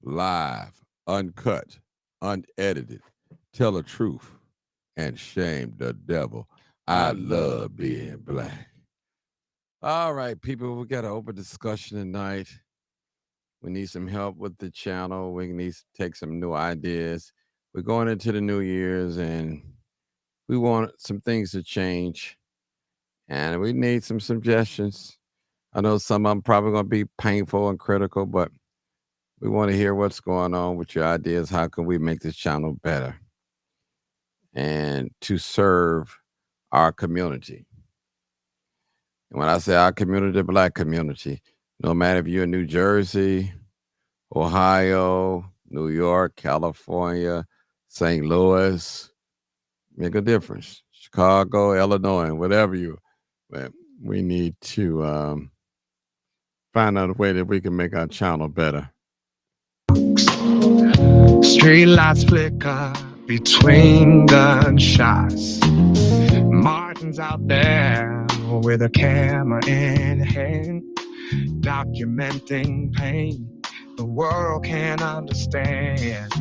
live, uncut, unedited, tell the truth, and shame the devil. I love being black. All right, people, we got an open discussion tonight. We need some help with the channel. We need to take some new ideas. We're going into the New Year's and we want some things to change and we need some suggestions. I know some of them probably going to be painful and critical, but we want to hear what's going on with your ideas. How can we make this channel better and to serve our community? And when I say our community, the black community, no matter if you're in New Jersey, Ohio, New York, California, St. Louis, make a difference. Chicago, Illinois, whatever you, but we need to find out a way that we can make our channel better. Street lights flicker between gunshots. Martin's out there with a camera in hand, documenting pain the world can't understand.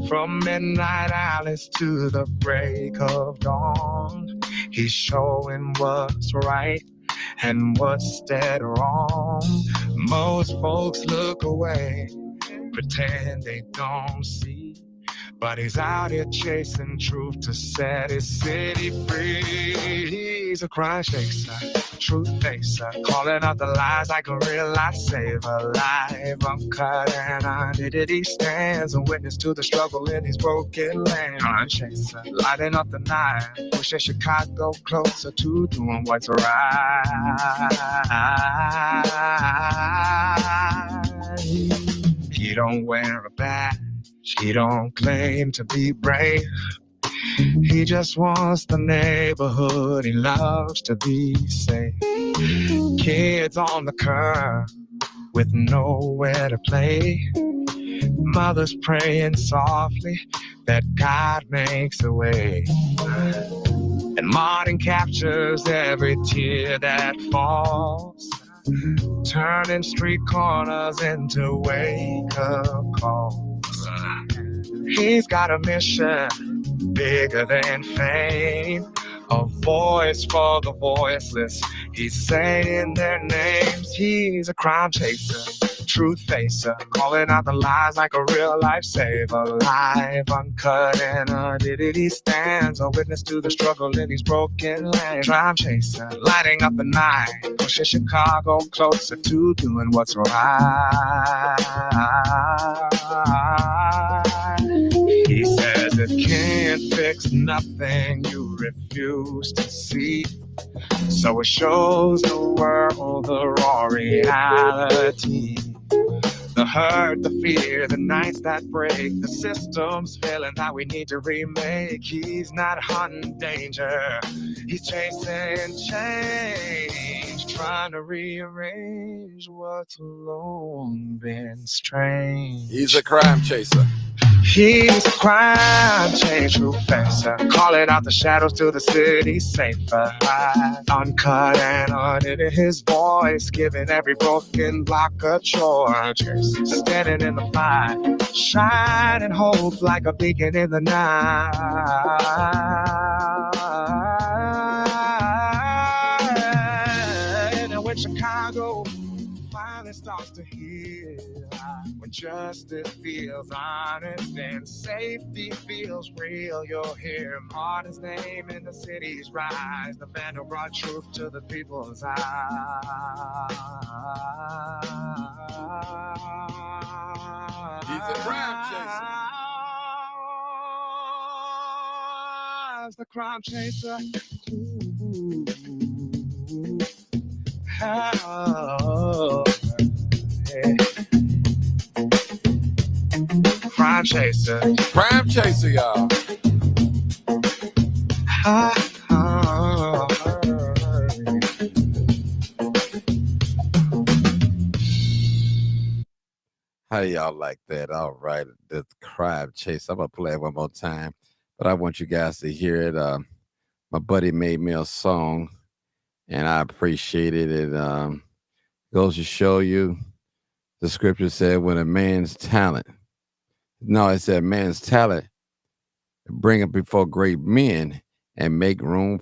From midnight Alice to the break of dawn, he's showing what's right and what's dead wrong. Most folks look away, pretend they don't see, but he's out here chasing truth to set his city free. He's a crime chaser, truth facer, calling out the lies like a real lifesaver. Live, uncut, and identity stands a witness to the struggle in his broken land. Crime chaser, lighting up the night, pushing Chicago closer to doing what's right. He don't wear a badge, he don't claim to be brave. He just wants the neighborhood he loves to be safe. Kids on the curb with nowhere to play. Mothers praying softly that God makes a way. And Martin captures every tear that falls, turning street corners into wake-up calls. He's got a mission bigger than fame, a voice for the voiceless. He's saying their names. He's a crime chaser, truth facer, calling out the lies like a real lifesaver. Live, uncut, and unedited, he stands a witness to the struggle in these broken lands. Crime chaser, lighting up the night, pushing Chicago closer to doing what's right. He says it can't fix nothing you refuse to see, so it shows the world the raw reality. The hurt, the fear, the nights that break, the system's failing that we need to remake. He's not hunting danger, he's chasing change, trying to rearrange what's long been strange. He's a crime chaser. He's a crime change professor, calling out the shadows to the city safer. Uncut and unedited, his voice giving every broken block a choice. Standing in the fight, shining hope like a beacon in the night. And when Chicago finally starts to heal, when justice feels honest and safety feels real, you'll hear Martin's name in the city's rise. The man who brought truth to the people's eyes. He's a crime chaser. The crime chaser. Oh, yeah. Crime chaser. Crime chaser, y'all. How do y'all like that? All right, the crime chase. I'm gonna play it one more time, but I want you guys to hear it. My buddy made me a song, and I appreciate it. It goes to show you The scripture said, when a man's talent, no, it said man's talent bring him before great men and make room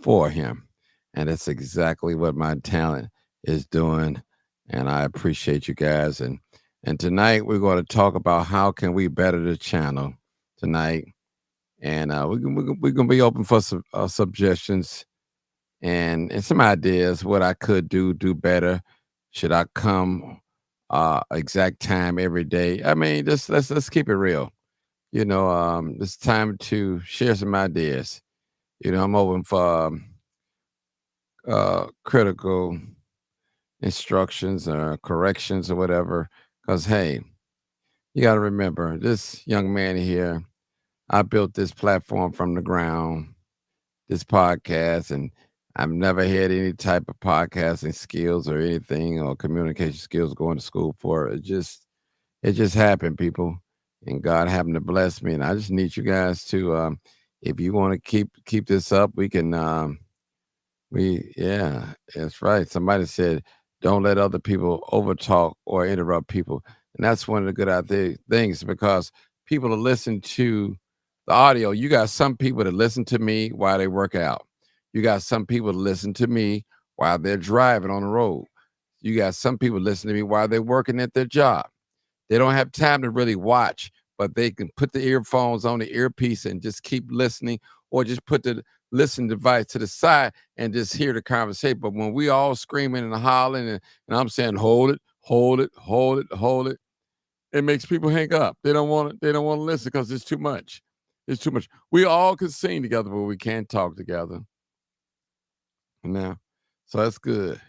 for him. And that's exactly what my talent is doing. And I appreciate you guys. And tonight we're going to talk about how can we better the channel tonight. And we're going to be open for some suggestions and some ideas what I could do better. Should I come exact time every day? I mean, just let's keep it real. It's time to share some ideas. I'm open for critical instructions or corrections or whatever. Because hey, you got to remember this young man here. I built this platform from the ground, this podcast, and I've never had any type of podcasting skills or anything or communication skills going to school for. It just happened, people, and God happened to bless me. And I just need you guys to, if you want to keep this up, we can. Yeah, that's right. Somebody said, "Don't let other people overtalk or interrupt people," and that's one of the good things because people to listen to the audio. You got some people that listen to me while they work out. You got some people that listen to me while they're driving on the road. You got some people listen to me while they're working at their job. They don't have time to really watch, but they can put the earphones on the earpiece and just keep listening, or just put the listen device to the side and just hear the conversation. But when we all screaming and hollering and I'm saying, hold it, hold it, hold it, hold it makes people hang up. They don't want it. They don't want to listen because it's too much. It's too much. We all can sing together, but we can't talk together. Now, so that's good.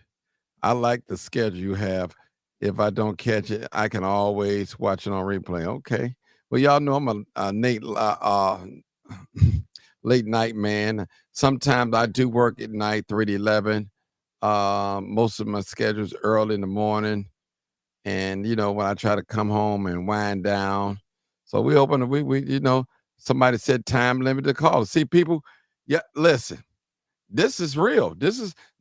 I like the schedule you have. If I don't catch it, I can always watch it on replay. Okay. Well, y'all know I'm a late night man. Sometimes I do work at night, 3 to 11. Most of my schedule's early in the morning. And, when I try to come home and wind down. So we open, somebody said time limited call. See, people, yeah, listen, this is real.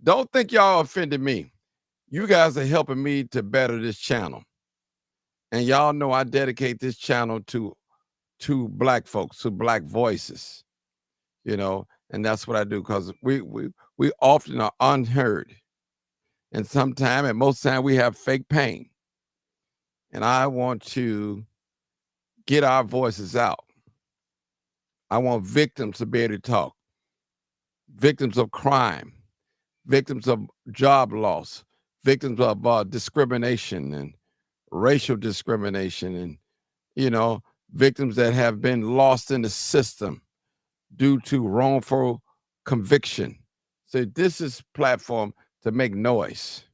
Don't think y'all offended me. You guys are helping me to better this channel. And y'all know I dedicate this channel to black folks, to black voices, and that's what I do because we often are unheard. And sometimes, and most time, we have fake pain. And I want to get our voices out. I want victims to be able to talk, victims of crime, victims of job loss, victims of discrimination and racial discrimination, and victims that have been lost in the system due to wrongful conviction. So this is platform to make noise.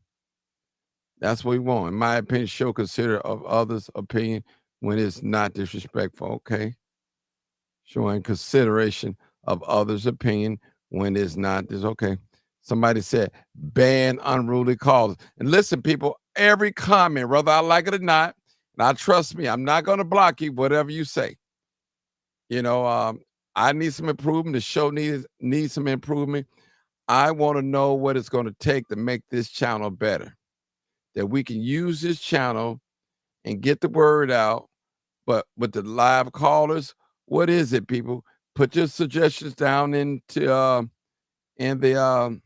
That's what we want. In my opinion, show consider of others' opinion when it's not disrespectful. Okay. Showing consideration of others' opinion when it's not this. Okay. Somebody said ban unruly calls. And listen, people, every comment, whether I like it or not, now trust me, I'm not going to block you, whatever you say. I need some improvement. The show needs some improvement. I want to know what it's going to take to make this channel better. That we can use this channel and get the word out. But with the live callers, what is it, people? Put your suggestions down into in the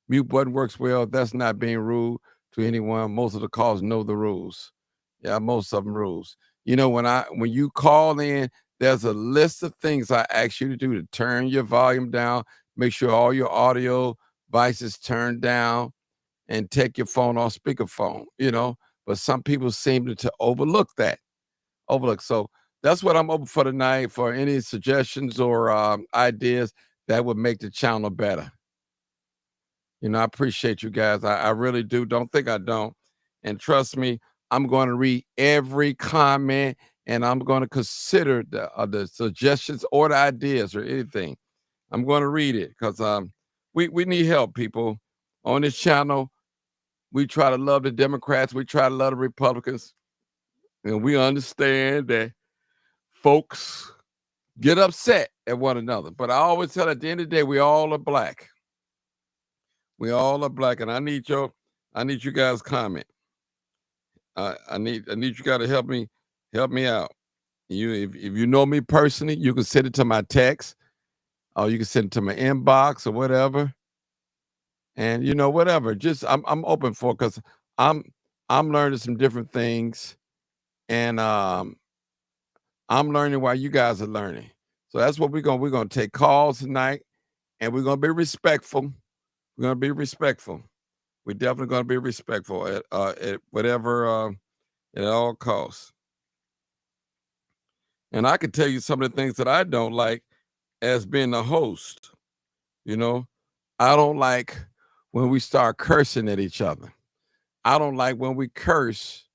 mute button works well. That's not being rude to anyone. Most of the calls know the rules. Yeah, most of them rules. When you call in, there's a list of things I ask you to do to turn your volume down, make sure all your audio devices turned down, and take your phone off speakerphone, but some people seem to overlook that. So that's what I'm open for tonight, for any suggestions or ideas that would make the channel better. I appreciate you guys. I really do. Don't think I don't. And trust me, I'm going to read every comment and I'm going to consider the suggestions or the ideas or anything. I'm going to read it because we need help, people. On this channel, we try to love the Democrats. We try to love the Republicans. And we understand that folks get upset at one another. But I always tell at the end of the day, we all are black. We all are black. And I need you guys' comment. I need you guys to help me out. If you know me personally, you can send it to my text, or you can send it to my inbox or whatever. And whatever. Just I'm open for, because I'm I'm learning some different things, and I'm learning while you guys are learning. So that's what we're gonna take calls tonight, and we're gonna be respectful. We're gonna be respectful. We're definitely gonna be respectful at whatever at all costs. And I can tell you some of the things that I don't like as being a host. You know, I don't like when we start cursing at each other. I don't like when we curse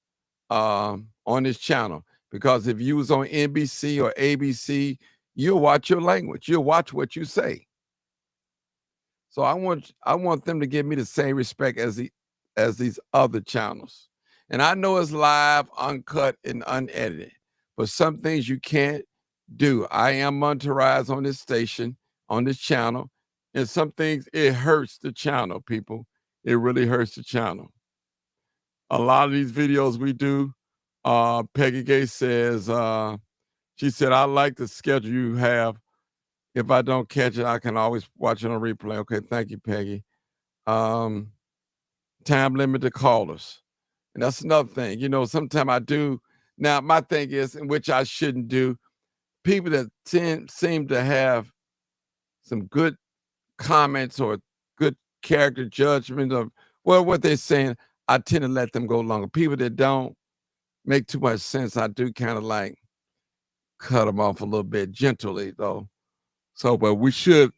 on this channel, because if you was on NBC or ABC, you'll watch your language. You'll watch what you say. So I want them to give me the same respect as these other channels. And I know it's live, uncut, and unedited, but some things you can't do. I am monitorized on this station, on this channel, and some things it hurts the channel, people. It really hurts the channel. A lot of these videos we do, Peggy Gay says, she said, I like the schedule you have. If I don't catch it, I can always watch it on replay. Okay, thank you, Peggy. Time limited callers. And that's another thing. Sometimes I do. Now, my thing is, in which I shouldn't do, people that seem to have some good comments or good character judgment of what they're saying, I tend to let them go longer. People that don't make too much sense, I do kind of like cut them off a little bit, gently though. So, but we should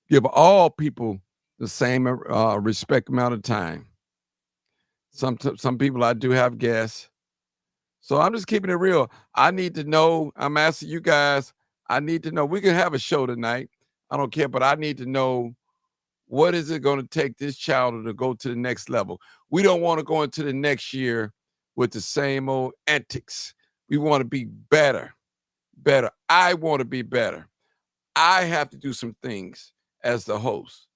give all people the same respect amount of time. Some people I do have guests. So I'm just keeping it real. I need to know. I'm asking you guys. I need to know. We can have a show tonight. I don't care, but I need to know, what is it going to take this child to go to the next level. We don't want to go into the next year with the same old antics. We want to be better. I want to be better. I have to do some things as the host,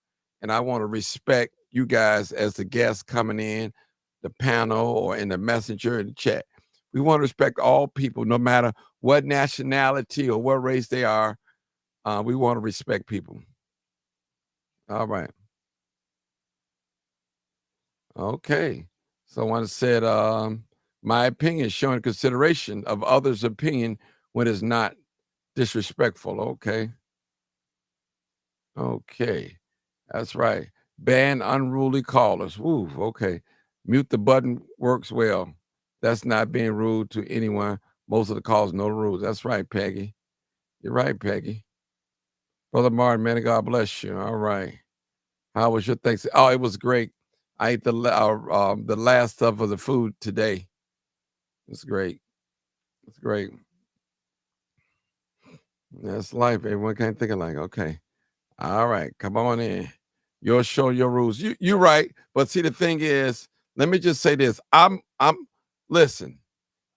and I want to respect you guys as the guests coming in the panel or in the messenger and the chat. We want to respect all people, no matter what nationality or what race they are. We want to respect people. All right. Okay. Someone said, my opinion is showing consideration of others' opinion when it's not disrespectful. Okay. Okay. That's right. Ban unruly callers. Woo. Okay. Mute the button works well. That's not being rude to anyone. Most of the calls know the rules. That's right, Peggy. You're right, Peggy. Brother Martin, man, God bless you. All right. How was your Thanksgiving? Oh, it was great. I ate the last stuff of the food today. It's great. It's great. That's life. Everyone can't think alike. Okay. All right. Come on in. Your show, your rules. You're right. But see, the thing is, let me just say this. Listen,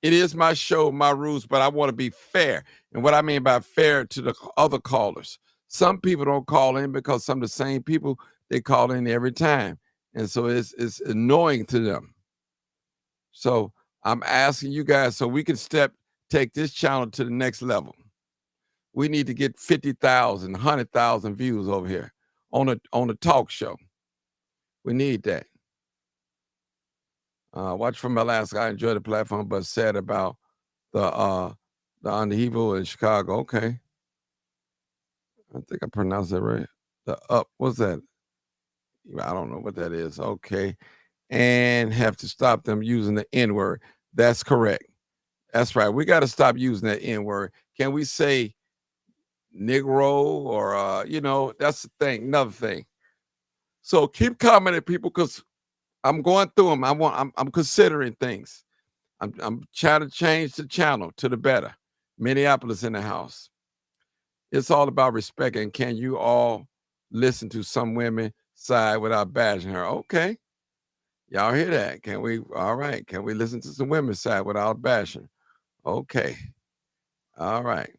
it is my show, my rules, but I want to be fair. And what I mean by fair, to the other callers. Some people don't call in because some of the same people, they call in every time. And so it's annoying to them. So I'm asking you guys, so we can take this channel to the next level. We need to get 50,000, 100,000 views over here on a talk show. We need that. Watch from Alaska. I enjoy the platform, but sad about the upheaval in Chicago. Okay. I think I pronounced that right. What's that? I don't know what that is. Okay. And have to stop them using the N-word. That's correct. That's right. We got to stop using that N-word. Can we say Negro or, that's the thing, another thing. So keep commenting, people, because I'm going through them. I'm considering things. I'm trying to change the channel to the better. Minneapolis in the house. It's all about respect. And can you all listen to some women side without bashing her? Okay. Y'all hear that? Can we? All right. Can we listen to some women's side without bashing? Okay. All right.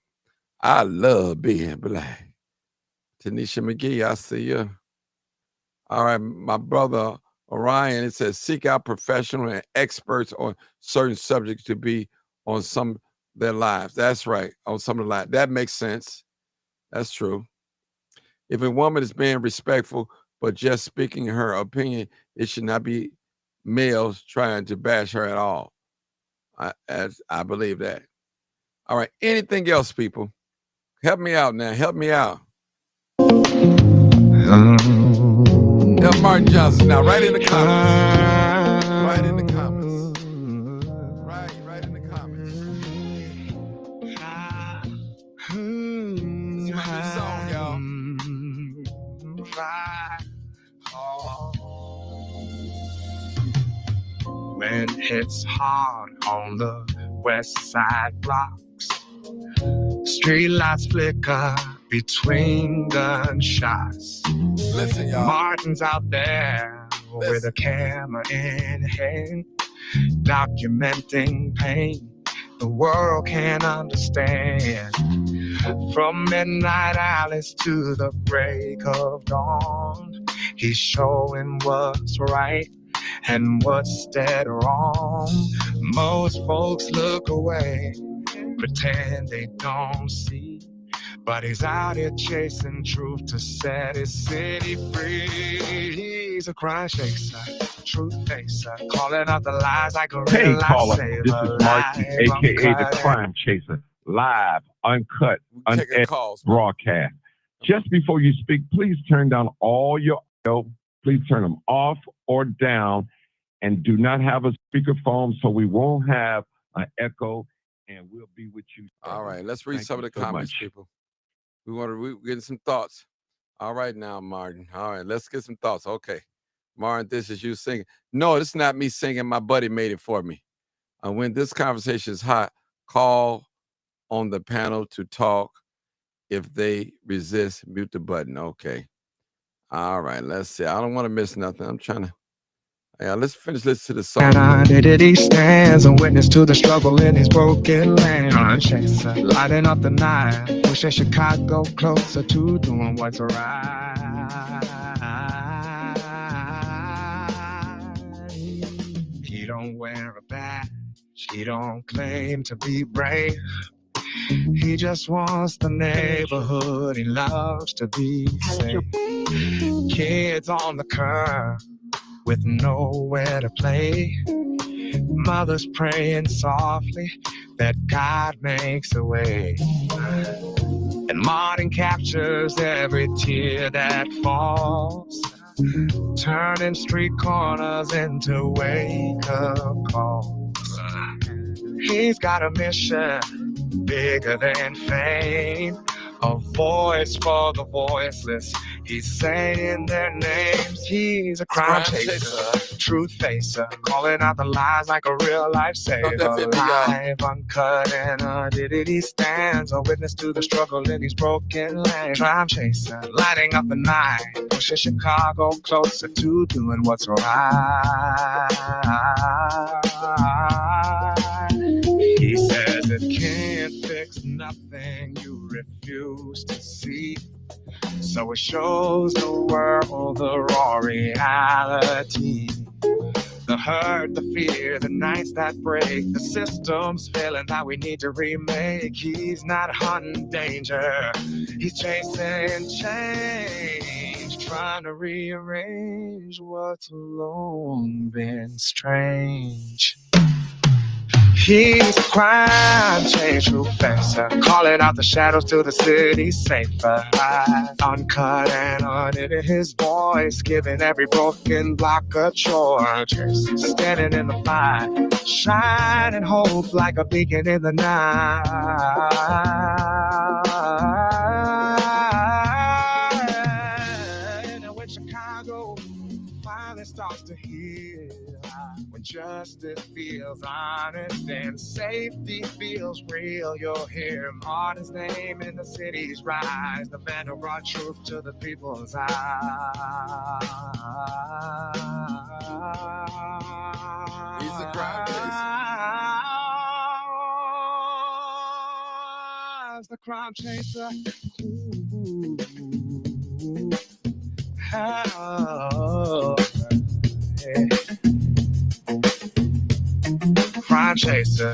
I love being black. Tanisha McGee, I see you. All right, my brother Orion, it says seek out professional and experts on certain subjects to be on some of their lives. That's right, on some of the lives. That makes sense. That's true. If a woman is being respectful but just speaking her opinion, it should not be males trying to bash her at all. I believe that. All right. Anything else, people? Help me out now. Help me out. Help Martin Johnson now. Write in the comments. Write in the comments. Write in the comments. This is my new song, y'all. When it's hard on the west side blocks, streetlights flicker between gunshots. Listen, y'all. Martin's out there with a camera in hand, documenting pain the world can't understand. From midnight Alice to the break of dawn, he's showing what's right and what's dead wrong. Most folks look away, pretend they don't see, but he's out here chasing truth to set his city free. He's a crime chaser, truth facer, calling out the lies like a Hey, real caller, lifesaver. this is Marky, a.k.a. the Crime Chaser, live, uncut, unedited broadcast. Just before you speak, please turn down all your audio. Please turn them off or down, and do not have a speakerphone so we won't have an echo, and we'll be with you. All right, let's read some of the comments, people. We're getting some thoughts. All right now, Martin. All right, let's get some thoughts. Okay. Martin, this is you singing. No, it's not me singing. My buddy made it for me. When this conversation is hot, call on the panel to talk. If they resist, mute the button. Okay. All right, let's see. I don't want to miss nothing. I'm trying to. Yeah, let's finish listening to the song. And identity stands a witness to the struggle in his broken land. Chaser, lighting up the night, pushing Chicago closer to doing what's right. He don't wear a badge, he don't claim to be brave. He just wants the neighborhood he loves to be safe. Kids on the curb with nowhere to play. Mothers praying softly that God makes a way. And Martin captures every tear that falls, turning street corners into wake-up calls. He's got a mission bigger than fame, a voice for the voiceless. He's saying their names. He's a crime chaser, truth facer, calling out the lies like a real lifesaver. Live, uncut, and identity stands a witness to the struggle in these broken lands. Crime chaser, lighting up the night, pushing Chicago closer to doing what's right. He says it can't fix nothing you refuse to see, so it shows the world the raw reality. The hurt, the fear, the nights that break, the system's failing that we need to remake. He's not hunting danger, he's chasing change, trying to rearrange what's long been strange. He's a crime chaser, true facer, calling out the shadows till the city's safer. Uncut and unedited, his voice giving every broken block a choice. Standing in the light, shining hope like a beacon in the night. And when Chicago finally starts to heal, when justice feels honest and safety feels real, you'll hear Martin's name in the city's rise, the man who brought truth to the people's eyes. He's a crime chaser. The crime chaser. Oh. chaser.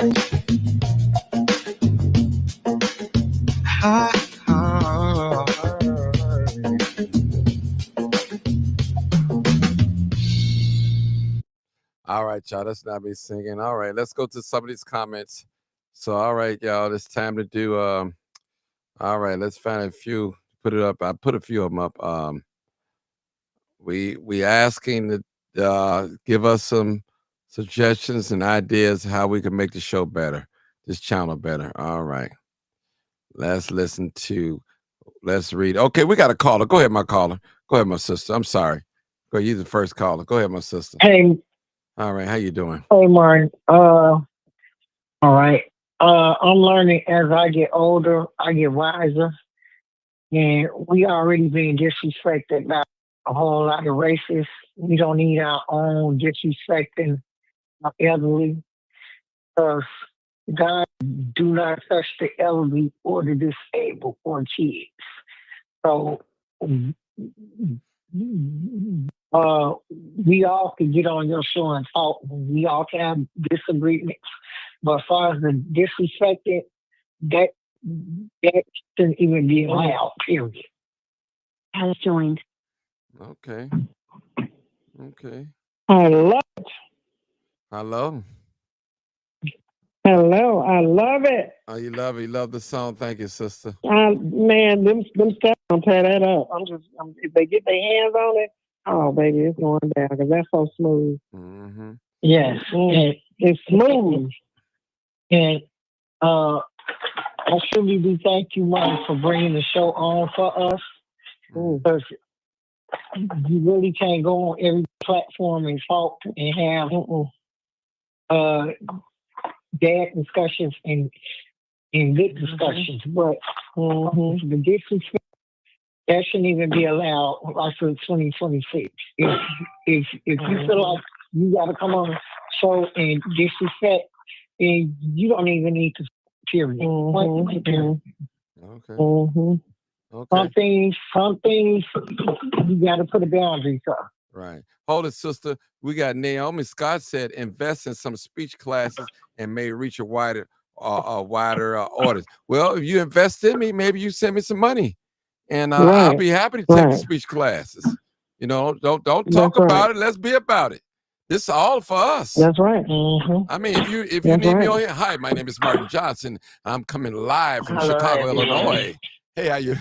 All right, y'all. That's not me singing. All right, let's go to some of these comments. So, all right, y'all. It's time to do. All right, let's find a few. Put it up. I put a few of them up. We asking to give us some suggestions and ideas how we can make the show better, this channel better. All right, let's listen to. Let's read. Okay, we got a caller. Go ahead, my caller. Go ahead, my sister. I'm sorry. Go ahead. You're the first caller. Go ahead, my sister. Hey. All right, how you doing? Hey, Martin. All right. I'm learning as I get older, I get wiser, and we already being disrespected by a whole lot of races. We don't need our own disrespecting our elderly, because God do not touch the elderly or the disabled or kids. So we all can get on your show and talk. We all can have disagreements. But as far as the disrespected, that shouldn't even be allowed, period. Has joined. Okay. Okay. Hello. Hello. Hello. I love it. Oh, you love it. You love the song. Thank you, sister. Man, them steps gonna tear that up. If they get their hands on it, oh baby, it's going down because that's so smooth. Mm-hmm. Yes, it's smooth. And I truly do thank you, Mike, for bringing the show on for us. Because you really can't go on every platform and talk and have bad discussions and good discussions. But the disrespect, that shouldn't even be allowed for 2026. If you feel like you got to come on the show and disrespect, and you don't even need to, period. Period. Okay. Okay. Some things you got to put a boundary to. Right. Hold it, sister. We got Naomi Scott said invest in some speech classes and may reach a wider audience. Well, if you invest in me, maybe you send me some money, and I'll be happy to take the speech classes. You know, don't talk about it. Let's be about it. This is all for us. That's right. I mean, if you need me on here, hi, my name is Martin Johnson. I'm coming live from Chicago, Illinois. Hey, how you?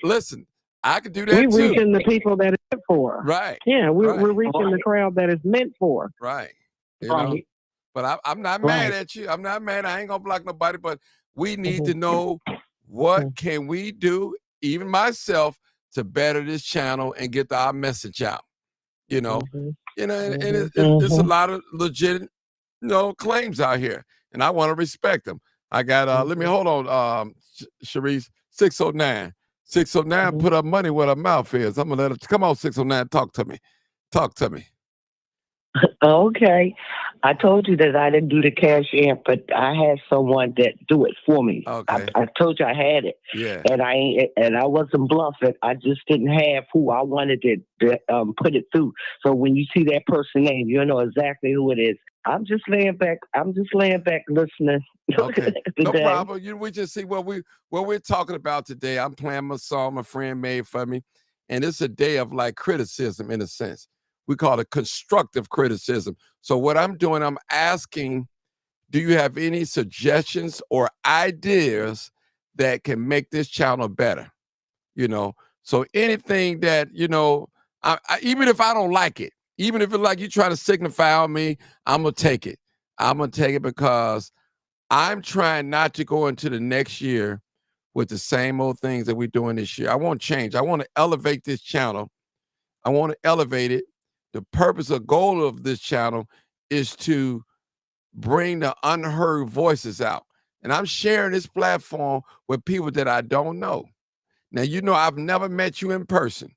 Listen, I could do that too. We're reaching the people that it's meant for. Right. Yeah, we're reaching the crowd that it's meant for. Right. You know? But I'm not mad at you. I'm not mad. I ain't gonna block nobody. But we need to know what can we do, even myself, to better this channel and get our message out. You know, and it's a lot of legit, claims out here, and I want to respect them. I got let me hold on, Sharice, 609. 609 put up money where her mouth is. I'm gonna let her come on. 609, talk to me. Okay. I told you that I didn't do the cash app, but I had someone that do it for me. Okay. I told you I had it. Yeah. And I wasn't bluffing. I just didn't have who I wanted to put it through. So when you see that person name, you know exactly who it is. I'm just laying back listening. Okay. No problem. We just see what we're talking about today. I'm playing my song my friend made for me. And it's a day of like criticism in a sense. We call it constructive criticism. So what I'm doing, I'm asking, do you have any suggestions or ideas that can make this channel better? So anything that, even if I don't like it, even if it's like you try to signify on me, I'm going to take it. I'm going to take it because I'm trying not to go into the next year with the same old things that we're doing this year. I want change. I want to elevate this channel. I want to elevate it. The purpose or goal of this channel is to bring the unheard voices out. And I'm sharing this platform with people that I don't know. Now, I've never met you in person.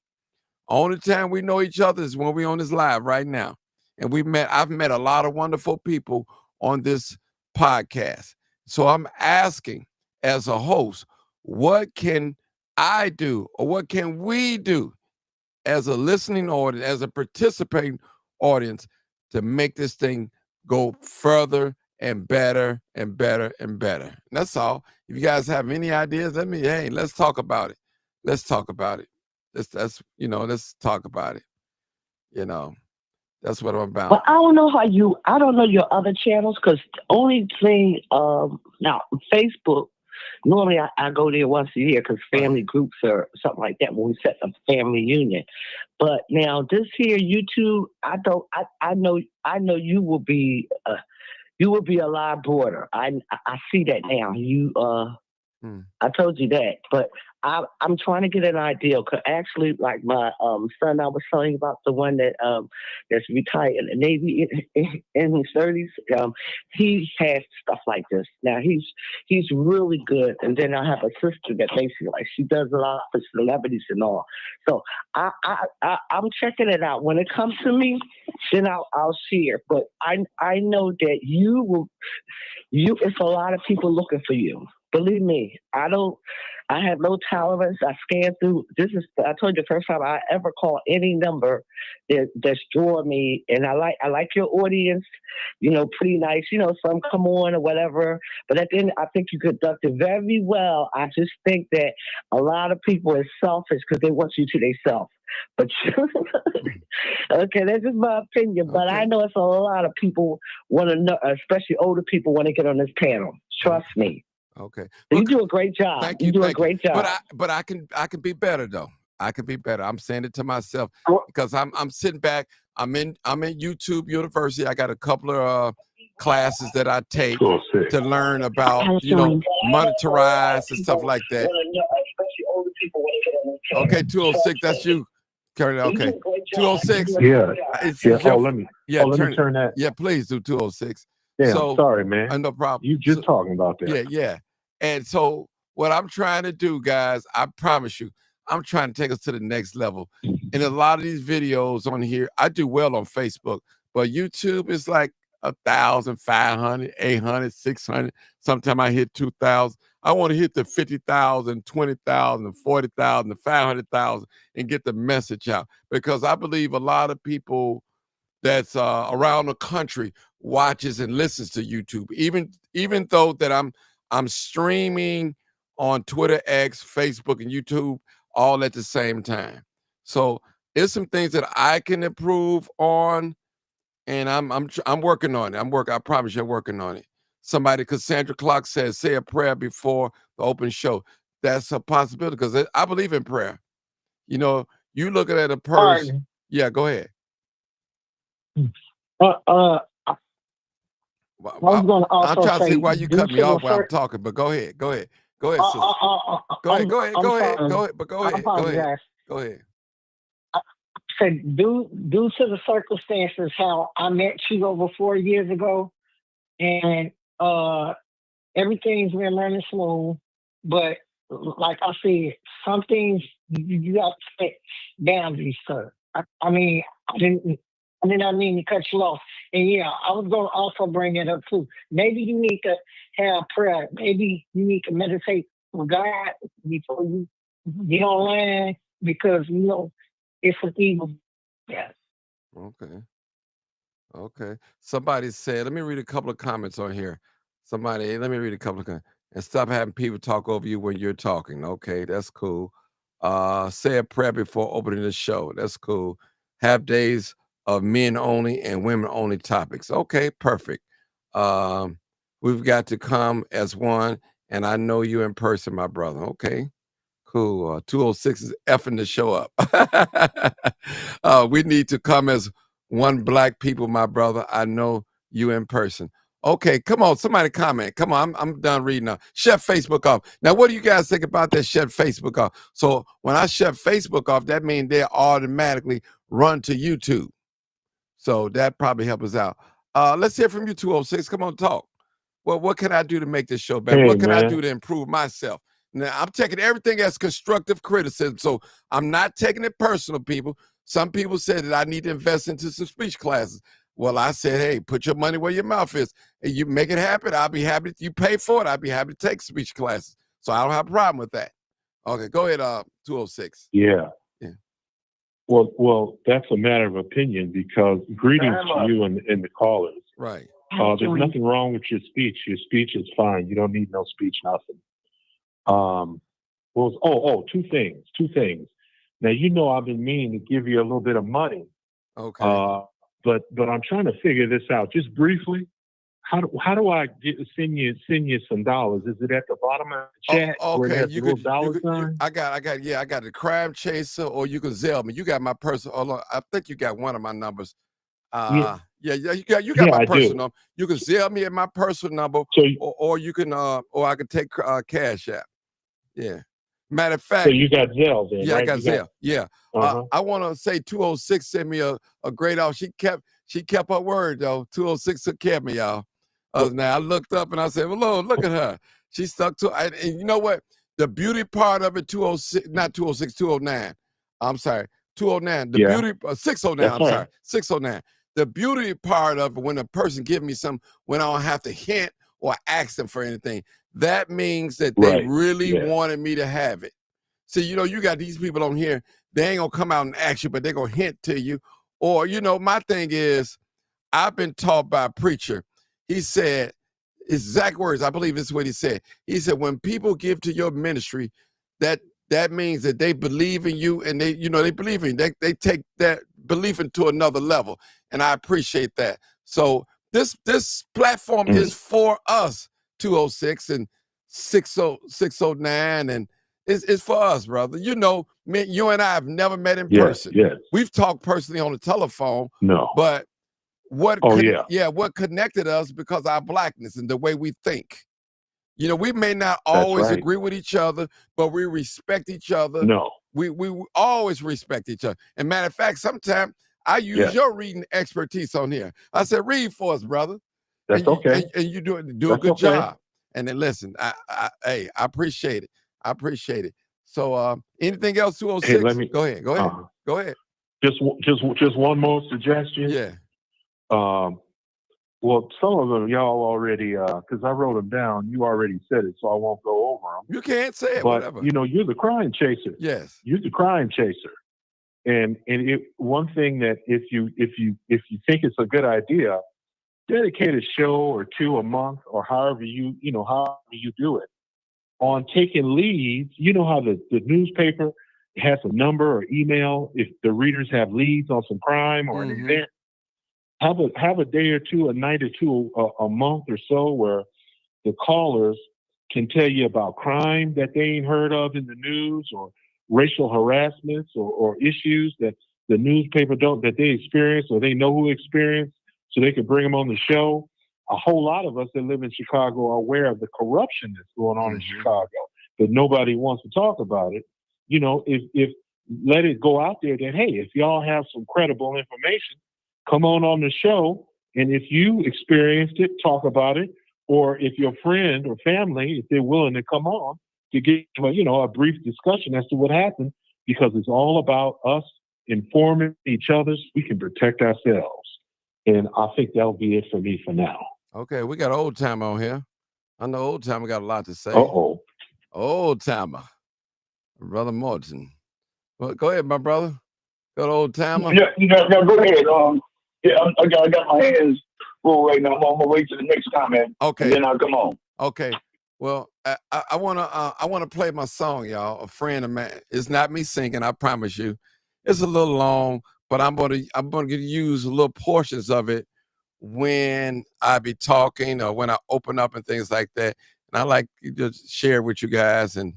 Only time we know each other is when we're on this live right now. And I've met a lot of wonderful people on this podcast. So I'm asking as a host, what can I do or what can we do as a listening audience, as a participating audience, to make this thing go further and better and better and better. And that's all. If you guys have any ideas, let's talk about it. Let's talk about it. Let's talk about it. That's what I'm about. But I don't know your other channels, because the only thing, now Facebook, normally I go there once a year because family groups or something like that when we set up family union. But now this here YouTube, I know you will be a lot broader. I see that now. I told you that, but I'm trying to get an idea. Cause actually, like my son, I was telling you about the one that's retired in the Navy in his 30s. He has stuff like this. Now he's really good. And then I have a sister that basically she does a lot for celebrities and all. So I'm checking it out. When it comes to me, then I'll share. But I know that it's a lot of people looking for you. Believe me, I have no tolerance. I scan through. I told you the first time I ever call any number that's drawing me, and I like your audience. Pretty nice. Some come on or whatever. But at the end, I think you conducted very well. I just think that a lot of people are selfish because they want you to themselves. But okay, that's just my opinion. But I know it's a lot of people want to know, especially older people, want to get on this panel. Trust me. Okay. You do a great job. Thank you. You do a great job. But I can be better though. I can be better. I'm saying it to myself because I'm sitting back. I'm in YouTube University. I got a couple of classes that I take to learn about monetize and stuff like that. Okay, 206. That's you. Okay, 206. Yeah. Let me turn that. Yeah, please do 206. Yeah, I'm sorry, man. No problem. You just talking about that. Yeah. And so what I'm trying to do, guys, I promise you, I'm trying to take us to the next level. And a lot of these videos on here, I do well on Facebook, but YouTube is like 1,500, 800, 600. Sometimes I hit 2,000. I want to hit the 50,000, 20,000, 40,000, 500,000 and get the message out, because I believe a lot of people that's around the country watches and listens to YouTube, even though that I'm streaming on Twitter, X, Facebook, and YouTube all at the same time. So there's some things that I can improve on, and I'm working on it. I promise you, I'm working on it. Somebody, Cassandra Clark says, say a prayer before the open show. That's a possibility because I believe in prayer. You looking at a person. Yeah, go ahead. I'm trying to see why you cut me off while I'm talking, but go ahead. Go ahead, sister. Go ahead. I said, due to the circumstances, how I met you over 4 years ago, and everything's been running smooth, but like I said, some things you got to set boundaries, sir. I did not mean to cut you off. And yeah, I was going to also bring it up too. Maybe you need to have prayer. Maybe you need to meditate with God before you get online, because it's an evil. Yeah. Okay. Somebody said, let me read a couple of comments on here. Let me read a couple of comments. And stop having people talk over you when you're talking. Okay, that's cool. Say a prayer before opening the show. That's cool. Have days of men only and women only topics. Okay, perfect. We've got to come as one, and I know you in person, my brother. Okay, cool. 206 is effing to show up. We need to come as one black people, my brother. I know you in person. Okay, come on, somebody comment. Come on, I'm done reading now. Shut Facebook off. Now, what do you guys think about that? Shut Facebook off. So when I shut Facebook off, that means they automatically run to YouTube. So that probably help us out. Let's hear from you, 206. Come on, talk. Well, what can I do to make this show better? What can I do to improve myself? Now, I'm taking everything as constructive criticism, so I'm not taking it personal, people. Some people said that I need to invest into some speech classes. Well, I said, hey, put your money where your mouth is. And you make it happen, I'll be happy. You pay for it, I'll be happy to take speech classes. So I don't have a problem with that. Okay, go ahead, 206. Yeah. Well, that's a matter of opinion, because greetings to you and the callers. Right. has There's joined. nothing wrong with your speech. Your speech is fine. You don't need no speech, nothing. Two things. Now, you know I've been meaning to give you a little bit of money. Okay. But I'm trying to figure this out. Just briefly, how do I send you some dollars? Is it at the bottom of the chat where it Okay, has a little dollar sign? I got the Crime Chaser, or you can Zelle me. You got my personal. Hold on, I think you got one of my numbers. Yeah. You got Yeah, my I personal do. number. You can Zelle me at my personal number, So, or you can or I can take Cash App. Yeah. Matter of so fact, you got Zelle then, yeah, I right? got You got, Zelle. Yeah. uh-huh. I want to say 206 sent me a great offer. She kept her word though. 206 took care of me, y'all. Now I looked up and I said, well, Lord, look at her. She stuck to it. And you know what? The beauty part of it, 206, not 206, 209. I'm sorry, 209. The Yeah. beauty, 609, That's I'm fine. sorry, 609. The beauty part of it, when a person gives me something, when I don't have to hint or ask them for anything, that means that they Right. really Yeah. wanted me to have it. See, you know, you got these people on here, they ain't gonna come out and ask you, but they're gonna hint to you. Or, you know, my thing is, I've been taught by a preacher. He said, exact words, I believe this is what he said. He said, when people give to your ministry, that means that they believe in you, and they believe in you. They take that belief into another level. And I appreciate that. So this platform is for us, 206 and 609, and it's for us, brother. You know, you and I have never met in person. Yes. We've talked personally on the telephone, No. but what what connected us because our blackness and the way we think. You know, we may not always right. agree with each other, but we respect each other. No. We always respect each other. And matter of fact, sometimes I use your reading expertise on here. I said, read for us, brother. That's okay. And you do a good job. And then listen, I appreciate it. I appreciate it. So anything else, 206? Hey, go ahead. Go ahead. Just one more suggestion. Yeah. Well, some of them y'all already, because I wrote them down. You already said it, so I won't go over them. You can't say it. But whatever. you know, you're the crime chaser. Yes. You're the crime chaser. And one thing that if you think it's a good idea, dedicate a show or two a month, or however you do it, on taking leads. You know how the newspaper has a number or email if the readers have leads on some crime or an event. Have a day or two, a night or two, a month or so, where the callers can tell you about crime that they ain't heard of in the news, or racial harassments, or issues that the newspaper that they experience, or they know who experienced, so they can bring them on the show. A whole lot of us that live in Chicago are aware of the corruption that's going on in Chicago, but nobody wants to talk about it. You know, if let it go out there that, hey, if y'all have some credible information, come on the show, and if you experienced it, talk about it. Or if your friend or family, if they're willing to come on to get a brief discussion as to what happened, because it's all about us informing each other so we can protect ourselves. And I think that'll be it for me for now. Okay, we got Old Timer on here. I know Old Timer got a lot to say. Old Timer, Brother Morton. Well, go ahead, my brother. Go to Old Timer. Yeah, go ahead. I got my hands full right now. I'm on my way to the next comment. Okay. And then I'll come on. Okay. Well, I wanna play my song, y'all. A friend of mine. It's not me singing, I promise you. It's a little long, but I'm gonna use little portions of it when I be talking or when I open up and things like that. And I like to just share with you guys. And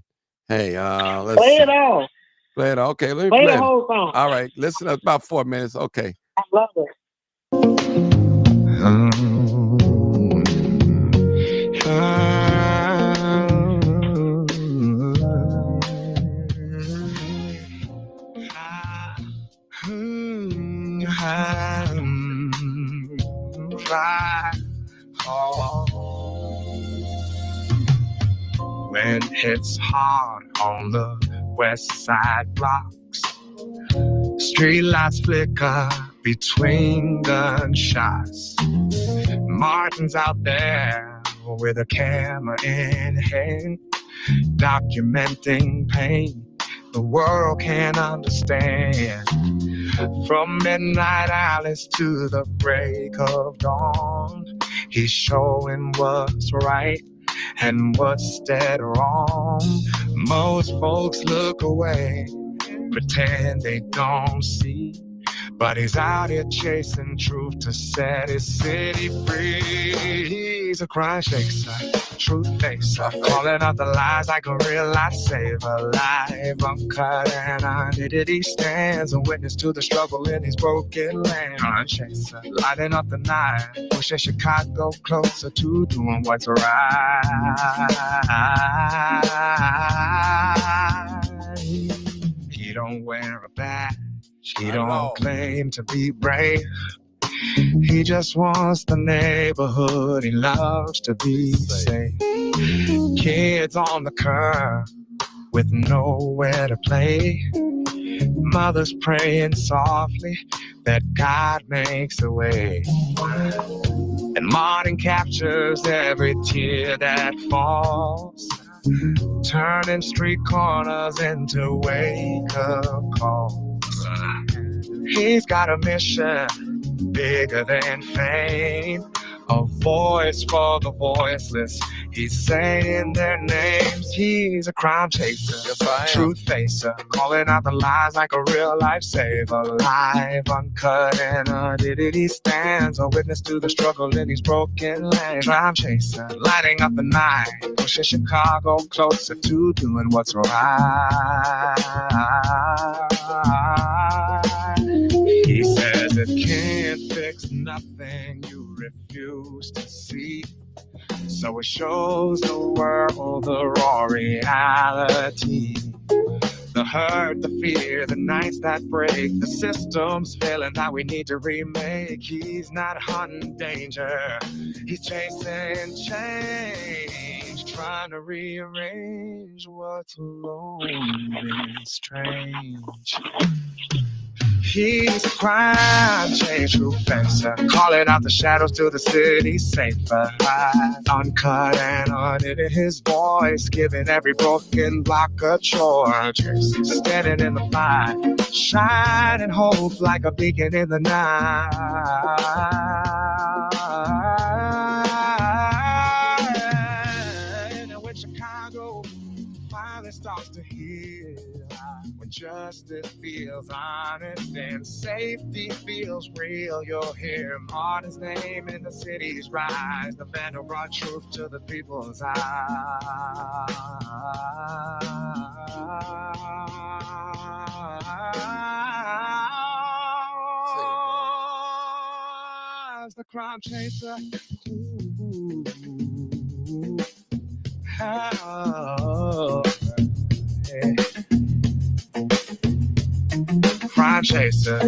hey, let's play it all. Play it all. Okay, let me play play the whole song. All right, listen, about 4 minutes. Okay. I love it. When it's hard on the west side blocks, streetlights flicker between gunshots. Martin's out there with a camera in hand, documenting pain the world can't understand. From midnight alleys to the break of dawn, He's showing what's right and what's dead wrong. Most folks look away, pretend they don't see. But he's out here chasing truth to set his city free. He's a crime chaser, truth facer, calling out the lies like a real lifesaver. Live, uncut, and unedited, he stands a witness to the struggle in his broken land. Crime chaser, lighting up the night, pushing Chicago closer to doing what's right. He don't wear a badge. He don't claim to be brave. He just wants the neighborhood he loves to be safe. Kids on the curb with nowhere to play. Mothers praying softly that God makes a way. And Martin captures every tear that falls, turning street corners into wake-up calls. He's got a mission bigger than fame, a voice for the voiceless. He's saying their names. He's a crime chaser, truth facer, calling out the lies like a real lifesaver. Live, uncut, and unedited, he stands a witness to the struggle in these broken lands. Crime chaser, lighting up the night, pushing Chicago closer to doing what's right. He says it can't fix nothing you refuse to see. So it shows the world the raw reality. The hurt, the fear, the nights that break, the system's failing that we need to remake. He's not hunting danger, he's chasing change, trying to rearrange what's lonely and strange. He's a crime chaser, true fencer, calling out the shadows to the city safer. Uncut and unedited, his voice giving every broken block a charge. Standing in the fight, shining hope like a beacon in the night. And when Chicago finally starts to heal, when justice feels honest and safety feels real, you'll hear Martin's name in the city's rise. The man who brought truth to the people's eyes. The crime chaser. Ooh. Oh, yeah. Crime chaser.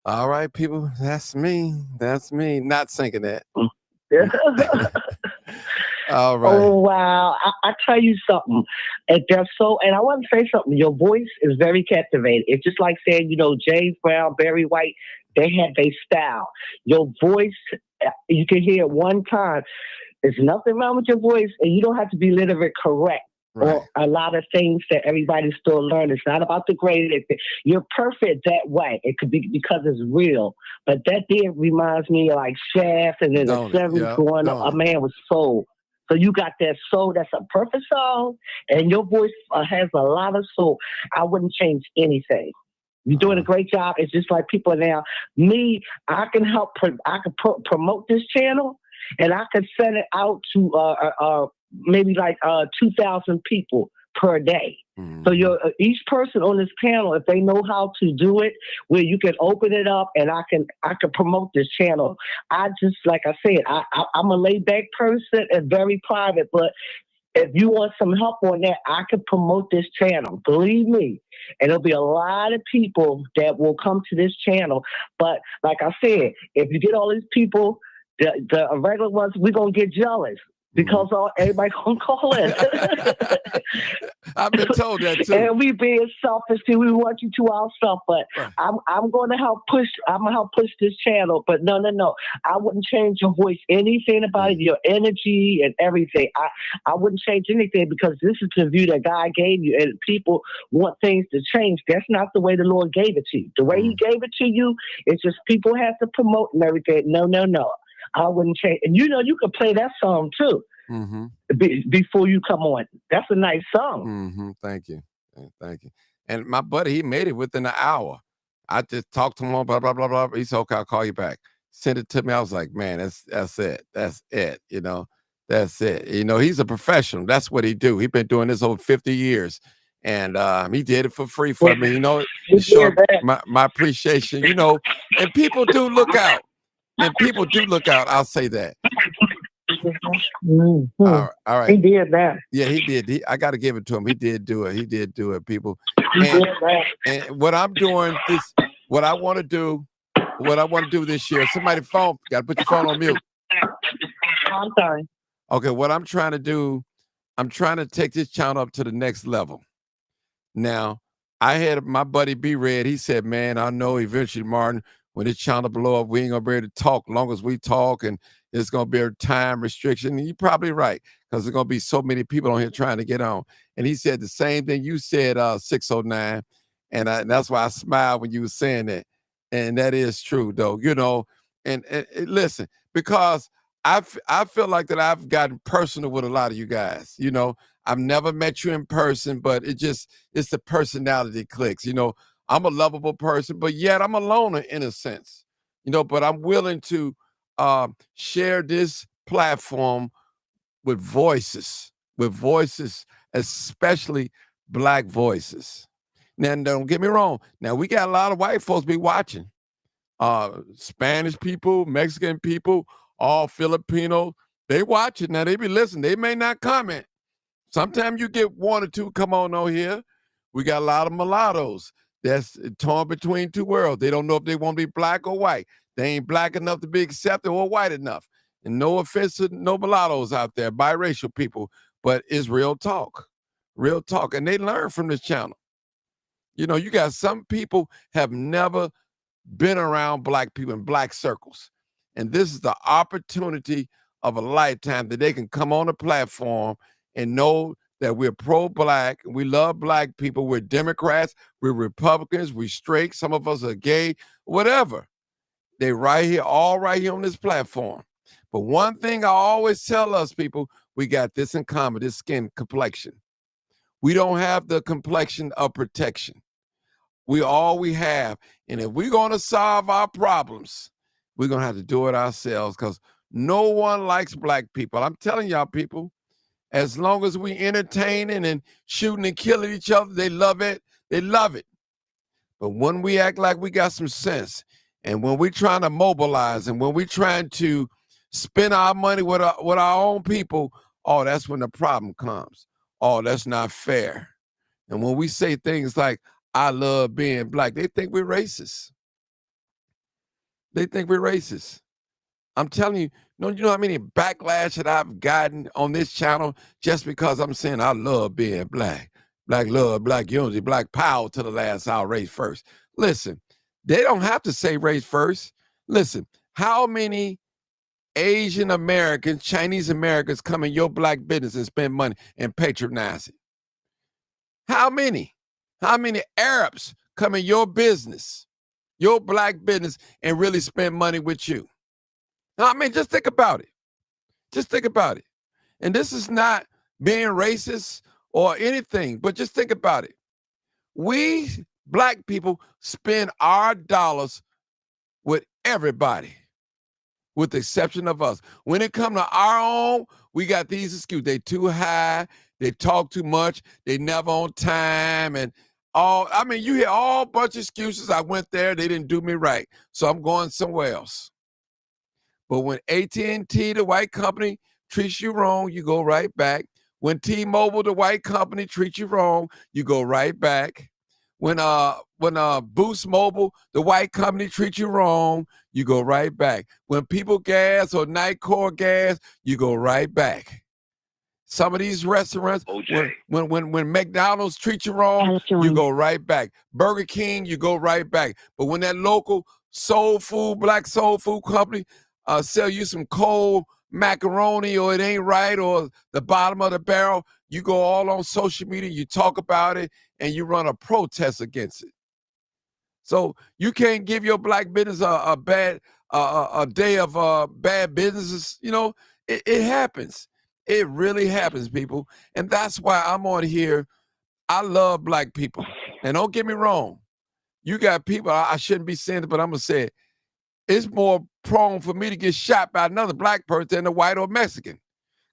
All right, people, that's me. That's me. Not singing that. All right. Oh, wow. I tell you something. And I want to say something. Your voice is very captivating. It's just like saying, James Brown, Barry White, they had their style. Your voice, you can hear it one time. There's nothing wrong with your voice, and you don't have to be literally correct. Right. Or a lot of things that everybody's still learning. It's not about the grade. You're perfect that way. It could be because it's real. But that did reminds me of like Shaft and then the 70s going up. A man with soul. So you got that soul. That's a perfect song. And your voice has a lot of soul. I wouldn't change anything. You're doing a great job. It's just like people now. Me, I can help. I can promote this channel, and I can send it out to maybe like 2,000 people per day. Mm-hmm. So each person on this panel, if they know how to do it, where you can open it up and I can promote this channel. I just, like I said, I'm a laid back person and very private, but if you want some help on that, I can promote this channel. Believe me. And there'll be a lot of people that will come to this channel. But like I said, if you get all these people, the regular ones, we're going to get jealous. because everybody gonna call in. I've been told that too. And we being selfish too. We want you to ourselves, but I'm gonna help push. I'm gonna help push this channel. But no. I wouldn't change your voice, anything about it, your energy and everything. I wouldn't change anything because this is the view that God gave you, and people want things to change. That's not the way the Lord gave it to you. The way He gave it to you, it's just people have to promote and everything. No. I wouldn't change. And you could play that song too before you come on. That's a nice song. Thank you. And my buddy, he made it within an hour. I just talked to him, blah, blah, blah, blah. He said, okay, I'll call you back. Sent it to me. I was like, man, that's it. That's it. That's it. He's a professional. That's what he do. He's been doing this over 50 years. And he did it for free for me, show my appreciation, and people do look out. I'll say that. All right. He did that. Yeah, he did. I got to give it to him. He did do it, people. And what I'm doing what I want to do this year. Somebody phone, got to put your phone on mute. I'm sorry. Okay, what I'm trying to do, I'm trying to take this channel up to the next level. Now, I had my buddy B-Red. He said, man, I know eventually, Martin, when this channel blow up, we ain't going to be able to talk long as we talk, and there's going to be a time restriction. And you're probably right, because there's going to be so many people on here trying to get on. And he said the same thing you said, 609, and that's why I smiled when you were saying that. And that is true, though, and listen, because I feel like that I've gotten personal with a lot of you guys. I've never met you in person, but it's the personality clicks. I'm a lovable person, but yet I'm a loner in a sense, but I'm willing to share this platform with voices, especially Black voices. Now, don't get me wrong. Now, we got a lot of white folks be watching. Spanish people, Mexican people, all Filipino, they watch it. Now, they be listening. They may not comment. Sometimes you get one or two come on here. We got a lot of mulattoes that's torn between two worlds. They don't know if they want to be Black or white. They ain't Black enough to be accepted or white enough. And no offense to no mulattoes out there, biracial people, but it's real talk. Real talk. And they learn from this channel. You got some people have never been around Black people in Black circles. And this is the opportunity of a lifetime that they can come on a platform and know that we're pro-Black, we love Black people, we're Democrats, we're Republicans, we're straight, some of us are gay, whatever. They all right here on this platform. But one thing I always tell us people, we got this in common, this skin complexion. We don't have the complexion of protection. We have. And if we're going to solve our problems, we're going to have to do it ourselves because no one likes Black people. I'm telling y'all people, as long as we entertaining and shooting and killing each other, they love it. They love it. But when we act like we got some sense, and when we're trying to mobilize, and when we're trying to spend our money with our own people, that's when the problem comes. That's not fair. And when we say things like, I love being Black, they think we're racist. I'm telling you, you know how many backlash that I've gotten on this channel just because I'm saying I love being Black. Black love, Black unity, Black power to the last hour, race first. Listen, they don't have to say race first. Listen, how many Asian Americans, Chinese Americans come in your Black business and spend money and patronize it? How many? How many Arabs come in your business, your Black business, and really spend money with you? I mean, just think about it. And this is not being racist or anything, but just think about it. We Black people spend our dollars with everybody, with the exception of us. When it comes to our own, we got these excuses. They too high, they talk too much, they never on time, and you hear all bunch of excuses. I went there, they didn't do me right, so I'm going somewhere else. But when AT&T, the white company, treats you wrong, you go right back. When T-Mobile, the white company, treats you wrong, you go right back. When Boost Mobile, the white company, treats you wrong, you go right back. When People Gas or Nightcore Gas, you go right back. Some of these restaurants, when McDonald's treat you wrong, you go right back. Burger King, you go right back. But when that local soul food, black soul food company sell you some cold macaroni, or it ain't right, or the bottom of the barrel, you go all on social media, you talk about it, and you run a protest against it. So you can't give your black business a bad a day of bad businesses. You know, it happens. It really happens, people. And that's why I'm on here. I love black people. And don't get me wrong. You got people, I shouldn't be saying it, but I'm going to say it. It's more prone for me to get shot by another black person than a white or Mexican.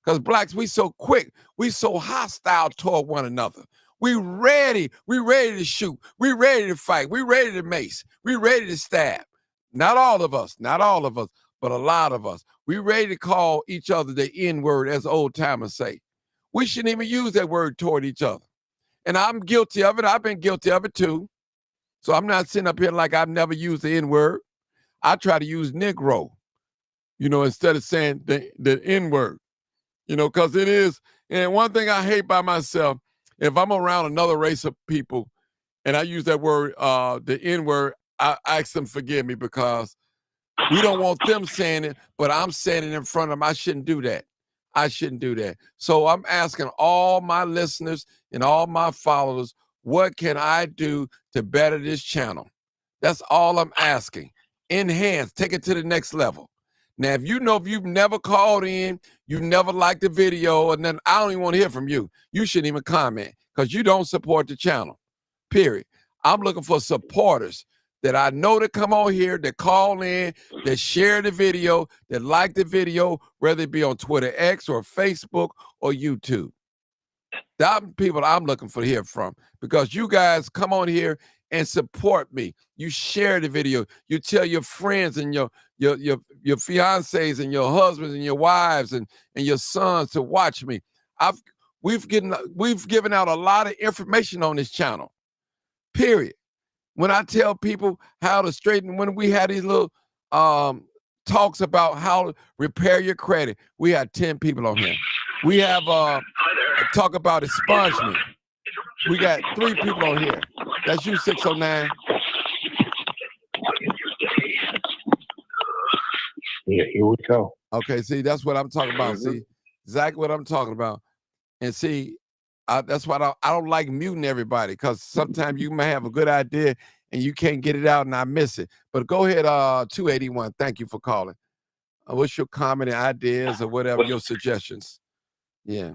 Because blacks, we so quick. We so hostile toward one another. We ready to shoot. We ready to fight. We ready to mace. We ready to stab. Not all of us, but a lot of us. We ready to call each other the N-word, as old timers say. We shouldn't even use that word toward each other. And I'm guilty of it. I've been guilty of it too. So I'm not sitting up here like I've never used the N-word. I try to use Negro, instead of saying the N-word, because it is. And one thing I hate by myself, if I'm around another race of people and I use that word, the N-word, I ask them forgive me, because we don't want them saying it, but I'm saying it in front of them. I shouldn't do that. So I'm asking all my listeners and all my followers, what can I do to better this channel? That's all I'm asking. Enhance, take it to the next level. Now, if you've never called in, you've never liked the video, and then I don't even want to hear from you. You shouldn't even comment, because you don't support the channel, period. I'm looking for supporters that I know that come on here, that call in, that share the video, that like the video, whether it be on Twitter X or Facebook or YouTube. That's people I'm looking for to hear from, because you guys come on here and support me. You share the video. You tell your friends and your fiancés and your husbands and your wives and your sons to watch me. We've given out a lot of information on this channel, period. When I tell people how to straighten, when we had these little talks about how to repair your credit, we had 10 people on here. We have talk about expungement. We got 3 people on here. That's you, 609. Yeah, here we go. Okay, see, that's what I'm talking about. See, exactly what I'm talking about. And see, that's why I don't like muting everybody, because sometimes you may have a good idea and you can't get it out and I miss it. But go ahead, 281. Thank you for calling. What's your comment and ideas or whatever, your suggestions? Yeah.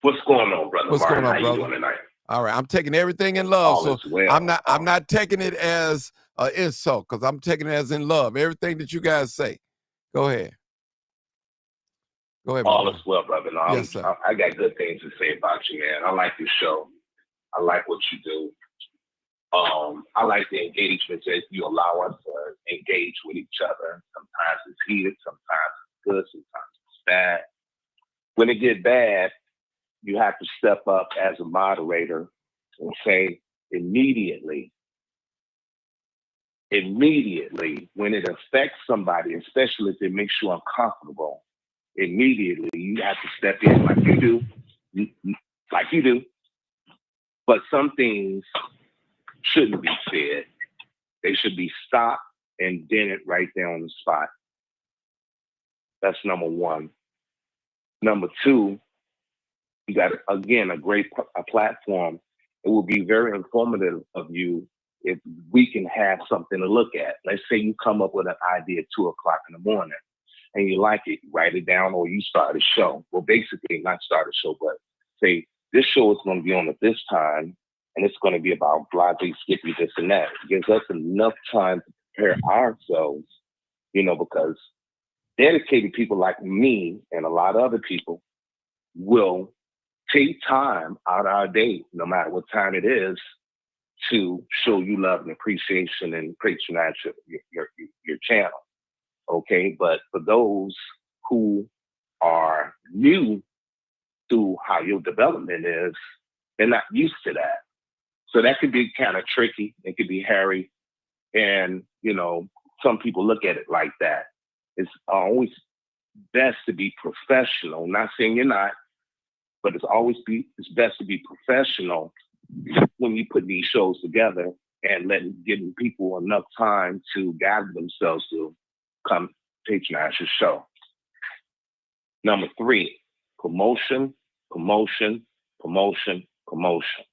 What's going on, brother? What's Martin? going on, How brother? You doing tonight? All right, I'm taking everything in love. All so is well. I'm not taking it as an insult, because I'm taking it as in love. Everything that you guys say. Go ahead. Go ahead, All brother. is well, brother. No, Yes, sir. I got good things to say about you, man. I like your show. I like what you do. I like the engagement that you allow us to engage with each other. Sometimes it's heated, sometimes it's good, sometimes it's bad. When it gets bad, you have to step up as a moderator and say immediately, when it affects somebody, especially if it makes you uncomfortable, immediately you have to step in like you do. But some things shouldn't be said. They should be stopped and dented right there on the spot. That's number one. Number two, you got, again, a great platform. It will be very informative of you if we can have something to look at. Let's say you come up with an idea at 2 o'clock in the morning and you like it, write it down, or you start a show. Well, basically not start a show, but say this show is going to be on at this time and it's going to be about blah, skippy, this and that. It gives us enough time to prepare ourselves, because dedicated people like me and a lot of other people will take time out of our day, no matter what time it is, to show you love and appreciation and patronize your channel. Okay, but for those who are new to how your development is, they're not used to that. So that could be kind of tricky. It could be hairy. And, you know, some people look at it like that. It's always best to be professional. Not saying you're not, but it's best to be professional when you put these shows together and giving people enough time to gather themselves to come patronize your show. Number 3, promotion, promotion, promotion, promotion.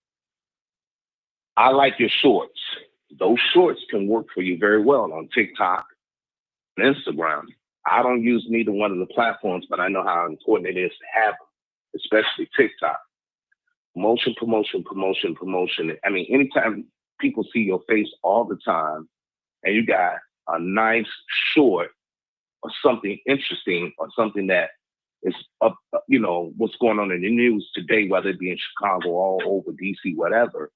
I like your shorts. Those shorts can work for you very well on TikTok and Instagram. I don't use neither one of the platforms, but I know how important it is to have them, especially TikTok. Promotion, promotion, promotion, promotion. I mean, anytime people see your face all the time and you got a nice short or something interesting or something that is up, you know, what's going on in the news today, whether it be in Chicago, all over DC, whatever,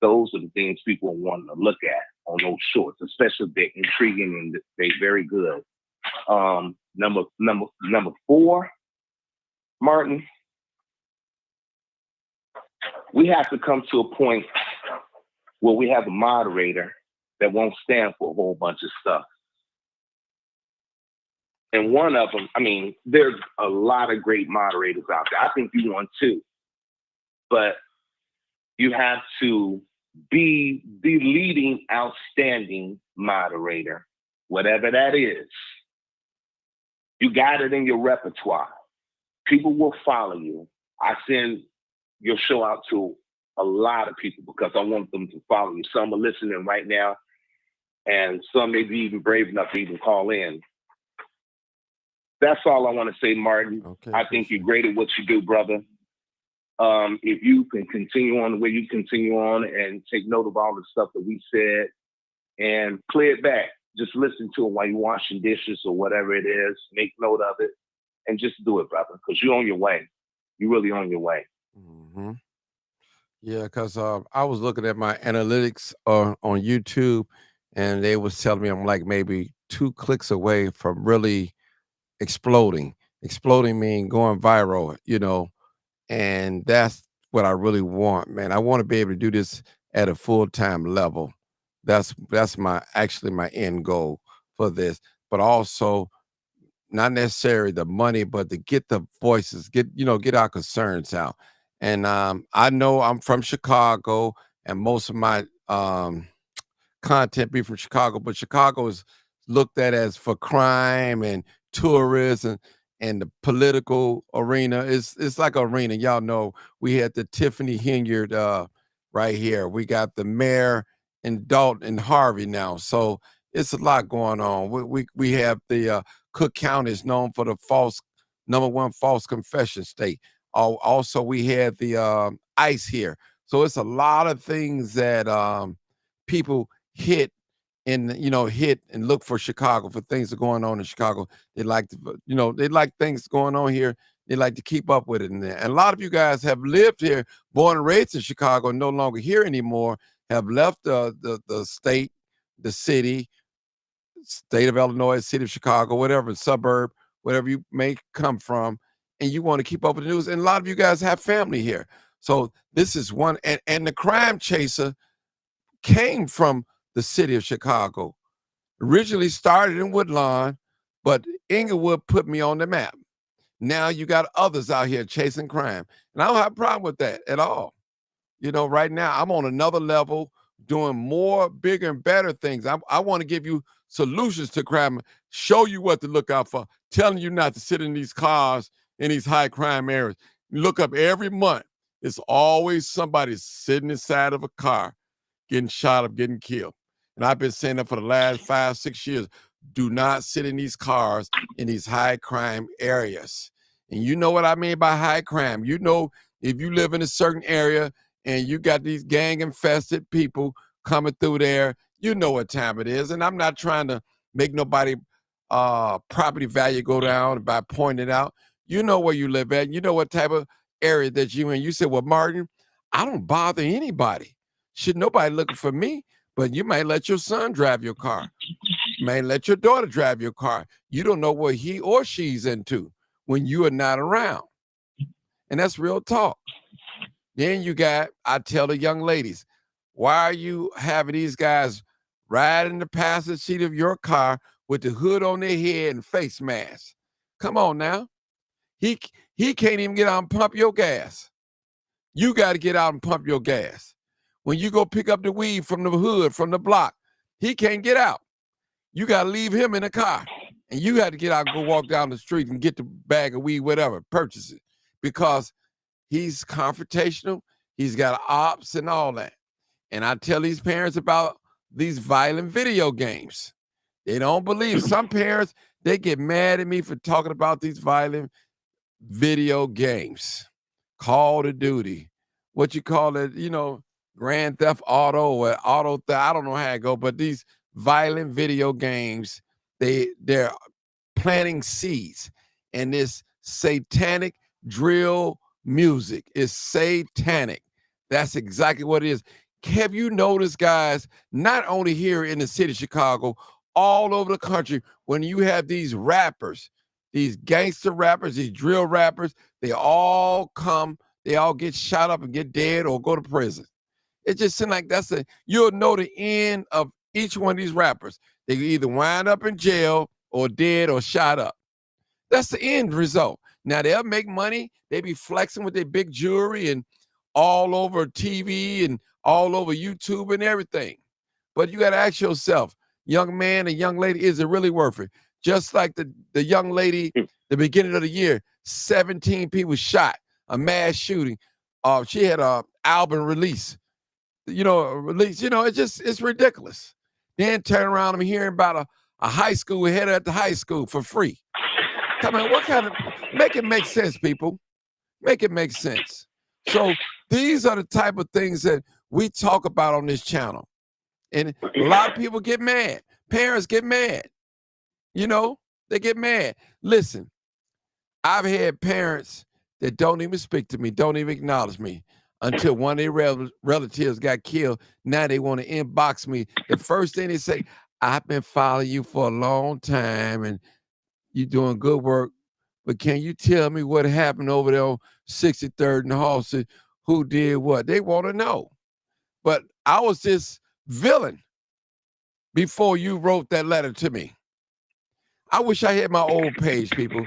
those are the things people want to look at on those shorts, especially if they're intriguing and they're very good. Number 4, Martin, we have to come to a point where we have a moderator that won't stand for a whole bunch of stuff. And one of them, I mean, there's a lot of great moderators out there. I think you want too. But you have to be the leading, outstanding moderator, whatever that is. You got it in your repertoire. People will follow you. I send your show out to a lot of people because I want them to follow you. Some are listening right now, and some may be even brave enough to even call in. That's all I want to say, Martin. Okay, I think you're great at what you do, brother. If you can continue on the way you continue on and take note of all the stuff that we said and play it back, just listen to it while you're washing dishes or whatever it is, make note of it, and just do it, brother, because you're on your way. You're really on your way. Mm-hmm. Yeah, because I was looking at my analytics on YouTube, and they was telling me I'm like maybe 2 clicks away from really exploding. Exploding mean going viral, you know, and that's what I really want, man. I want to be able to do this at a full-time level. That's my end goal for this, but also not necessarily the money, but to get the voices, get our concerns out. And I know I'm from Chicago, and most of my content be from Chicago, but Chicago is looked at as for crime and tourism and the political arena. It's like an arena. Y'all know we had the Tiffany Henyard right here. We got the mayor in Dalton and Harvey now. So it's a lot going on. We have the Cook County is known for the #1 false confession state. Also, we had the ICE here. So it's a lot of things that people hit and look for Chicago, for things that are going on in Chicago. They like things going on here. They like to keep up with it in there. And a lot of you guys have lived here, born and raised in Chicago, no longer here anymore, have left the state, the city, state of Illinois, city of Chicago, whatever, suburb, whatever you may come from, and you want to keep up with the news. And a lot of you guys have family here. So this is one, and the Crime Chaser came from the city of Chicago. Originally started in Woodlawn, but Inglewood put me on the map. Now you got others out here chasing crime. And I don't have a problem with that at all. You know, right now I'm on another level, doing more, bigger, and better things. I want to give you solutions to crime, show you what to look out for, telling you not to sit in these cars in these high crime areas. You look up every month, it's always somebody sitting inside of a car, getting shot up, getting killed. And I've been saying that for the last 5-6 years. Do not sit in these cars in these high crime areas. And you know what I mean by high crime. You know, if you live in a certain area and you got these gang infested people coming through there, you know what time it is. And I'm not trying to make nobody property value go down by pointing it out. You know where you live at. You know what type of area that you in. You said, well, Martin, I don't bother anybody. Should nobody looking for me? But you might let your son drive your car. You may let your daughter drive your car. You don't know what he or she's into when you are not around. And that's real talk. Then I tell the young ladies, Why are you having these guys ride in the passenger seat of your car with the hood on their head and face masks? Come on now. He can't even get out and pump your gas. You got to get out and pump your gas. When you go pick up the weed from the hood, from the block, he can't get out. You got to leave him in the car. And you got to get out and go walk down the street and get the bag of weed, whatever, purchase it. Because he's confrontational. He's got ops and all that. And I tell these parents about these violent video games. They don't believe. Some parents, they get mad at me for talking about these violent video games. Call of Duty. What you call it, Grand Theft Auto or Auto Theft. I don't know how it go, but these violent video games, they're planting seeds. And this satanic drill music is satanic. That's exactly what it is. Have you noticed, guys, not only here in the city of Chicago, all over the country, when you have these rappers, these gangster rappers, these drill rappers, they all get shot up and get dead or go to prison. It just seems like you'll know the end of each one of these rappers. They either wind up in jail or dead or shot up. That's the end result. Now, they'll make money. They be flexing with their big jewelry and all over TV and all over YouTube and everything. But you got to ask yourself, young man and young lady, is it really worth it? Just like the young lady, the beginning of the year, 17 people shot, a mass shooting. She had an album release. It's ridiculous. Then turn around and hearing about a high school head at the high school for free. Come on, make it make sense, people. Make it make sense. So these are the type of things that we talk about on this channel. And a lot of people get mad. Parents get mad. They get mad. Listen, I've had parents that don't even speak to me, don't even acknowledge me until one of their relatives got killed. Now they want to inbox me. The first thing they say, I've been following you for a long time and you're doing good work, but can you tell me what happened over there on 63rd and Halsey? Who did what? They want to know. But I was this villain before you wrote that letter to me. I wish I had my old page, people.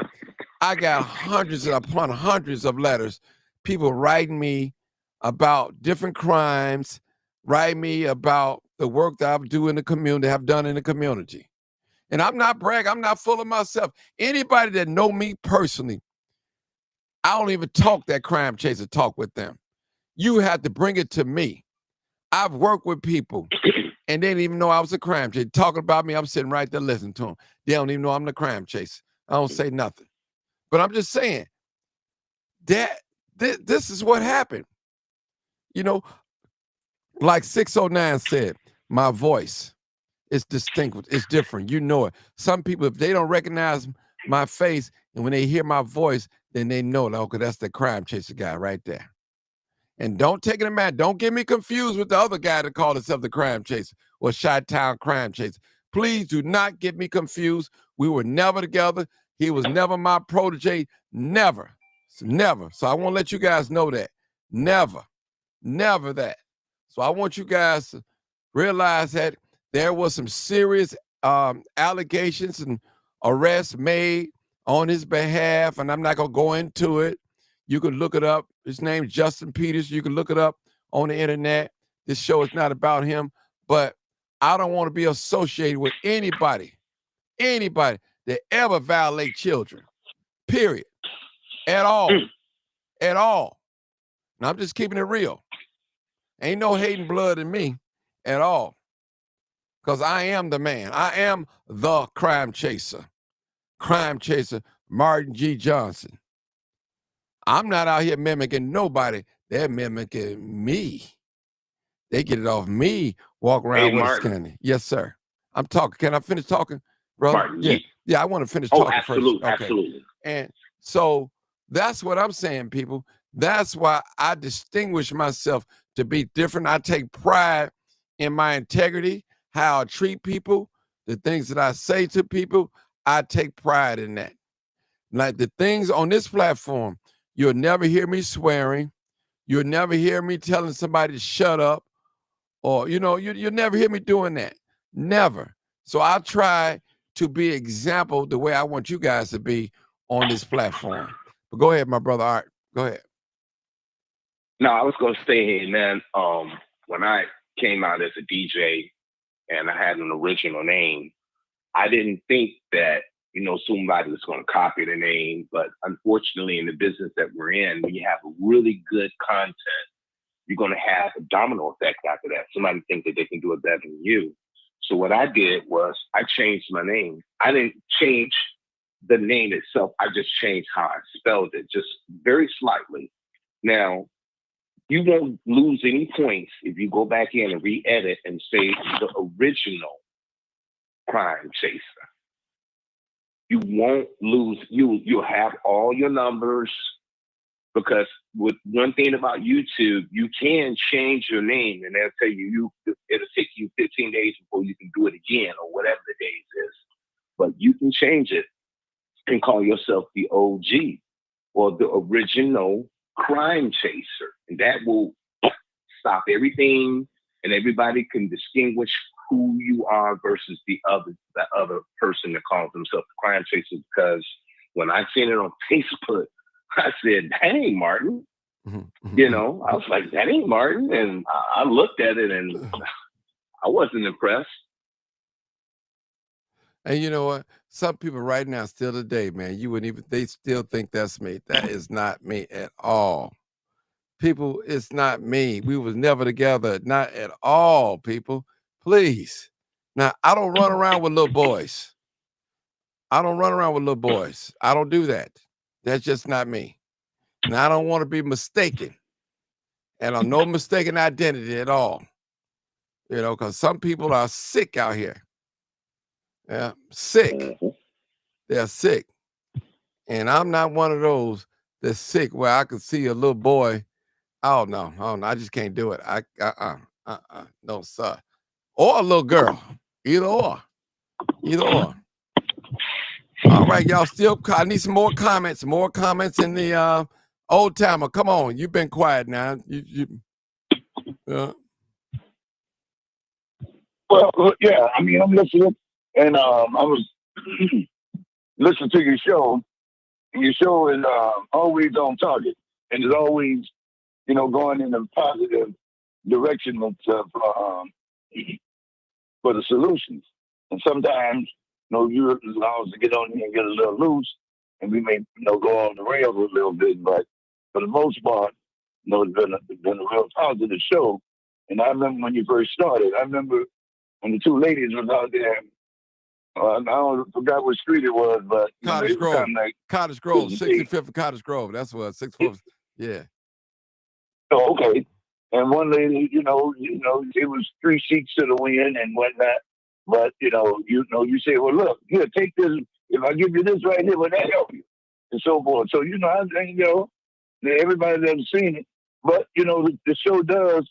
I got hundreds upon hundreds of letters, people writing me about different crimes, writing me about the work that I do in the community, have done in the community. And I'm not bragging. I'm not full of myself. Anybody that know me personally, I don't even talk that crime chaser talk with them. You have to bring it to me. I've worked with people and they didn't even know I was a crime chaser. Talking about me, I'm sitting right there listening to them. They don't even know I'm the crime chaser. I don't say nothing. But I'm just saying that this is what happened. Like 609 said, my voice is distinct. It's different. You know it. Some people, if they don't recognize my face and when they hear my voice, then they know, okay, that's the crime chaser guy right there. And don't take it in mind. Don't get me confused with the other guy that called himself the crime chaser or Chi-Town crime chaser. Please do not get me confused. We were never together. He was never my protege. Never. Never. So I want to let you guys know that. Never. Never that. So I want you guys to realize that there was some serious allegations and arrests made on his behalf, and I'm not going to go into it. You can look it up. His name's Justin Peters. You can look it up on the internet. This show is not about him, but I don't want to be associated with anybody that ever violate children, period, at all. And I'm just keeping it real. Ain't no hating blood in me at all, because I am the man. I am the crime chaser. Crime chaser Martin G. Johnson. I'm not out here mimicking nobody. They're mimicking me. They get it off me, walk around with a scanner. Yes, sir. I'm talking. Can I finish talking, brother? Martin, yeah, I want to finish talking absolutely, first. Okay. Absolutely. And so that's what I'm saying, people. That's why I distinguish myself to be different. I take pride in my integrity, how I treat people, the things that I say to people. I take pride in that. Like the things on this platform, you'll never hear me swearing. You'll never hear me telling somebody to shut up or you never hear me doing that. Never. So I try to be example the way I want you guys to be on this platform. But go ahead, my brother Art. Go ahead. No, I was gonna say, man, when I came out as a DJ and I had an original name, I didn't think that, somebody was gonna copy the name. But unfortunately, in the business that we're in, when you have really good content, you're gonna have a domino effect after that. Somebody thinks that they can do it better than you. So what I did was I changed my name. I didn't change the name itself. I just changed how I spelled it, just very slightly. Now, you won't lose any points if you go back in and re-edit and say the original Crime Chaser. You won't lose. You'll have all your numbers, because with one thing about YouTube, you can change your name and they'll tell you it'll take you 15 days before you can do it again, or whatever the days is. But you can change it and call yourself the OG or the original Crime Chaser. And that will stop everything, and everybody can distinguish who you are versus the other person that calls themselves the Crime Chaser. Because when I seen it on Facebook, I said, that ain't Martin. I was like, that ain't Martin. And I looked at it and I wasn't impressed. And you know what? Some people right now, still today, man, they still think that's me. That is not me at all. People, it's not me. We was never together. Not at all, people. Please. Now, I don't run around with little boys. I don't do that. That's just not me. Now, I don't want to be mistaken. And I'm no mistaken identity at all. Because some people are sick out here. Yeah, sick. They're sick. And I'm not one of those that's sick where I could see a little boy. Oh, no. I just can't do it. No, sir. Or a little girl. Either or. All right, y'all. I need some more comments. More comments in the old timer. Come on, you've been quiet now. Well, yeah. I mean, I'm listening, and I was listening to your show. Your show is always on target, and is always, going in a positive direction for the solutions. And sometimes, you allow us to get on here and get a little loose, and we may, go on the rails a little bit. But for the most part, it's been a real positive show. And I remember when you first started. I remember when the two ladies was out there. I forgot what street it was, but Cottage Grove. Cottage Grove, 65th and Cottage Grove. That's what 64th. Yeah. Oh, okay. And one lady, it was 3 seats to the wind and whatnot. But you say, well, look, here, take this. If I give you this right here, will that help you? And so forth. So I think everybody's ever seen it. But the show does.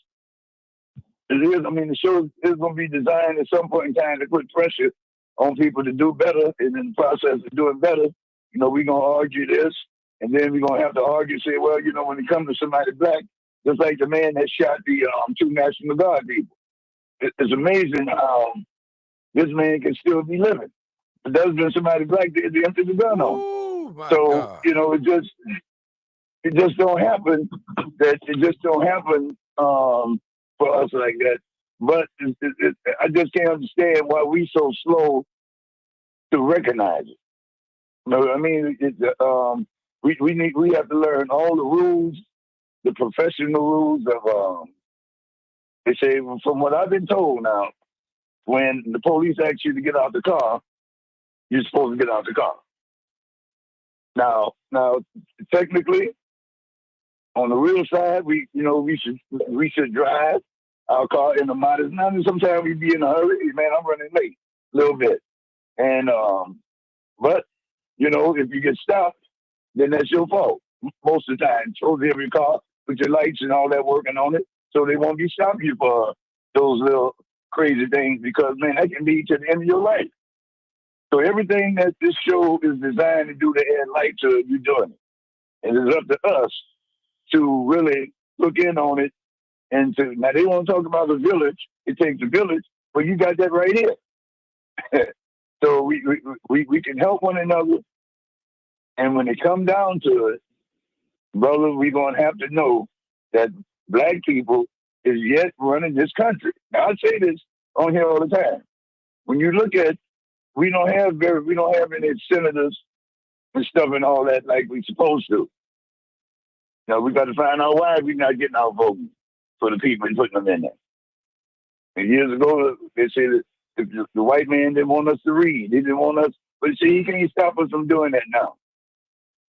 The show is going to be designed at some point in time to put pressure on people to do better. And in the process of doing better, we're going to argue this. And then we're going to have to argue, say, well, when it comes to somebody black, just like the man that shot the 2 National Guard people. It's amazing how this man can still be living. If there's been somebody black, they empty the gun on. So, God. It just don't happen. It just don't happen for us like that. But I just can't understand why we so slow to recognize it. We have to learn all the rules, the professional rules of. They say, from what I've been told now, when the police ask you to get out the car, you're supposed to get out the car. Now, technically, on the real side, we should drive our car in the modest manner. Sometimes we be in a hurry. Man, I'm running late a little bit. And, but, if you get stopped, then that's your fault. Most of the time, supposed to have your car, put your lights and all that working on it, so they won't be stopping you for those little crazy things, because, man, that can lead to the end of your life. So everything that this show is designed to do to add light to it, you're doing it. And it's up to us to really look in on it And so now they want to talk about the village. It takes a village, but you got that right here. So we can help one another. And when it come down to it, brother, we're going to have to know that black people is yet running this country. Now, I say this on here all the time. When you look at, we don't have any senators and stuff and all that like we supposed to. Now, we got to find out why we're not getting our vote for the people and putting them in there. And years ago, they said that the white man didn't want us to read. They didn't want us, but see, he can't stop us from doing that now.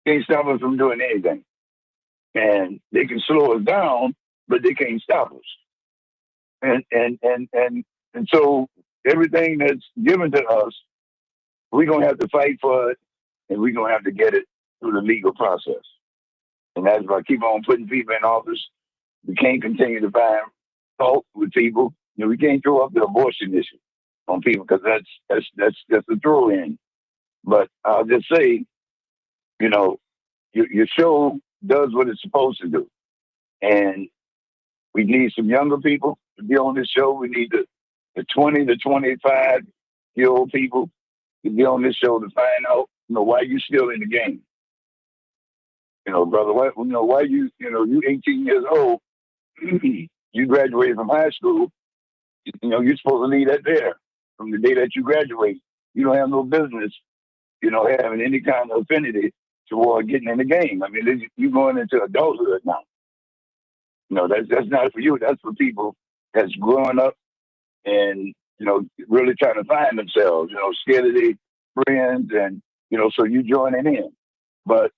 He can't stop us from doing anything. And they can slow us down, but they can't stop us. And so everything that's given to us, we're going to have to fight for it, and we're going to have to get it through the legal process. And that's why I keep on putting people in office. We can't continue to find fault with people. You know, we can't throw up the abortion issue on people because that's a throw in. But I'll just say, you know, your show does what it's supposed to do. And we need some younger people to be on this show. We need the 20 to 25-year-old people to be on this show to find out, you know, why you still in the game. You know, brother, why you 18 years old, you graduated from high school, you know, you're supposed to leave that there from the day that you graduate. You don't have no business, you know, having any kind of affinity toward getting in the game. I mean, you're going into adulthood now. You know, that's not for you. That's for people that's growing up and, you know, really trying to find themselves, you know, scared of their friends and, you know, so you joining in. But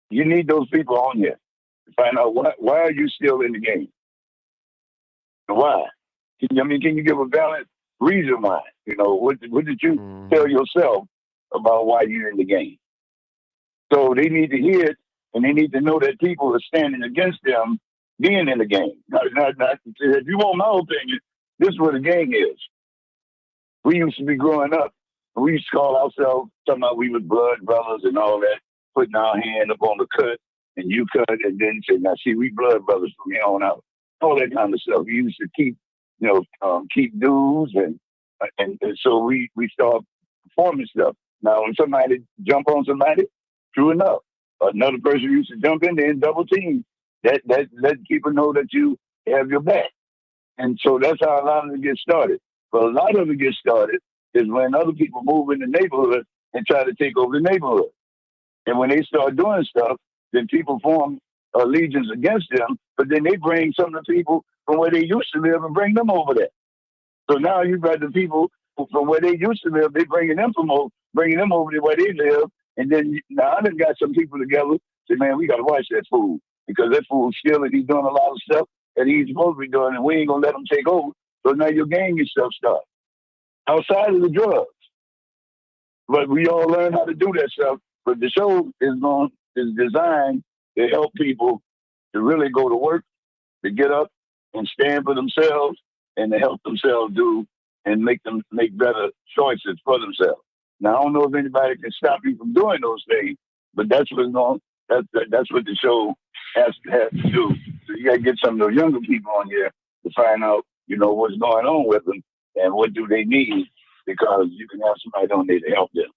you need those people on here to find out why are you still in the game? Why? Can you give a valid reason why? You know, what did you tell yourself about why you're in the game? So they need to hear it, and they need to know that people are standing against them being in the game. Not, if you want my opinion, this is what the game is. We used to be growing up, and we used to call ourselves, talking about we was blood brothers and all that, putting our hand up on the cut, and you cut, and then say, now see, we blood brothers from here on out. All that kind of stuff. We used to keep dues, and so we start performing stuff. Now, when somebody jump on somebody, true enough, another person used to jump in there and double team. That let people know that you have your back. And so that's how a lot of it gets started. But a lot of it gets started is when other people move in the neighborhood and try to take over the neighborhood. And when they start doing stuff, then people form allegiance against them, but then they bring some of the people from where they used to live and bring them over there. So now you've got the people from where they used to live, they bringing them over to where they live. And then now I done got some people together, say, man, we got to watch that fool because that fool's stealing. He's doing a lot of stuff that he's supposed to be doing, and we ain't going to let him take over. So now your gang yourself start outside of the drugs. But we all learn how to do that stuff. But the show is designed to help people to really go to work, to get up and stand for themselves, and to help themselves do and make better choices for themselves. Now, I don't know if anybody can stop you from doing those things, but that's what the show has to do. So you got to get some of those younger people on here to find out, you know, what's going on with them and what do they need, because you can have somebody on there to help them.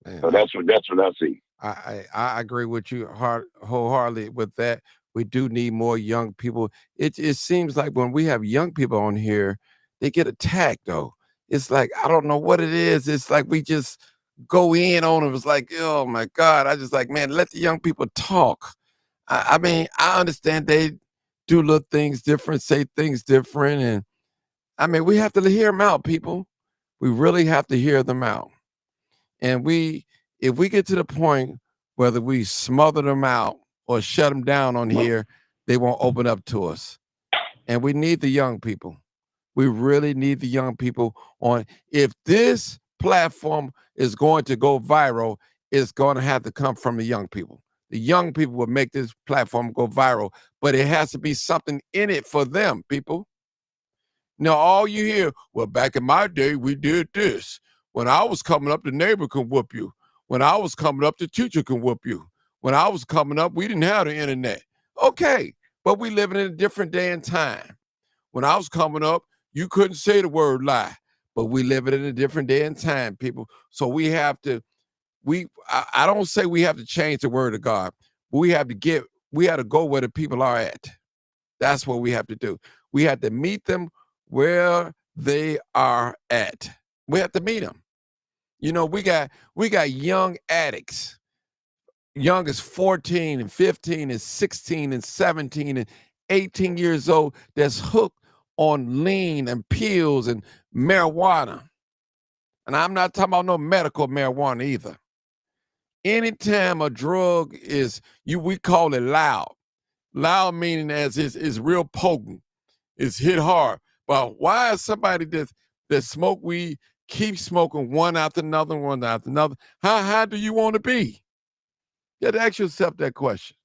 Man, so that's what I see. I agree with you wholeheartedly with that. We do need more young people. It seems like when we have young people on here, they get attacked though. It's like, I don't know what it is. It's like we just go in on them. It's like, oh my God. I just like, man, let the young people talk. I mean, I understand they do little things different, say things different. And I mean, we have to hear them out, people. We really have to hear them out. And if we get to the point whether we smother them out or shut them down on here, they won't open up to us. And we need the young people. We really need the young people on. If this platform is going to go viral, it's going to have to come from the young people. The young people will make this platform go viral, but it has to be something in it for them, people. Now, all you hear, well, back in my day, we did this. When I was coming up, the neighbor could whoop you. When I was coming up, the teacher can whoop you. When I was coming up, we didn't have the internet. Okay, But we living in a different day and time. When I was coming up, you couldn't say the word lie. But we living in a different day and time, people. So we have to, I don't say we have to change the word of God, but we have to go where the people are at. That's what we have to do. We have to meet them where they are at. We have to meet them. You know, we got young addicts, young as 14 and 15 and 16 and 17 and 18 years old that's hooked on lean and pills and marijuana. And I'm not talking about no medical marijuana either. Anytime a drug is, we call it loud. Loud meaning as is real potent. It's hit hard. But why is somebody that smoke weed keep smoking one after another, one after another? How do you want to be? You have to ask yourself that question.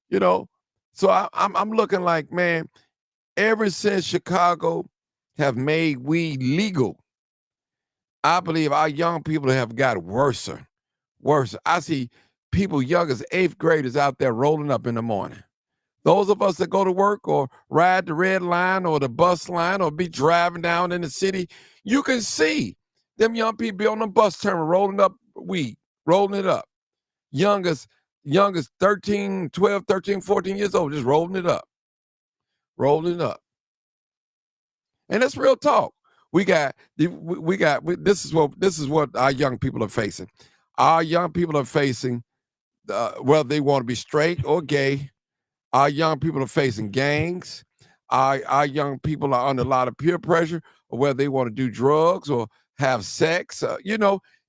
You know, so I'm looking like, man, ever since Chicago have made weed legal, I believe our young people have got worse. I see people young as 8th graders out there rolling up in the morning. Those of us that go to work or ride the red line or the bus line or be driving down in the city, you can see them young people be on the bus terminal rolling up weed, rolling it up. Young as 13, 12, 13, 14 years old, just rolling it up. And that's real talk. This is what our young people are facing. Our young people are facing whether they want to be straight or gay. Our young people are facing gangs. Our young people are under a lot of peer pressure, or whether they want to do drugs or have sex.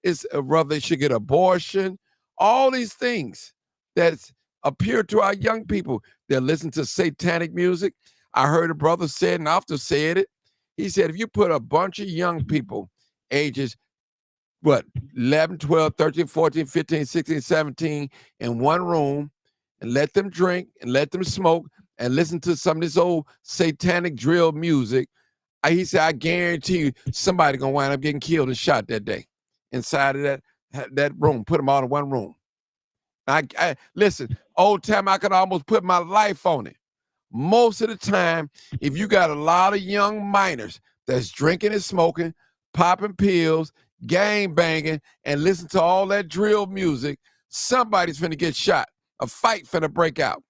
It's whether they should get abortion. All these things that appear to our young people. They listen to satanic music. I heard a brother say it, and I often said it. He said, if you put a bunch of young people, ages 11, 12, 13, 14, 15, 16, 17, in one room, and let them drink and let them smoke and listen to some of this old satanic drill music, he said, I guarantee you somebody gonna wind up getting killed and shot that day inside of that room. Put them all in one room. I listen, old time I could almost put my life on it. Most of the time, if you got a lot of young minors that's drinking and smoking, popping pills, gang banging, and listen to all that drill music, somebody's finna get shot. A fight finna break out.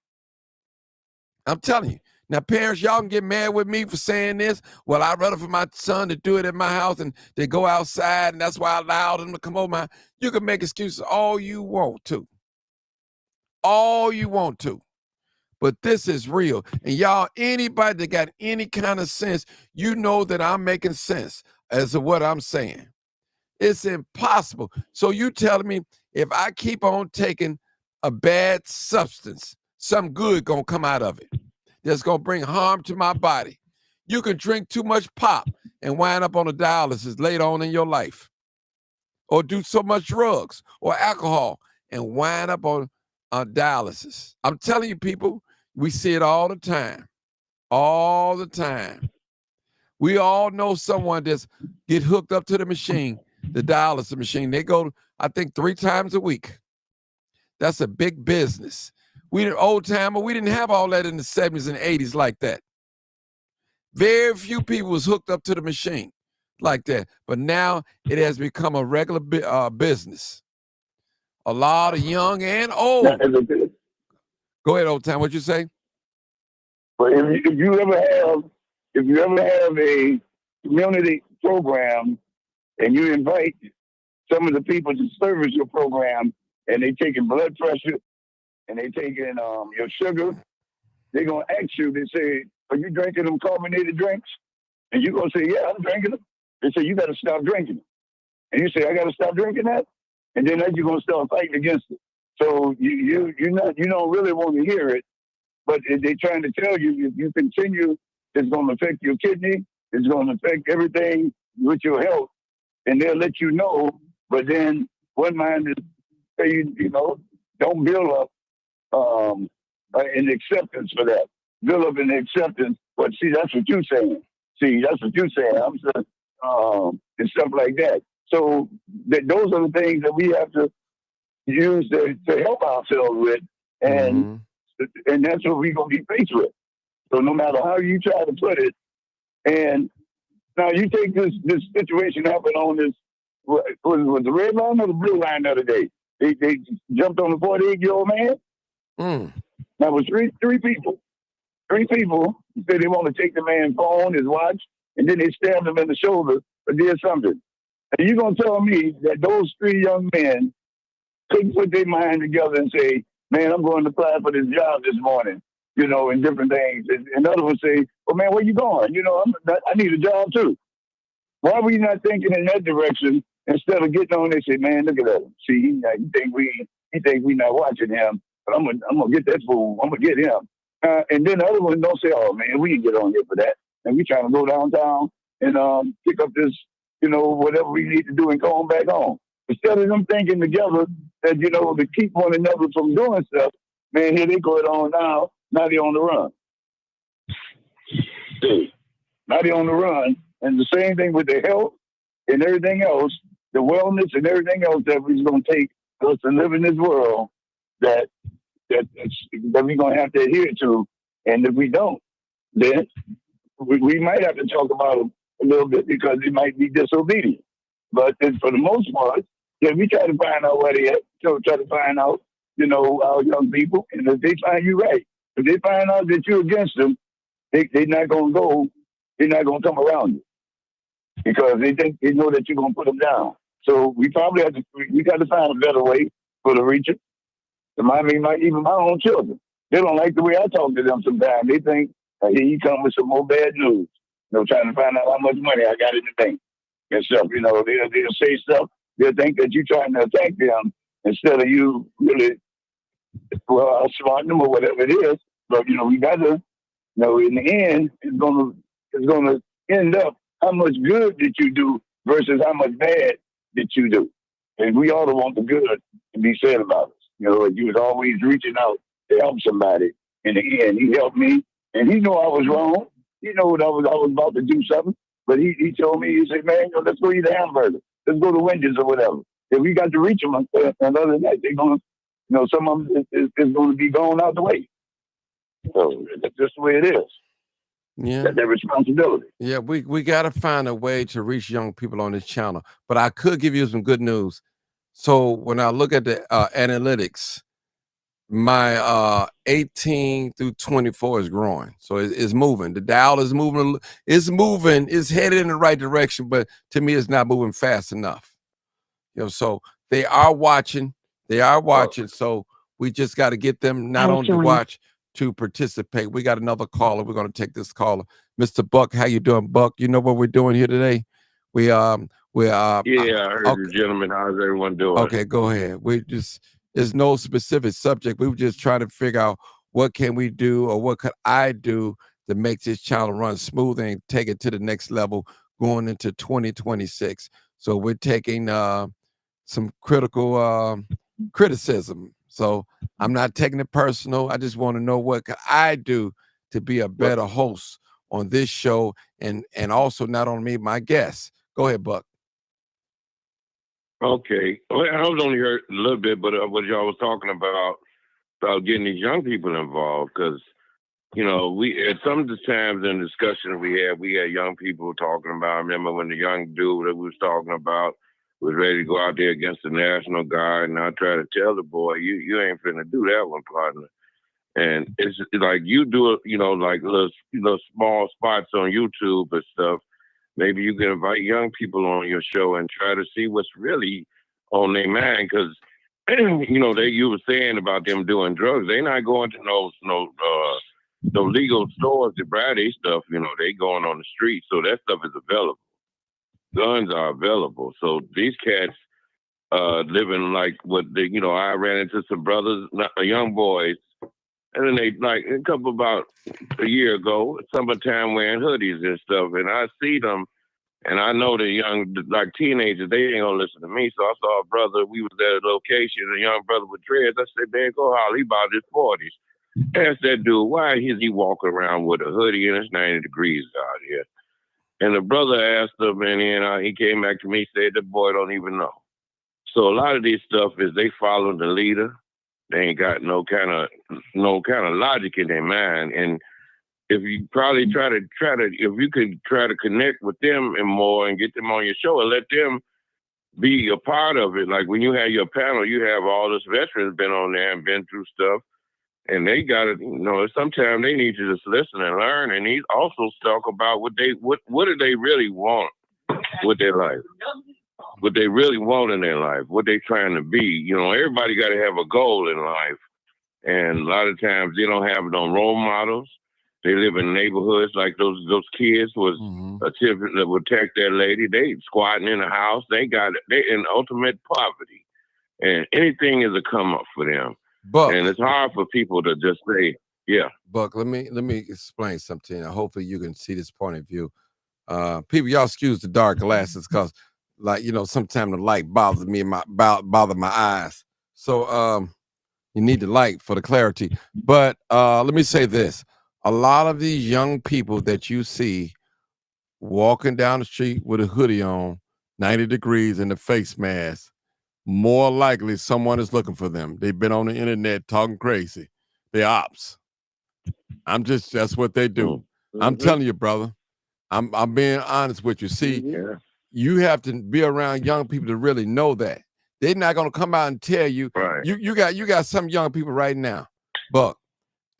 I'm telling you. Now, parents, y'all can get mad with me for saying this. Well, I'd rather for my son to do it at my house and they go outside, and that's why I allowed them to come over. You can make excuses all you want to. All you want to. But this is real. And y'all, anybody that got any kind of sense, you know that I'm making sense as to what I'm saying. It's impossible. So you telling me if I keep on taking a bad substance, some good gonna come out of it that's gonna bring harm to my body. You can drink too much pop and wind up on a dialysis later on in your life, or do so much drugs or alcohol and wind up on dialysis. I'm telling you, people, we see it all the time. All the time. We all know someone that's get hooked up to the machine, the dialysis machine. They go, I think, 3 times a week. That's a big business. We old timer, we didn't have all that in the 70s and 80s like that. Very few people was hooked up to the machine like that. But now it has become a regular business. A lot of young and old. Go ahead, old time. What you say? But if you ever have a community program and you invite some of the people to service your program, and they taking blood pressure and they taking your sugar, they're gonna ask you. They say, "Are you drinking them carbonated drinks?" And you gonna say, "Yeah, I'm drinking them." They say, "You got to stop drinking them," and you say, "I got to stop drinking that," and then you're gonna start fighting against it. So you don't really want to hear it, but they're trying to tell you if you continue, it's going to affect your kidney, it's going to affect everything with your health, and they'll let you know. But then one mind is saying, don't build up an acceptance for that. Build up an acceptance, but see, that's what you're saying. I'm saying, and stuff like that. So those are the things that we have to use to help ourselves with, and And that's what we're going to be faced with. So no matter how you try to put it, and now you take this situation happened on this, was the red line or the blue line the other day? They jumped on the 48-year-old man. That was three people. Three people said they want to take the man's phone, his watch, and then they stabbed him in the shoulder or did something. And you're going to tell me that those three young men couldn't put their mind together and say, man, I'm going to apply for this job this morning, and different things. And other ones say, well, man, where you going? I need a job too. Why were you not thinking in that direction instead of getting on there and say, man, look at that. See, he think we not watching him, but I'm gonna get that fool. I'm gonna get him. And then the other ones don't say, oh man, we can get on here for that. And we trying to go downtown and pick up this, whatever we need to do and go on back home. Instead of them thinking together that, to keep one another from doing stuff, man, here they go on now. Now they're on the run. Now they're on the run. And the same thing with the health and everything else, the wellness and everything else that we're going to take us to live in this world that we're going to have to adhere to. And if we don't, then we might have to talk about them a little bit because they might be disobedient. But for the most part, we try to find out where they at. So try to find out, our young people. And if they find you right, if they find out that you're against them, they're not going to go. They're not going to come around you because they know that you're going to put them down. So we probably we got to find a better way for the reacher. Even my own children, they don't like the way I talk to them sometimes. They think, here you come with some more bad news. Trying to find out how much money I got in the bank and stuff. They'll say stuff. They'll think that you're trying to attack them instead of you really, outsmarting them or whatever it is. But, we got to, in the end, it's going to end up how much good did you do versus how much bad did you do. And we all want the good to be said about us. You was always reaching out to help somebody. In the end, he helped me, and he knew I was wrong. He knew I was about to do something, but he told me, he said, man, let's go eat a hamburger. Let's go to Wendy's or whatever. If we got to reach them, and other than that, they're going to, some of them is going to be going out the way. So that's just the way it is. Yeah. That's their responsibility. Yeah, we got to find a way to reach young people on this channel. But I could give you some good news. So when I look at the analytics, my 18 through 24 is growing. So it's moving. The dial is moving. It's moving. It's headed in the right direction. But to me, it's not moving fast enough. So they are watching. So we just got to get them not only to watch, to participate. We got another caller. We're going to take this caller. Mr. Buck, how you doing, Buck? You know what we're doing here today? I heard you gentlemen. How's everyone doing? Okay, go ahead. There's no specific subject. We were just trying to figure out what can we do or what could I do to make this channel run smooth and take it to the next level going into 2026. So we're taking some critical criticism. So I'm not taking it personal. I just want to know what could I do to be a better host on this show and also not only me, my guests. Go ahead, Buck. Okay. Well, I was only heard a little bit, but what y'all was talking about getting these young people involved, because, we at some of the times in the discussion we had young people talking about. I remember when the young dude that we was talking about was ready to go out there against the National Guard, and I tried to tell the boy, you ain't finna do that one, partner. And it's like you do it, like little small spots on YouTube and stuff. Maybe you can invite young people on your show and try to see what's really on their mind. Because, you were saying about them doing drugs. They not going to no legal stores to buy their stuff. They going on the street. So that stuff is available. Guns are available. So these cats living like I ran into some brothers, young boys. And then they, like, about a year ago, summertime wearing hoodies and stuff. And I see them, and I know the young, like teenagers, they ain't gonna listen to me. So I saw a brother, we was at a location, a young brother with dreads. I said, man, go holler, he about his 40s. Asked that dude, why is he walking around with a hoodie and it's 90 degrees out here? And the brother asked him, and then he came back to me, said, the boy don't even know. So a lot of these stuff is they follow the leader. They ain't got no kind of logic in their mind. And if you probably try to if you could try to connect with them and more and get them on your show and let them be a part of it. Like when you have your panel, you have all those veterans been on there and been through stuff, and they got to, sometimes they need to just listen and learn. And he also talk about what do they really want with their life, what they really want in their life, what they trying to be. Everybody got to have a goal in life, and a lot of times they don't have no role models. They live in neighborhoods like those kids was attempting to protect that lady. They squatting in the house. They in ultimate poverty, and anything is a come up for them. Buck, and it's hard for people to just say, yeah. Buck, let me explain something. Hopefully you can see this point of view. People, y'all excuse the dark glasses because, sometimes the light bothers me and bother my eyes. So you need the light for the clarity. But let me say this. A lot of these young people that you see walking down the street with a hoodie on, 90 degrees and a face mask, more likely someone is looking for them. They've been on the internet talking crazy. They're ops. That's what they do. Mm-hmm. I'm telling you, brother. I'm being honest with you. See, you have to be around young people to really know that. They're not gonna come out and tell you. Right. You got some young people right now, Buck.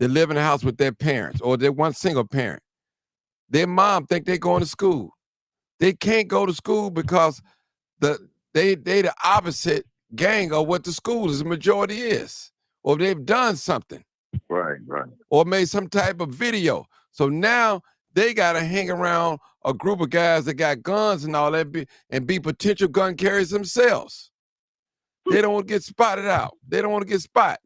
They live in a house with their parents, or they're one single parent. Their mom think they're going to school. They can't go to school because they the opposite gang of what the school is, the majority is. Or they've done something. Right. Or made some type of video. So now they got to hang around a group of guys that got guns and all that and be potential gun carriers themselves. They don't want to get spotted out. They don't want to get spotted.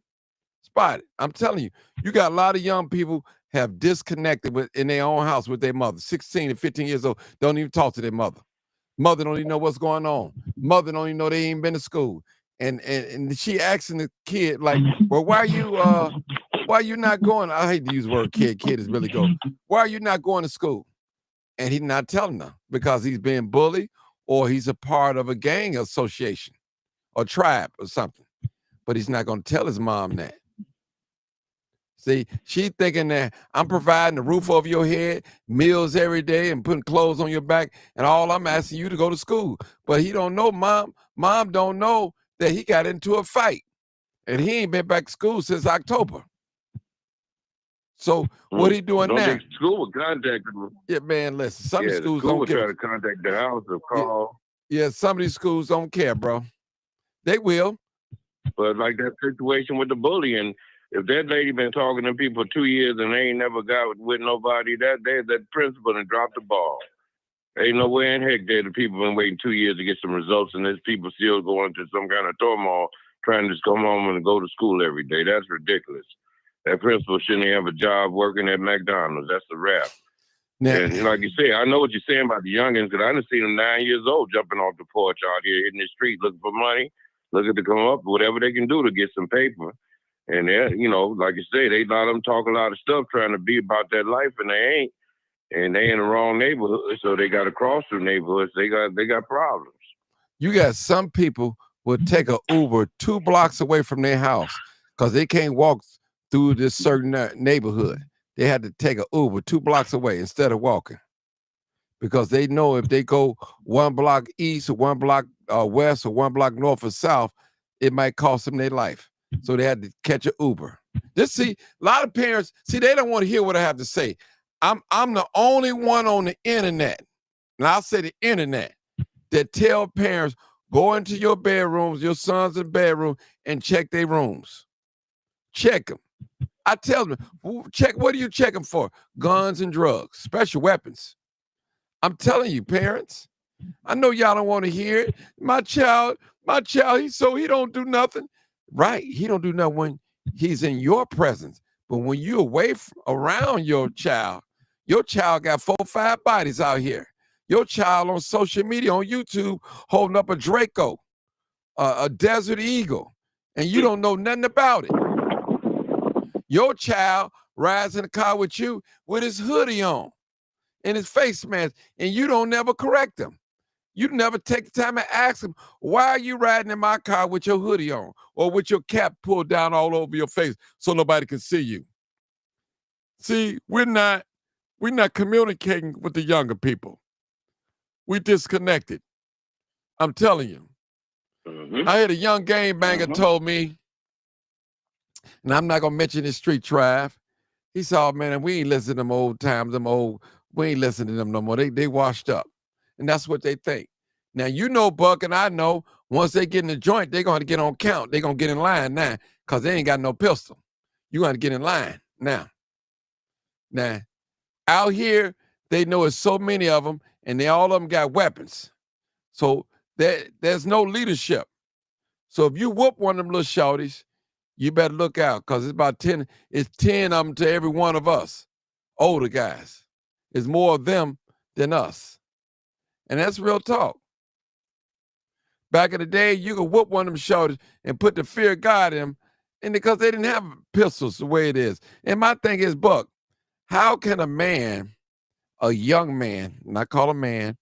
I'm telling you, you got a lot of young people have disconnected in their own house with their mother. 16 and 15 years old, don't even talk to their mother. Mother don't even know what's going on. Mother don't even know they ain't been to school. And she asking the kid like, well, why are you not going? I hate to use the word kid. Kid is really go. Why are you not going to school? And he's not telling her because he's being bullied or he's a part of a gang association or tribe or something. But he's not going to tell his mom that. See, she thinking that I'm providing the roof over your head, meals every day, and putting clothes on your back, and all I'm asking you to go to school. But he don't know, mom don't know that he got into a fight, and he ain't been back to school since October. So what he doing now? Think school will contact him. Yeah, man, listen. Some schools the school don't try to contact the house or call. Yeah, some of these schools don't care, bro. They will. But like that situation with the bullying, if that lady been talking to people 2 years and they ain't never got with nobody, that principal done dropped the ball. Ain't no way in heck that the people been waiting 2 years to get some results, and there's people still going to some kind of turmoil trying to just come home and go to school every day. That's ridiculous. That principal shouldn't have a job working at McDonald's. That's the rap. Now, and like you say, I know what you're saying about the youngins, because I done seen them 9 years old jumping off the porch out here hitting the street looking for money, looking to come up, whatever they can do to get some paper. And they're, like you say, they let them talk a lot of stuff trying to be about that life, and they ain't. And they in the wrong neighborhood, so they got to cross through neighborhoods. They got problems. You got some people will take a Uber 2 blocks away from their house because they can't walk through this certain neighborhood. They had to take a Uber 2 blocks away instead of walking because they know if they go 1 block east or 1 block west or 1 block north or south, it might cost them their life. So they had to catch an Uber. A lot of parents, they don't want to hear what I have to say. I'm the only one on the internet, and I'll say the internet, that tell parents, go into your bedrooms, your son's in bedroom, and check their rooms. Check them. I tell them, check, what are you checking for? Guns and drugs, special weapons. I'm telling you, parents, I know y'all don't want to hear it. My child, he don't do nothing. Right, he don't do nothing when he's in your presence. But when you're around your child got 4 or 5 bodies out here. Your child on social media, on YouTube, holding up a Draco, a Desert Eagle, and you don't know nothing about it. Your child rides in the car with you with his hoodie on and his face mask, and you don't never correct him. You never take the time to ask them, why are you riding in my car with your hoodie on or with your cap pulled down all over your face so nobody can see you? See, we're not communicating with the younger people. We disconnected. I'm telling you. Mm-hmm. I had a young game banger told me, and I'm not gonna mention his street tribe. He said, oh, man, we ain't listening to them old times, we ain't listening to them no more. They washed up. And that's what they think. Now, you know, Buck, and I know, once they get in the joint, they're going to get on count. They're going to get in line now because they ain't got no pistol. You got to get in line now. Now, out here, they know it's so many of them, and all of them got weapons. So there's no leadership. So if you whoop one of them little shorties, you better look out because it's about 10. It's 10 of them to every one of us, older guys. It's more of them than us. And that's real talk. Back in the day, you could whoop one of them shoulders and put the fear of God in them, and because they didn't have pistols the way it is. And my thing is, Buck, how can a man, a young man, and I call a man,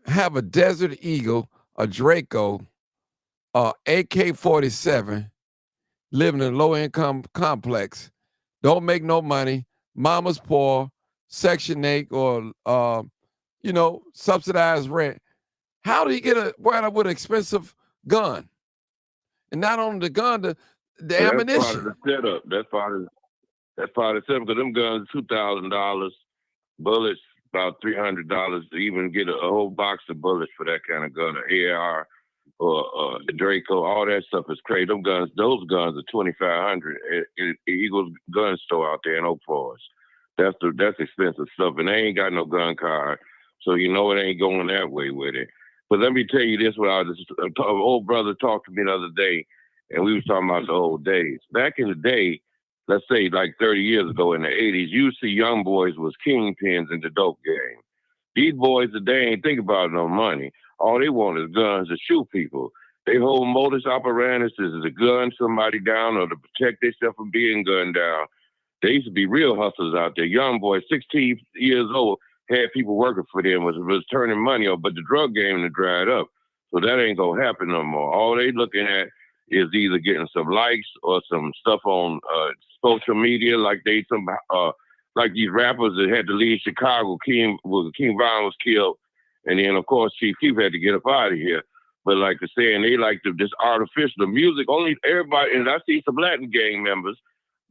have a Desert Eagle, a Draco, a AK-47, living in a low-income complex, don't make no money, mama's poor, Section 8 or, subsidized rent. How do you wind up with an expensive gun? And not only the gun, the ammunition. That's part of the setup. That's part of the setup because them guns $2,000, bullets about $300 to even get a whole box of bullets for that kind of gun, an AR or the Draco, all that stuff is crazy. Those guns are $2,500 at Eagles gun store out there in Oak Forest. That's expensive stuff, and they ain't got no gun card, so you know it ain't going that way with it. But let me tell you this: an old brother talked to me the other day, and we was talking about the old days. Back in the day, let's say like 30 years ago in the 80s, you see young boys was kingpins in the dope game. These boys today ain't think about no money. All they want is guns to shoot people. They whole modus operandi is to gun somebody down or to protect themselves from being gunned down. They used to be real hustlers out there. Young boys, 16 years old, had people working for them, was turning money up, but the drug game had dried up. So that ain't gonna happen no more. All they looking at is either getting some likes or some stuff on social media, like these rappers that had to leave Chicago. King Von was killed, and then of course Chief Keef had to get up out of here. But like I said, they like this artificial music. Only everybody, and I see some Latin gang members.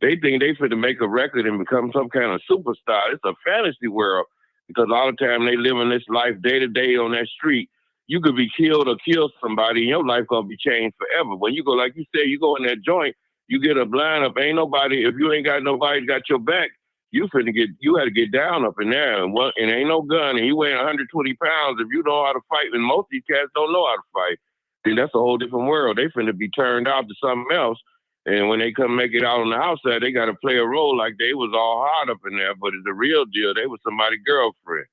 They think they fit to make a record and become some kind of superstar. It's a fantasy world because all the time they live in this life day to day on that street. You could be killed or kill somebody and your life gonna be changed forever. When you go, like you said, you go in that joint, you get a blind up. Ain't nobody, if you ain't got nobody got your back, you had to get down up in there. And ain't no gun and you weigh 120 pounds. If you know how to fight, and most of these cats don't know how to fight, then that's a whole different world. They finna be turned out to something else. And when they come make it out on the outside, they got to play a role like they was all hard up in there. But it's the real deal. They was somebody's girlfriend.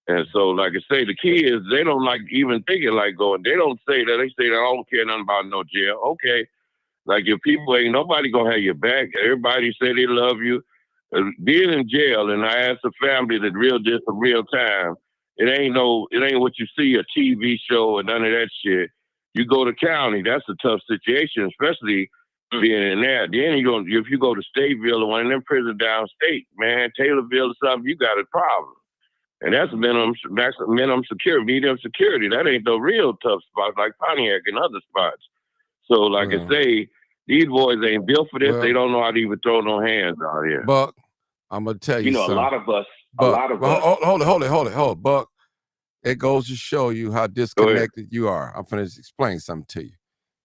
And so, like I say, the kids, they don't like even thinking like going. They don't say that. They say, I don't care nothing about no jail. Okay. Like your people ain't nobody going to have your back. Everybody say they love you. Being in jail, and I asked the family that did some real time, it ain't what you see, a TV show or none of that shit. You go to county, that's a tough situation, especially being in there. Then if you go to Stateville or one of them prisons downstate, man, Taylorville or something, you got a problem. And that's minimum security, medium security. That ain't the real tough spots like Pontiac and other spots. So, like I say, these boys ain't built for this. They don't know how to even throw no hands out here. Buck, I'm gonna tell you something. A lot of us. Hold it, Buck. It goes to show you how disconnected you are. I'm gonna explain something to you.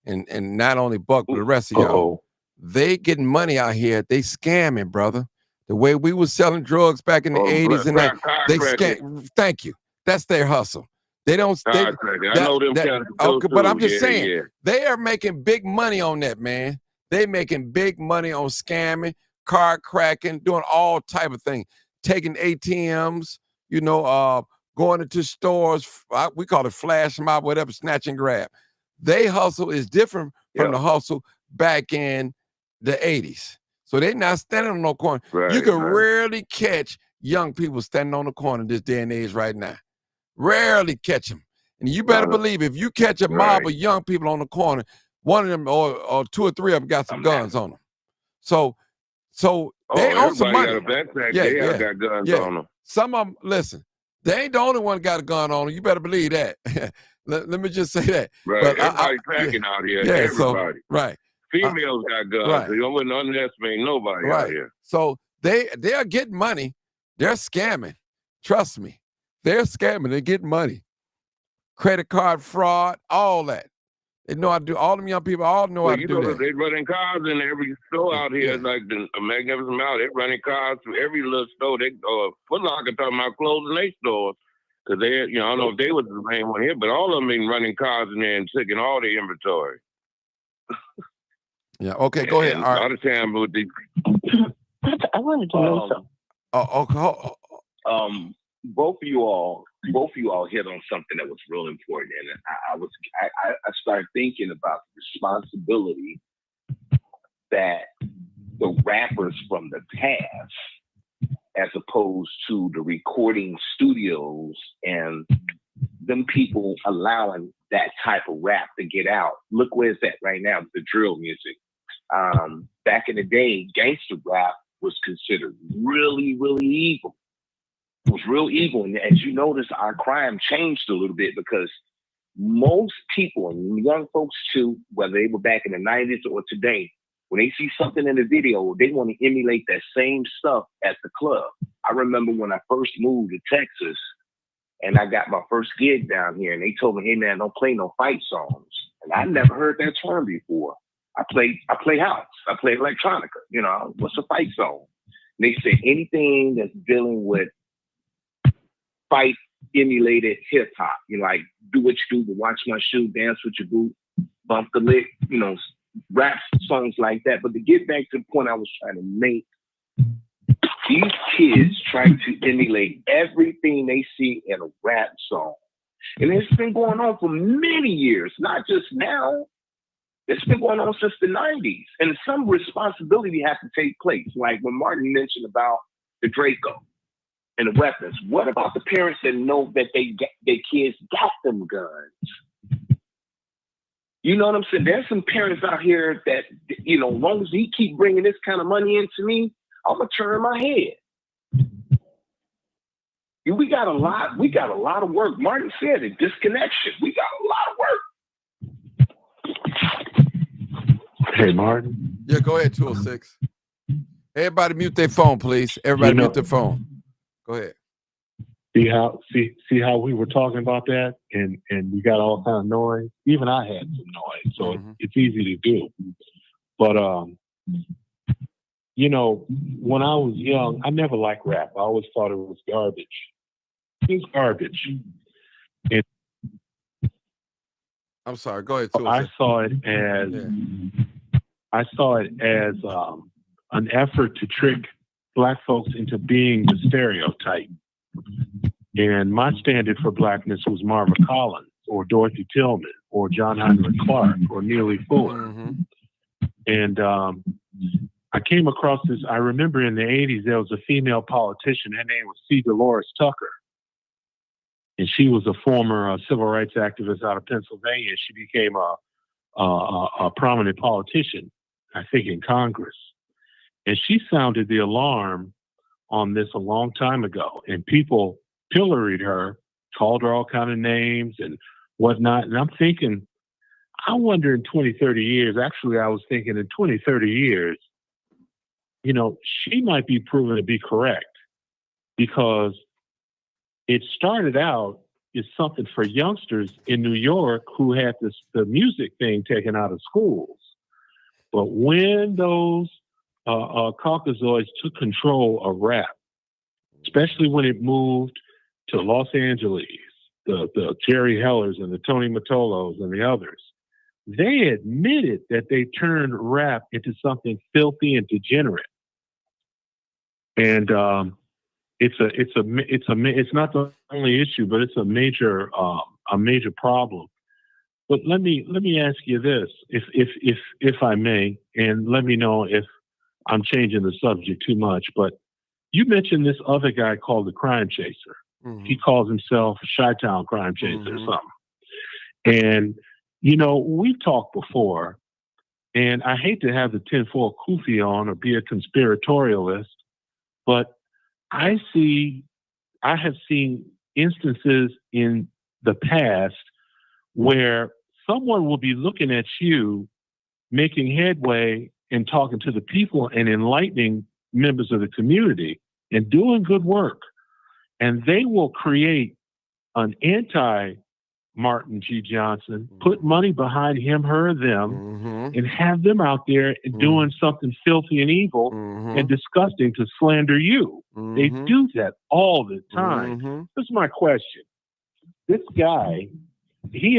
And not only Buck, but the rest of y'all. They getting money out here. They scamming, brother. The way we was selling drugs back in the 80s and that, they scam. Thank you. That's their hustle. They don't. I know them. Okay, but I'm just saying, they are making big money on that, man. They making big money on scamming, card cracking, doing all type of things, taking ATMs, going into stores. We call it flash mob, whatever, snatch and grab. They hustle is different from the hustle back in the 80s. So they're not standing on no corner. You can rarely catch young people standing on the corner this day and age right now. Rarely catch them. And you better believe if you catch a mob of young people on the corner, one of them or two or three of them got some guns on them. So they own some money. Got a backpack. They all got guns on them. Some of them, listen, they ain't the only one got a gun on them. You better believe that. let me just say that. Right. But everybody packing out here. Everybody. Right. Females got guns. Right. So you wouldn't underestimate nobody out here. So they're getting money. They're scamming. Trust me. They're scamming. They're getting money. Credit card fraud, all that. They know how to do. All them young people all know how to do that. They running cars in every store out here, like the Magnificent Mile. They running cars through every little store. They Foot Locker talking about closing their stores because they, I don't know if they was the main one here, but all of them been running cars in there and taking all their inventory. Yeah. Okay. Go ahead. A lot of time with the. I wanted to know both something. of you all hit on something that was real important, and I started thinking about the responsibility that the rappers from the past, as opposed to the recording studios and them people allowing that type of rap to get out. Look where it's at right now with the drill music. Back in the day, gangster rap was considered really, really evil. It was real evil. And as you notice, our crime changed a little bit because most people, and young folks too, whether they were back in the 90s or today, when they see something in the video, they want to emulate that same stuff at the club. I remember when I first moved to Texas and I got my first gig down here and they told me, hey man, don't play no fight songs. And I never heard that term before. I play house. I play electronica. What's a fight song? And they say anything that's dealing with fight emulated hip hop, like do what you do, but watch my shoe, dance with your boot, bump the lick, rap songs like that. But to get back to the point I was trying to make, these kids try to emulate everything they see in a rap song. And it's been going on for many years, not just now. It's been going on since the 90s. And some responsibility has to take place. Like when Martin mentioned about the Draco and the weapons. What about the parents that know that their kids got them guns? You know what I'm saying? There's some parents out here that, as long as he keep bringing this kind of money into me, I'm gonna turn my head. We got a lot of work. Martin said it, disconnection. We got a lot of work. Hey, Martin. Yeah, go ahead, 206. Everybody mute their phone, please. Everybody mute their phone. Go ahead. See how we were talking about that, and we got all kind of noise. Even I had some noise, so it's easy to do. But when I was young, I never liked rap. I always thought it was garbage. It's garbage. And I'm sorry. Go ahead. 206. I saw it as an effort to trick Black folks into being the stereotype. And my standard for Blackness was Marva Collins or Dorothy Tillman or John Henrik Clark or Neely Fuller. And I came across this. I remember in the 80s, there was a female politician. Her name was C. Dolores Tucker. And she was a former civil rights activist out of Pennsylvania. She became a prominent politician, I think, in Congress. And she sounded the alarm on this a long time ago. And people pilloried her, called her all kind of names and whatnot. And I'm thinking, I wonder in 20, 30 years, actually, I was thinking in 20, 30 years, she might be proven to be correct because it started out as something for youngsters in New York who had the music thing taken out of schools. But when those Caucasoids took control of rap, especially when it moved to Los Angeles, the Jerry Hellers and the Tony Mottolos and the others, they admitted that they turned rap into something filthy and degenerate. And it's not the only issue, but it's a major problem. But let me ask you this, if I may, and let me know if I'm changing the subject too much. But you mentioned this other guy called the Crime Chaser. He calls himself a Chi-Town crime chaser or something. And, we've talked before, and I hate to have the tinfoil kufi on or be a conspiratorialist, but I have seen instances in the past where someone will be looking at you, making headway and talking to the people and enlightening members of the community and doing good work. And they will create an anti-Martin G. Johnson, put money behind him, her, them, and have them out there doing something filthy and evil and disgusting to slander you. They do that all the time. This is my question. This guy, does he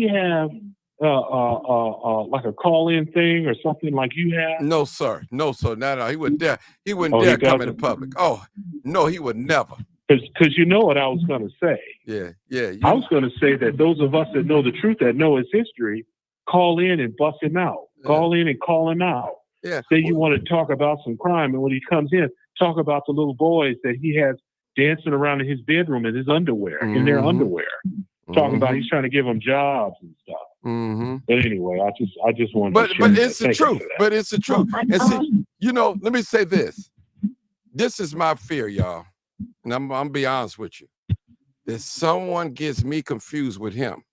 have like a call-in thing or something like you have? No, sir. No, he wouldn't dare. He wouldn't dare come into public. Oh, no, he would never. Because you know what I was going to say. Yeah. I was going to say that those of us that know the truth, that know his history, call in and bust him out. Yeah. Call in and call him out. Yeah. Say you want to talk about some crime, and when he comes in, talk about the little boys that he has dancing around in his bedroom in his underwear, in their underwear. Talking about he's trying to give them jobs and stuff. But anyway, I just wanted to share. But it's the truth. But it's the truth. And see, let me say this. This is my fear, y'all. And I'm gonna be honest with you. That someone gets me confused with him.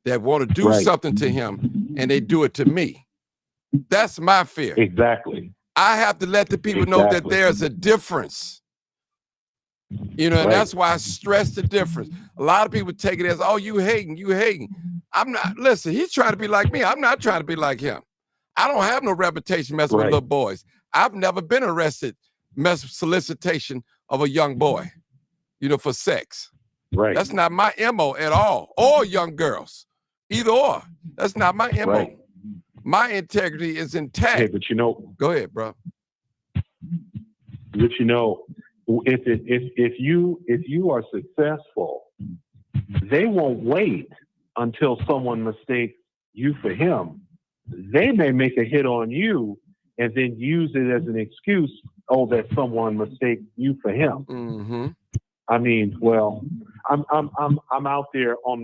That want to do something to him and they do it to me. That's my fear. Exactly. I have to let the people know that there's a difference. And that's why I stress the difference. A lot of people take it as, oh, you hating. I'm not. Listen, he's trying to be like me. I'm not trying to be like him. I don't have no reputation messing with little boys. I've never been arrested solicitation of a young boy, for sex. Right. That's not my MO at all. Or young girls. Either or. That's not my MO. Right. My integrity is intact. Hey, but go ahead, bro. But if you are successful, they won't wait until someone mistakes you for him. They may make a hit on you and then use it as an excuse, that someone mistakes you for him. I mean, well, I'm out there on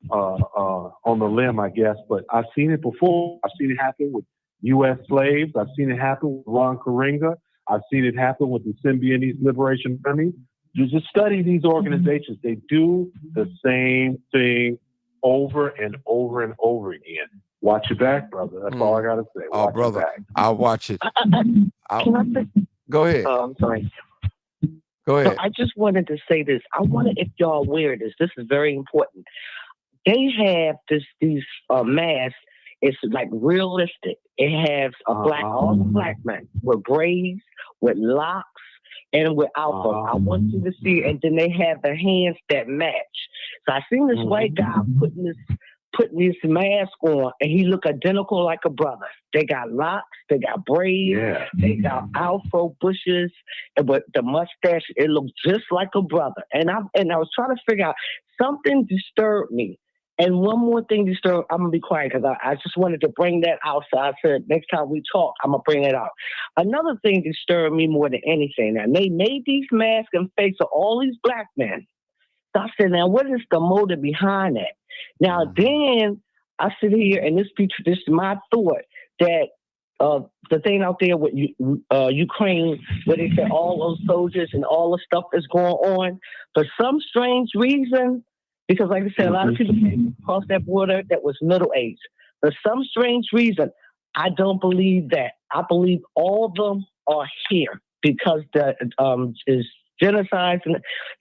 the limb, I guess, but I've seen it before. I've seen it happen with U.S. slaves. I've seen it happen with Ron Karenga. I've seen it happen with the Symbionese Liberation Army. You just study these organizations. They do the same thing over and over and over again. Watch your back, brother. That's all I got to say. Watch brother, I'll watch it. Go ahead. Oh, I'm sorry. Go ahead. So I just wanted to say this. I wonder if y'all aware of this. This is very important. They have these masks. It's like realistic. It has all black men with braids, with locks, and with alpha. I want you to see. And then they have the hands that match. So I seen this white guy putting this mask on, and he look identical like a brother. They got locks, they got braids, they got afro bushes, but the mustache, it looks just like a brother. And I was trying to figure out, something disturbed me. And one more thing disturbed, I'm gonna be quiet because I just wanted to bring that out. So I said, next time we talk, I'm gonna bring it out. Another thing disturbed me more than anything. Now, they made these masks and face of all these black men. So I said, now what is the motive behind that? Now, then I sit here, and this is my thought, that the thing out there with Ukraine, where they said all those soldiers and all the stuff that's going on, for some strange reason, because like I said, a lot of people came across that border that was middle-aged. For some strange reason, I don't believe that. I believe all of them are here because the is genocides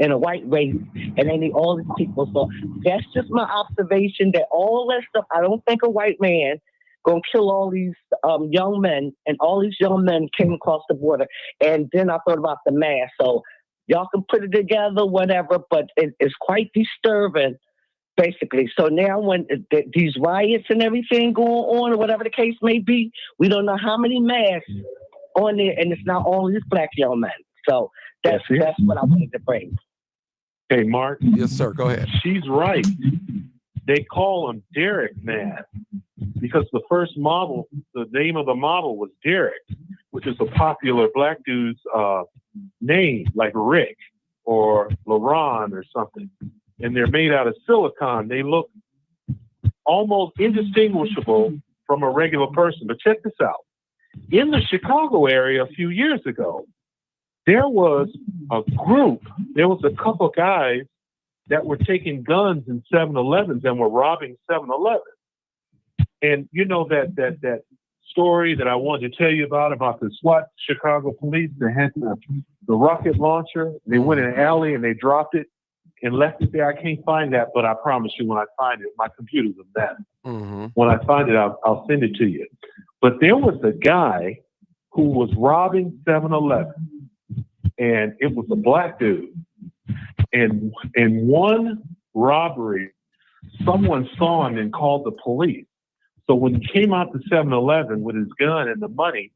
in a white race, and they need all these people. So that's just my observation, that all that stuff, I don't think a white man gonna kill all these young men, and all these young men came across the border. And then I thought about the mask. So y'all can put it together, whatever, but it's quite disturbing, basically. So now when these riots and everything going on, or whatever the case may be, we don't know how many masks on there, and it's not only these black young men. So that's what I wanted to bring. Hey, Mark. Yes, sir. Go ahead. She's right. They call him Derek Man because the first model, the name of the model was Derek, which is a popular black dude's name, like Rick. or LeBron or something, and they're made out of silicone. They look almost indistinguishable from a regular person. But check this out. In the Chicago area a few years ago, there was a couple guys that were taking guns in 7-Elevens and were robbing 7-Elevens. And you know that story that I wanted to tell you about the SWAT Chicago police that had the rocket launcher. They went in an alley and they dropped it and left it there. I can't find that, but I promise you when I find it, my computer's a mess. Mm-hmm. When I find it, I'll send it to you. But there was a guy who was robbing 7-Eleven, and it was a black dude. And in one robbery, someone saw him and called the police. So when he came out to 7-Eleven with his gun and the money,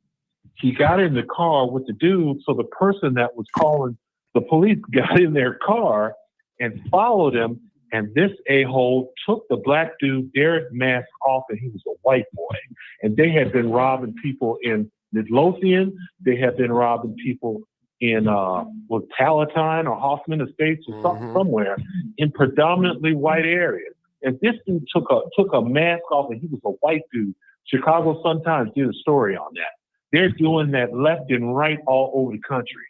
he got in the car with the dude. So the person that was calling the police got in their car and followed him. And this a-hole took the black dude, Derek mask off, and he was a white boy. And they had been robbing people in Midlothian. They had been robbing people in Palatine or Hoffman Estates or somewhere in predominantly white areas. And this dude took a mask off, and he was a white dude. Chicago Sun-Times did a story on that. They're doing that left and right all over the country.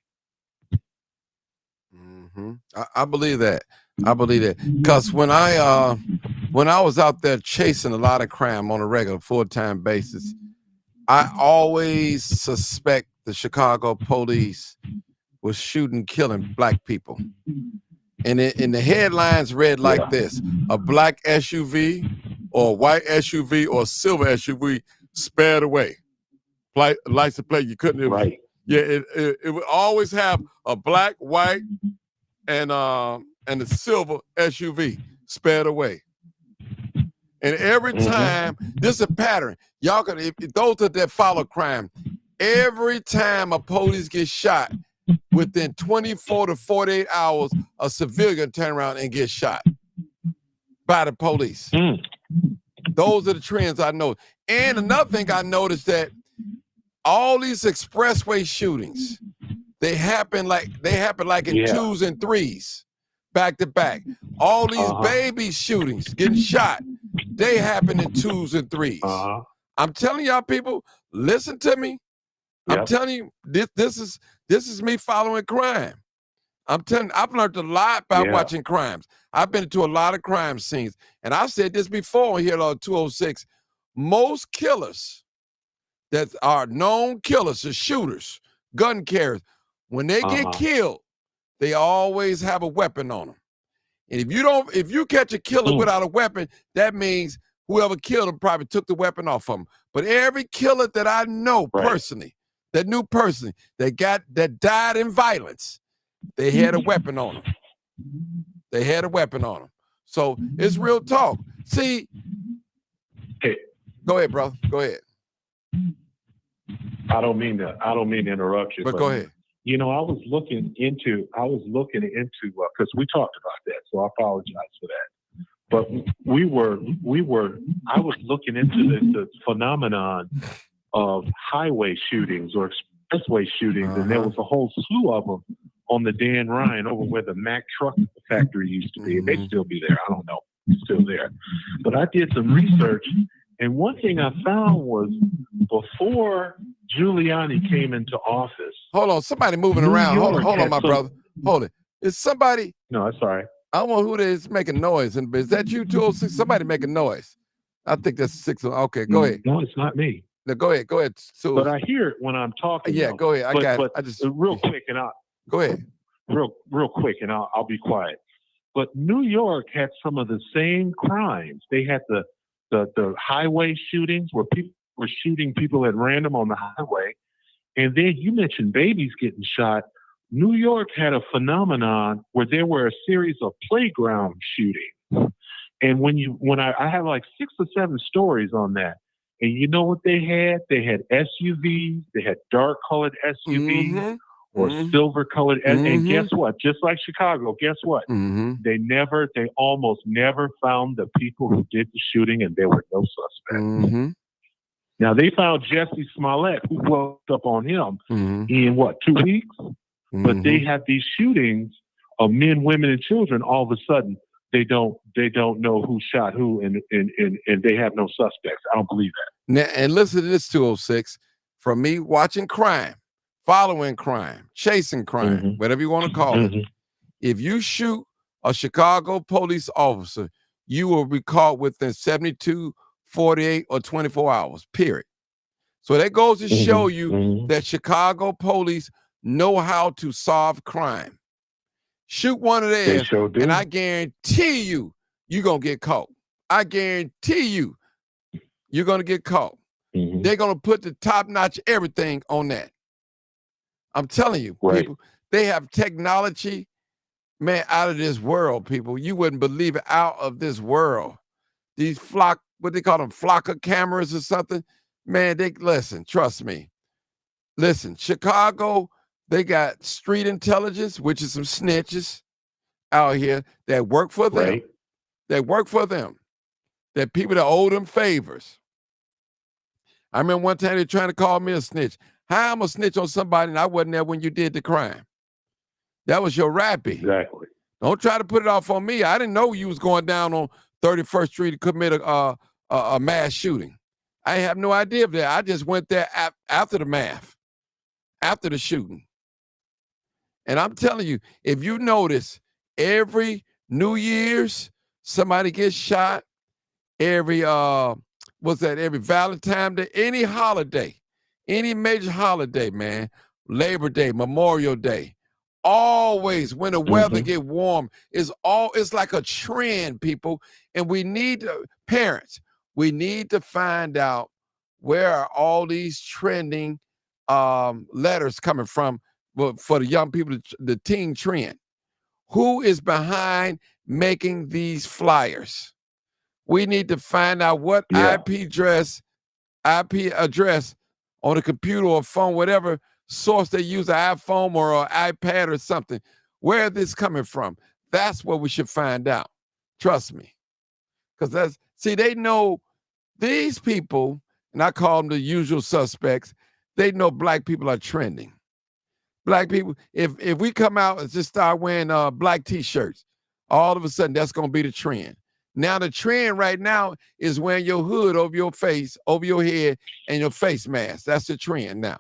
Mm-hmm. I believe that. I believe that because when I was out there chasing a lot of crime on a regular full-time basis, I always suspect the Chicago police was shooting, killing black people. And in the headlines read like this: a black SUV or a white SUV or a silver SUV sped away. License plate, you couldn't. Right. Yeah, it would always have a black, white, and a silver SUV sped away. And every time, this is a pattern. Y'all can, if those that follow crime, every time a police gets shot, within 24 to 48 hours, a civilian turn around and get shot by the police. Those are the trends I know. And another thing I noticed that all these expressway shootings, they happen like in twos and threes, back to back. All these baby shootings getting shot, they happen in twos and threes. I'm telling y'all people, listen to me. I'm telling you, this is me following crime. I'm telling you, I've learned a lot about watching crimes. I've been to a lot of crime scenes. And I've said this before here on 206. Most killers that are known killers, the shooters, gun carriers, when they get killed, they always have a weapon on them. And if you catch a killer without a weapon, that means whoever killed him probably took the weapon off of him. But every killer that I know personally, that knew personally, that died in violence, they had a weapon on them. They had a weapon on them. So it's real talk. See, go ahead, brother. Go ahead. I don't mean to interrupt you, but go ahead. You know, I was looking into because we talked about that, so I apologize for that. But I was looking into the phenomenon of highway shootings or expressway shootings, and there was a whole slew of them on the Dan Ryan over where the Mack truck factory used to be. It may still be there. I don't know. It's still there. But I did some research, and one thing I found was before Giuliani came into office. Hold on, somebody moving around. Hold on, my brother. Hold it. Is somebody? No, that's all right. I don't know who that is making noise. And is that you, 206? Somebody making noise. I think that's 6. Okay, go ahead. No, it's not me. No, go ahead. So, but I hear it when I'm talking. Yeah, go ahead. I got it. I just real quick, and go aahead. Real quick, and I'll be quiet. But New York had some of the same crimes. They had the highway shootings where people were shooting people at random on the highway, and then you mentioned babies getting shot. New York had a phenomenon where there were a series of playground shootings, and when I have like 6 or 7 stories on that. And you know what they had? They had SUVs. They had dark-colored SUVs or silver-colored. And guess what? Just like Chicago, guess what? They almost never found the people who did the shooting, and there were no suspects. Now, they found Jesse Smollett, who blew up on him in, 2 weeks? But they had these shootings of men, women, and children, all of a sudden they don't know who shot who, and they have no suspects. I don't believe that. Now, and listen to this 206, from me watching crime, following crime, chasing crime, whatever you want to call it. If you shoot a Chicago police officer, you will be caught within 72, 48, or 24 hours, period. So that goes to show you that Chicago police know how to solve crime. Shoot one of theirs, and I guarantee you, you're going to get caught. I guarantee you, you're going to get caught. They're going to put the top-notch everything on that. I'm telling you, people, they have technology, man, out of this world, people. You wouldn't believe it, out of this world. These what they call them, flocker cameras or something. Man, listen, trust me. Listen, Chicago, they got street intelligence, which is some snitches out here that work for them. That work for them. That people that owe them favors. I remember one time they were trying to call me a snitch. How am I a snitch on somebody and I wasn't there when you did the crime? That was your rappy. Exactly. Don't try to put it off on me. I didn't know you was going down on 31st Street to commit a mass shooting. I have no idea of that. I just went there after the math, after the shooting. And I'm telling you, if you notice, every New Year's, somebody gets shot. Every every Valentine's Day, any holiday, any major holiday, man, Labor Day, Memorial Day, always when the weather get warm, it's like a trend, people. And we need parents, we need to find out where are all these trending letters coming from for the young people, the teen trend. Who is behind making these flyers? We need to find out what IP address on a computer or phone, whatever source they use, an iPhone or an iPad or something. Where is this coming from? That's what we should find out. Trust me. Because they know these people, and I call them the usual suspects, they know black people are trending. Black people, if we come out and just start wearing black t-shirts, all of a sudden that's going to be the trend. Now the trend right now is wearing your hood over your face, over your head, and your face mask. That's the trend now.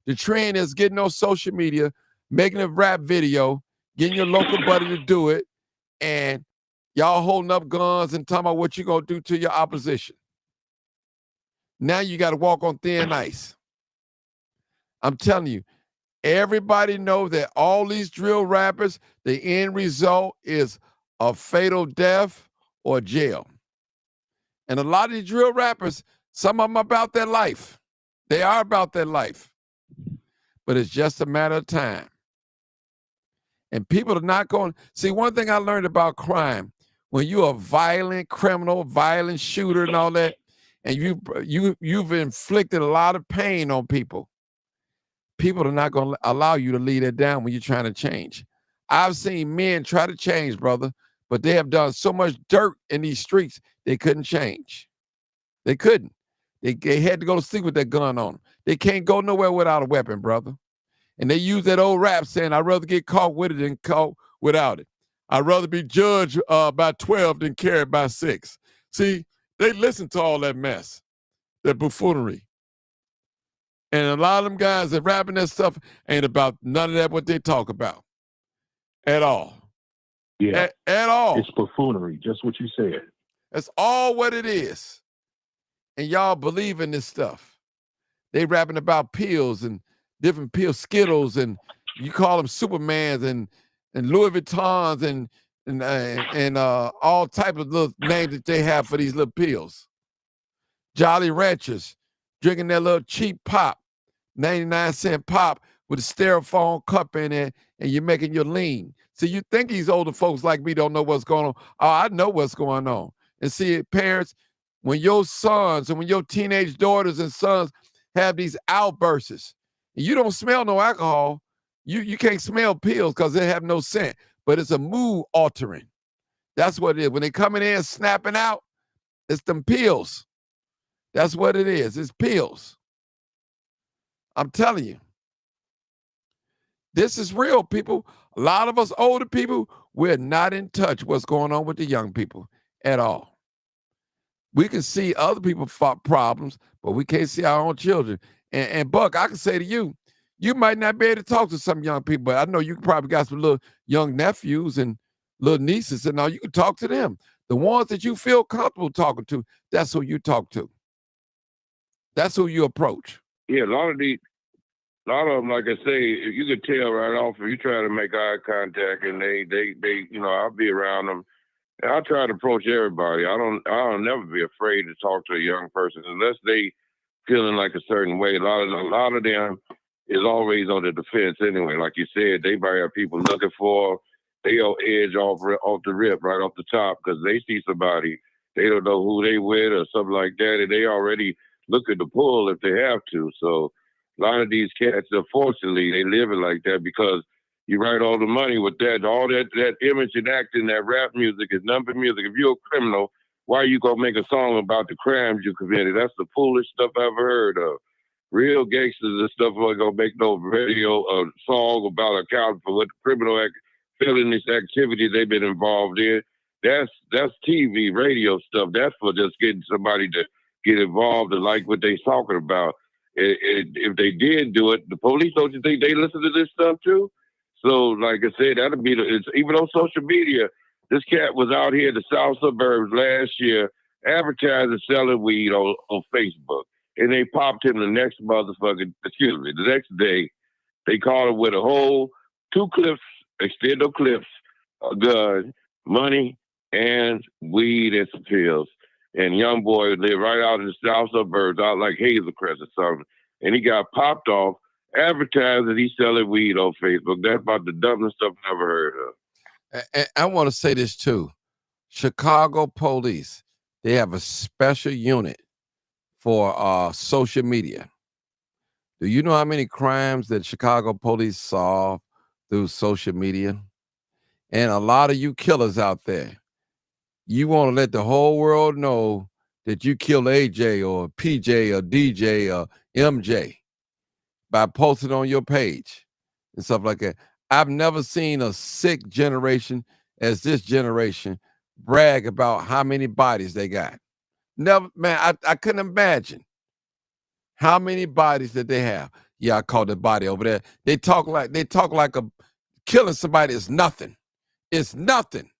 The trend is getting on social media, making a rap video, getting your local buddy to do it, and y'all holding up guns and talking about what you're going to do to your opposition. Now you got to walk on thin ice. I'm telling you, everybody knows that all these drill rappers, the end result is a fatal death or jail. And a lot of these drill rappers, some of them about their life. They are about their life. But it's just a matter of time. And people are not going. See, one thing I learned about crime, when you're a violent criminal, violent shooter and all that, and you've inflicted a lot of pain on people, people are not going to allow you to lead it down when you're trying to change. I've seen men try to change, brother, but they have done so much dirt in these streets, they couldn't change. They couldn't. They had to go to sleep with that gun on them. They can't go nowhere without a weapon, brother. And they use that old rap saying, I'd rather get caught with it than caught without it. I'd rather be judged by 12 than carried by 6. See, they listen to all that mess, that buffoonery. And a lot of them guys that rapping that stuff ain't about none of that what they talk about at all. Yeah. At all. It's buffoonery, just what you said. That's all what it is. And y'all believe in this stuff. They rapping about pills and different pills, Skittles, and you call them Supermans and Louis Vuittons and all type of little names that they have for these little pills. Jolly Ranchers, drinking that little cheap pop, 99-cent pop with a styrofoam cup in it, and you're making your lean. So you think these older folks like me don't know what's going on. Oh, I know what's going on. And see, parents, when your sons and when your teenage daughters and sons have these outbursts, and you don't smell no alcohol, you can't smell pills because they have no scent, but it's a mood altering. That's what it is. When they coming in snapping out, it's them pills. That's what it is. It's pills. I'm telling you. This is real, people. A lot of us older people, we're not in touch what's going on with the young people at all. We can see other people's problems, but we can't see our own children. And Buck, I can say to you, you might not be able to talk to some young people, but I know you probably got some little young nephews and little nieces, and all you can talk to them. The ones that you feel comfortable talking to, that's who you talk to. That's who you approach. Yeah, a lot of them, like I say, you could tell right off if you try to make eye contact, and they, I'll be around them. And I try to approach everybody. I'll never be afraid to talk to a young person unless they feeling like a certain way. A lot of them is always on the defense anyway. Like you said, they might have people looking for. They'll edge off the rip right off the top because they see somebody. They don't know who they with or something like that, and they already looking to pull if they have to. So a lot of these cats, unfortunately, they living like that because you write all the money with that. All that image and acting, that rap music is number music. If you're a criminal, why are you going to make a song about the crimes you committed? That's the foolish stuff I ever heard of. Real gangsters and stuff aren't going to make no radio song about accounting for what criminal felonious activity they've been involved in. That's TV, radio stuff. That's for just getting somebody to get involved and like what they're talking about. If they did do it, the police, don't you think they listen to this stuff too? So, like I said, that'll be even on social media. This cat was out here in the south suburbs last year advertising selling weed on Facebook. And they popped him the next day. They caught him with a whole 2 clips, extendo clips, a gun, money, and weed and some pills. And young boy lived right out in the south suburbs, out like Hazel Crest or something. And he got popped off, advertising he's selling weed on Facebook. That's about the dumbest stuff I've ever heard of. And I want to say this too. Chicago police, they have a special unit for social media. Do you know how many crimes that Chicago police solve through social media? And a lot of you killers out there, you want to let the whole world know that you killed AJ or PJ or DJ or MJ by posting on your page and stuff like that. I've never seen a sick generation as this generation brag about how many bodies they got. Never, man, I couldn't imagine how many bodies that they have. Yeah, I called the body over there. They talk like a killing somebody is nothing. It's nothing.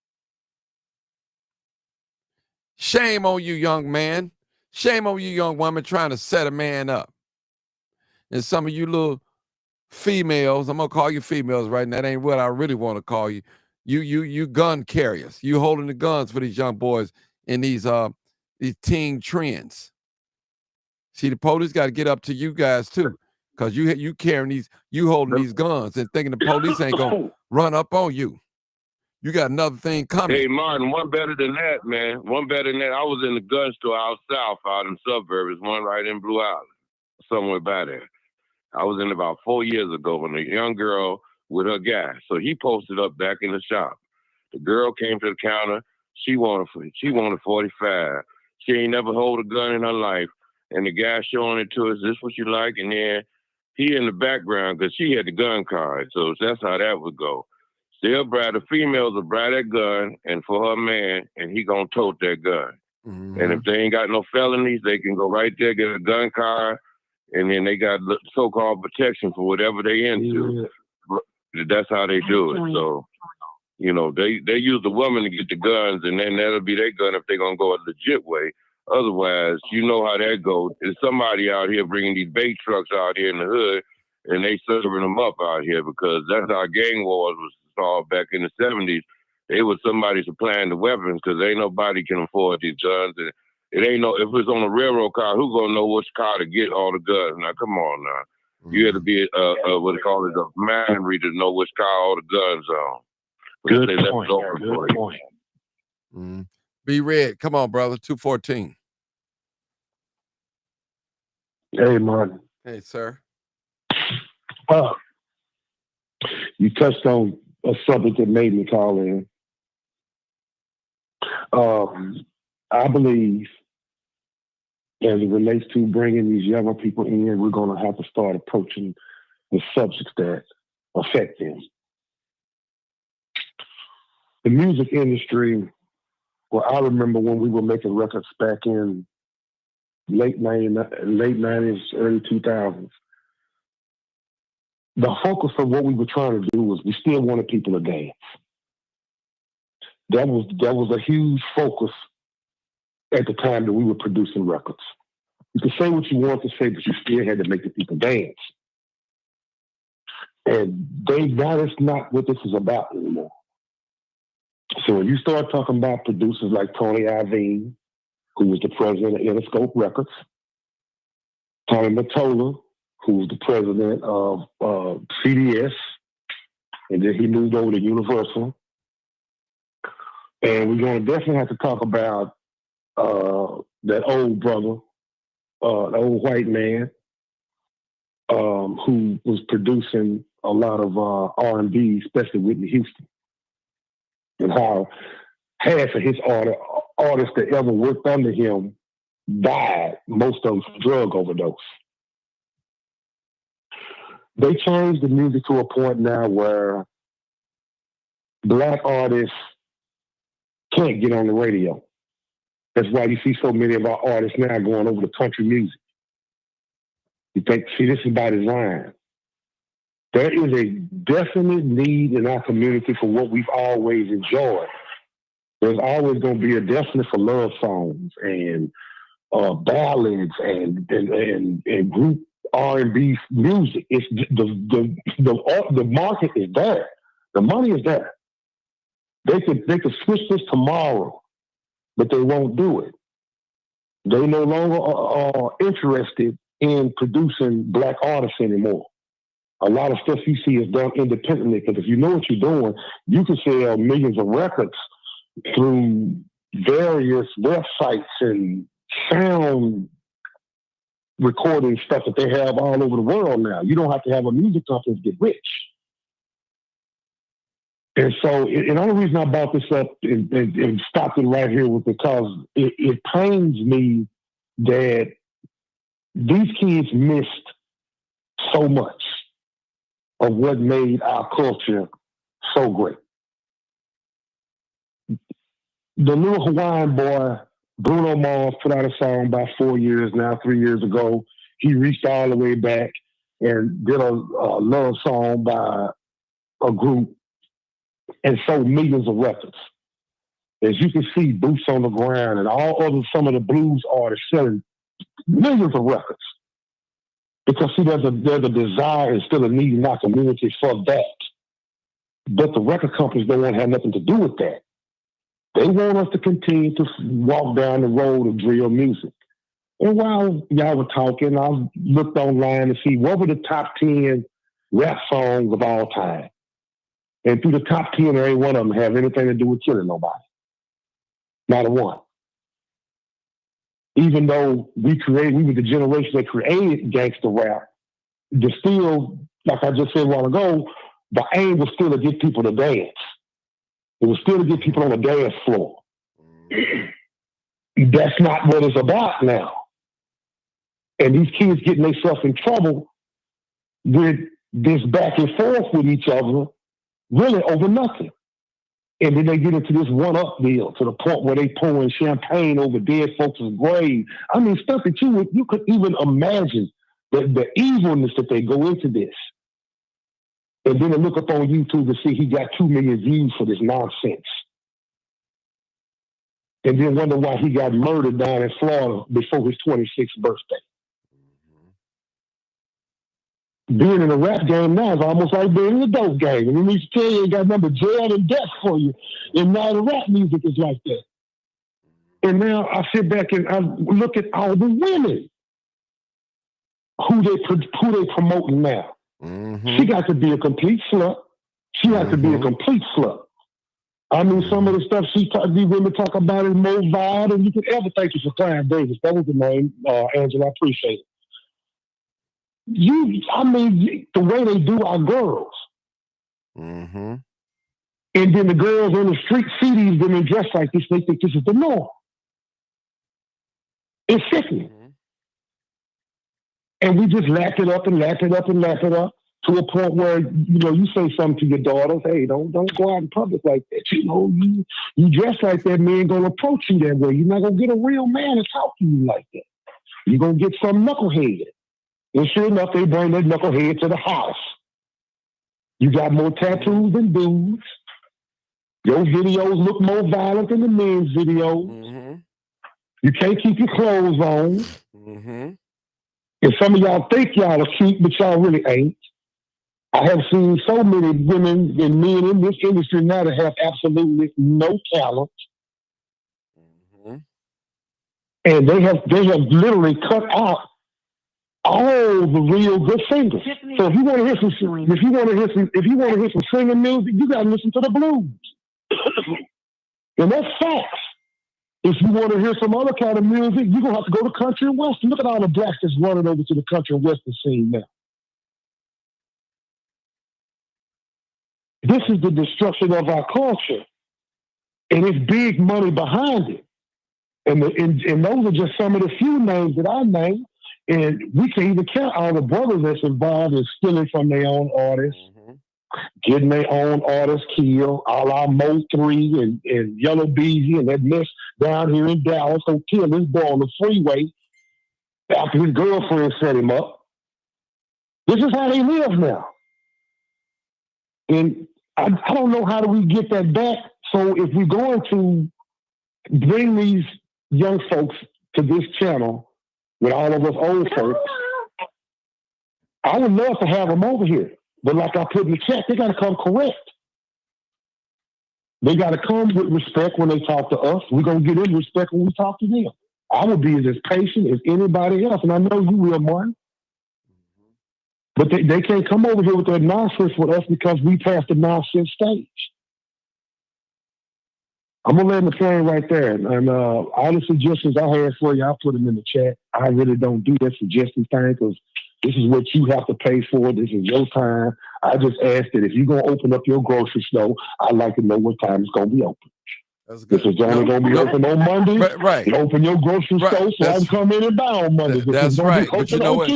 Shame on you, young man. Shame on you, young woman, trying to set a man up. And some of you little females, I'm gonna call you females right now. That ain't what I really want to call you. You gun carriers. You holding the guns for these young boys in these teen trends. See, the police got to get up to you guys too, because you carrying these, you holding these guns and thinking the police ain't gonna run up on you. You got another thing coming. Hey, Martin, one better than that, man. One better than that. I was in the gun store out south, out in the suburbs, one right in Blue Island, somewhere by there. I was in about 4 years ago when a young girl with her guy. So he posted up back in the shop. The girl came to the counter. She wanted 45. She ain't never hold a gun in her life. And the guy showing it to her, is this what you like? And then he in the background because she had the gun card. So that's how that would go. The females will buy that gun and for her man, and he gonna tote that gun. Mm-hmm. And if they ain't got no felonies, they can go right there, get a gun card, and then they got so-called protection for whatever they into. Yeah. That's how they do it. So, you know, they use the woman to get the guns, and then that'll be their gun if they're going to go a legit way. Otherwise, you know how that goes. There's somebody out here bringing these bait trucks out here in the hood, and they serving them up out here because that's how gang wars was solved back in the 70s. It was somebody supplying the weapons because ain't nobody can afford these guns. And it ain't no, if it's on a railroad car, who gonna know which car to get all the guns? Now, come on now. Mm-hmm. You had to be what they call it, a mind reader to know which car all the guns on. Good point. Good point. Mm-hmm. Be Red, come on, brother. 214. Hey, Martin. Hey, sir. You touched on a subject that made me call in. I believe, as it relates to bringing these younger people in, we're going to have to start approaching the subjects that affect them. The music industry, well, I remember when we were making records back in late 90s, early 2000s. The focus of what we were trying to do was we still wanted people to dance. That was a huge focus at the time that we were producing records. You could say what you want to say, but you still had to make the people dance. And that is not what this is about anymore. So when you start talking about producers like Tony Iovine, who was the president of Interscope Records, Tommy Mottola, who was the president of CBS, and then he moved over to Universal. And we're going to definitely have to talk about that old brother, the old white man, who was producing a lot of R&B, especially Whitney Houston, and how half of his artists that ever worked under him died, most of them from drug overdose. They changed the music to a point now where black artists can't get on the radio. That's why you see so many of our artists now going over to country music. You think, see, this is by design. There is a definite need in our community for what we've always enjoyed. There's always going to be a destiny for love songs and ballads and group R&B music. It's the market is there. The money is there. They could switch this tomorrow, but they won't do it. They no longer are interested in producing black artists anymore. A lot of stuff you see is done independently, because if you know what you're doing, you can sell millions of records through various websites and sound recording stuff that they have all over the world now. You don't have to have a music company to get rich. And so, and the only reason I brought this up and stopped it right here was because it pains me that these kids missed so much of what made our culture so great. The little Hawaiian boy, Bruno Mars, put out a song about 3 years ago. He reached all the way back and did a love song by a group and sold millions of records. As you can see, Boots on the Ground and some of the blues artists selling millions of records. Because see, there's a desire and still a need in our community for that. But the record companies don't want to have nothing to do with that. They want us to continue to walk down the road of drill music. And while y'all were talking, I looked online to see what were the top 10 rap songs of all time. And through the top 10, there ain't one of them have anything to do with killing nobody. Not a one. Even though we were the generation that created gangster rap, still, like I just said a while ago, the aim was still to get people to dance. It was still to get people on the dance floor. That's not what it's about now. And these kids getting themselves in trouble with this back and forth with each other, really over nothing. And then they get into this one-up deal to the point where they pouring champagne over dead folks' grave. I mean, stuff that you could even imagine the evilness that they go into this. And then I look up on YouTube to see he got 2 million views for this nonsense. And then wonder why he got murdered down in Florida before his 26th birthday. Being in a rap game now is almost like being in a dope game. And when you tell you ain't got nothing but jail and death for you, and now the rap music is like that. And now I sit back and I look at all the women who they promoting now. Mm-hmm. She got to be a complete slut. She has to be a complete slut. I mean, some of the stuff these women talk about is more vile than you could ever think of for Clive Davis. That was the name, Angela. I appreciate it. The way they do our girls. Mm-hmm. And then the girls on the street see these women dressed like this, they think this is the norm. It's sickening. Mm-hmm. And we just lap it up and lap it up and lap it up. to a point where, you say something to your daughters, hey, don't go out in public like that. You dress like that, man gonna approach you that way. You're not gonna get a real man to talk to you like that. You're gonna get some knucklehead. And sure enough, they bring that knucklehead to the house. You got more tattoos than dudes. Your videos look more violent than the men's videos. Mm-hmm. You can't keep your clothes on. Mm-hmm. And some of y'all think y'all are cute, but y'all really ain't. I have seen so many women and men in this industry now that have absolutely no talent. Mm-hmm. And they have literally cut out all the real good singers. So if you want to hear some singing music, you gotta listen to the blues. And that's facts. If you want to hear some other kind of music, you're gonna have to go to country and western. Look at all the blacks that's running over to the country and western scene now. This is the destruction of our culture. And it's big money behind it. And those are just some of the few names that I named. And we can't even count all the brothers that's involved in stealing from their own artists, getting their own artists killed, a la Mo 3 and Yellow Beezy and that mess down here in Dallas who killed this boy on the freeway after his girlfriend set him up. This is how they live now. And I don't know how do we get that back. So if we're going to bring these young folks to this channel with all of us old folks, I would love to have them over here. But like I put in the chat, they got to come correct. They got to come with respect when they talk to us. We're going to get in respect when we talk to them. I will be as patient as anybody else, and I know you will, Martin. But they can't come over here with that nonsense with us because we passed the nonsense stage. I'm going to land the plane right there. And all the suggestions I had for you, I'll put them in the chat. I really don't do that suggestion thing because this is what you have to pay for. This is your time. I just asked that if you're going to open up your grocery store, I'd like to know what time it's going to be open. That's good. This is only going to be open on Monday. Right. You open your grocery store so I can come in and buy on Monday. That's right. But you know what?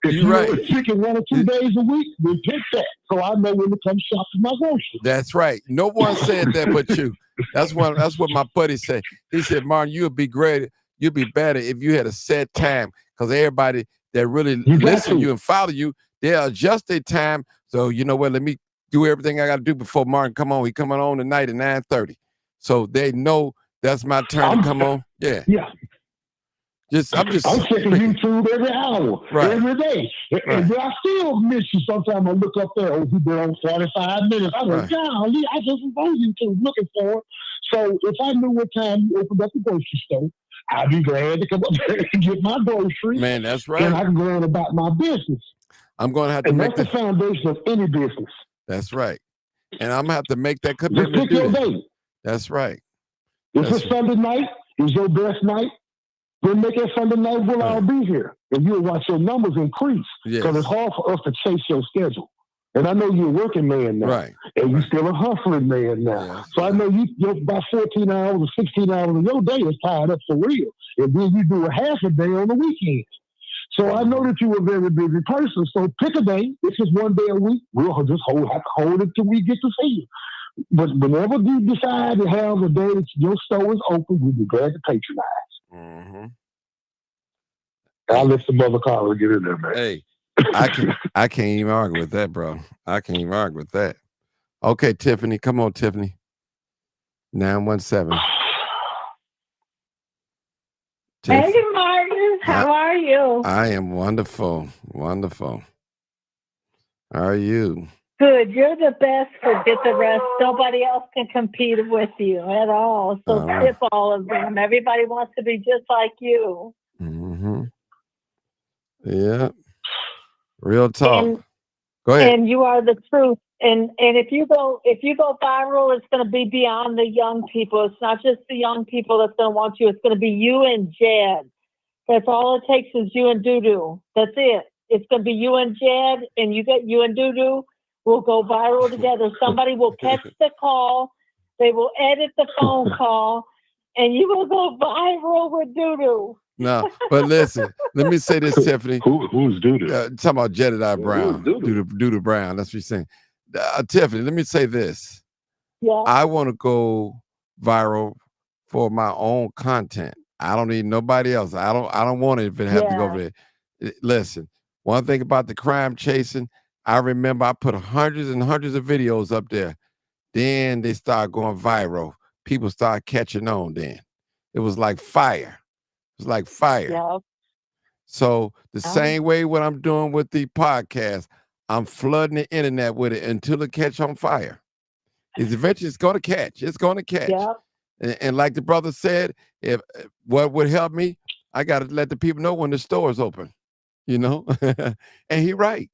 If you're right. Chicken 1 or 2 days a week, then pick that so I know when to come shop for my groceries. That's right. No one said that but you. That's what my buddy said. He said, Martin, you'd be great. You'd be better if you had a set time because everybody that really listen to you and follow you, they'll adjust their time. So you know what? Let me do everything I got to do before Martin come on. He coming on tonight at 9:30. So they know that's my turn to come on. Yeah. Yeah. I'm checking YouTube every hour, every day. And I still miss you. Sometimes I look up there, you've been on 45 minutes. I'm like, golly, I just was on YouTube looking for it. So if I knew what time you opened up the grocery store, I'd be glad to come up there and get my groceries. Man, that's right. And I can go on about my business. I'm going to have to and make that's the foundation of any business. That's right. And I'm going to have to make that commitment. Just pick your day. That's right. If it's Sunday night, is your best night, then make it Sunday night, we'll all be here. And you'll watch your numbers increase. Because it's hard for us to chase your schedule. And I know you're a working man now. Right. And you're still a hustling man now. Yeah. So I know you're about 14 hours or 16 hours of your day is tied up for real. And then you do a half a day on the weekend. So I know that you're a very busy person. So pick a day. This is 1 day a week. We'll just hold it till we get to see you. But whenever you decide to have a day that your store is open, we'll be glad to patronize. Mm-hmm. I'll let some other caller get in there, man. Hey, I can't even argue with that, bro. I can't even argue with that. Okay, Tiffany, come on, Tiffany. 917. Hey, Martin. How are you? I am wonderful. Wonderful. How are you? Good. You're the best. Forget the rest. Nobody else can compete with you at all. So skip all of them. Everybody wants to be just like you. Mm-hmm. Yeah. Real talk. Go ahead. And you are the truth. And if you go viral, it's going to be beyond the young people. It's not just the young people that's going to want you. It's going to be you and Jad. That's all it takes is you and Doodoo. That's it. It's going to be you and Jad, and you and Doodoo will go viral together. Somebody will catch the call. They will edit the phone call, and you will go viral with Doodoo. No, but listen, let me say this, Tiffany. Who's Doodoo? Talking about Jedediah Brown. Doodoo Brown. That's what you're saying. Tiffany, let me say this. Yeah. I want to go viral for my own content. I don't need nobody else. I don't want it if it have to go over there. Listen, one thing about the crime chasing, I remember I put hundreds and hundreds of videos up there. Then they start going viral. People start catching on then. It was like fire. It was like fire. Yeah. So the same way what I'm doing with the podcast, I'm flooding the internet with it until it catch on fire. It's eventually going to catch. It's going to catch. Yeah. And like the brother said, if what would help me, I got to let the people know when the store's open, you know? And he's right.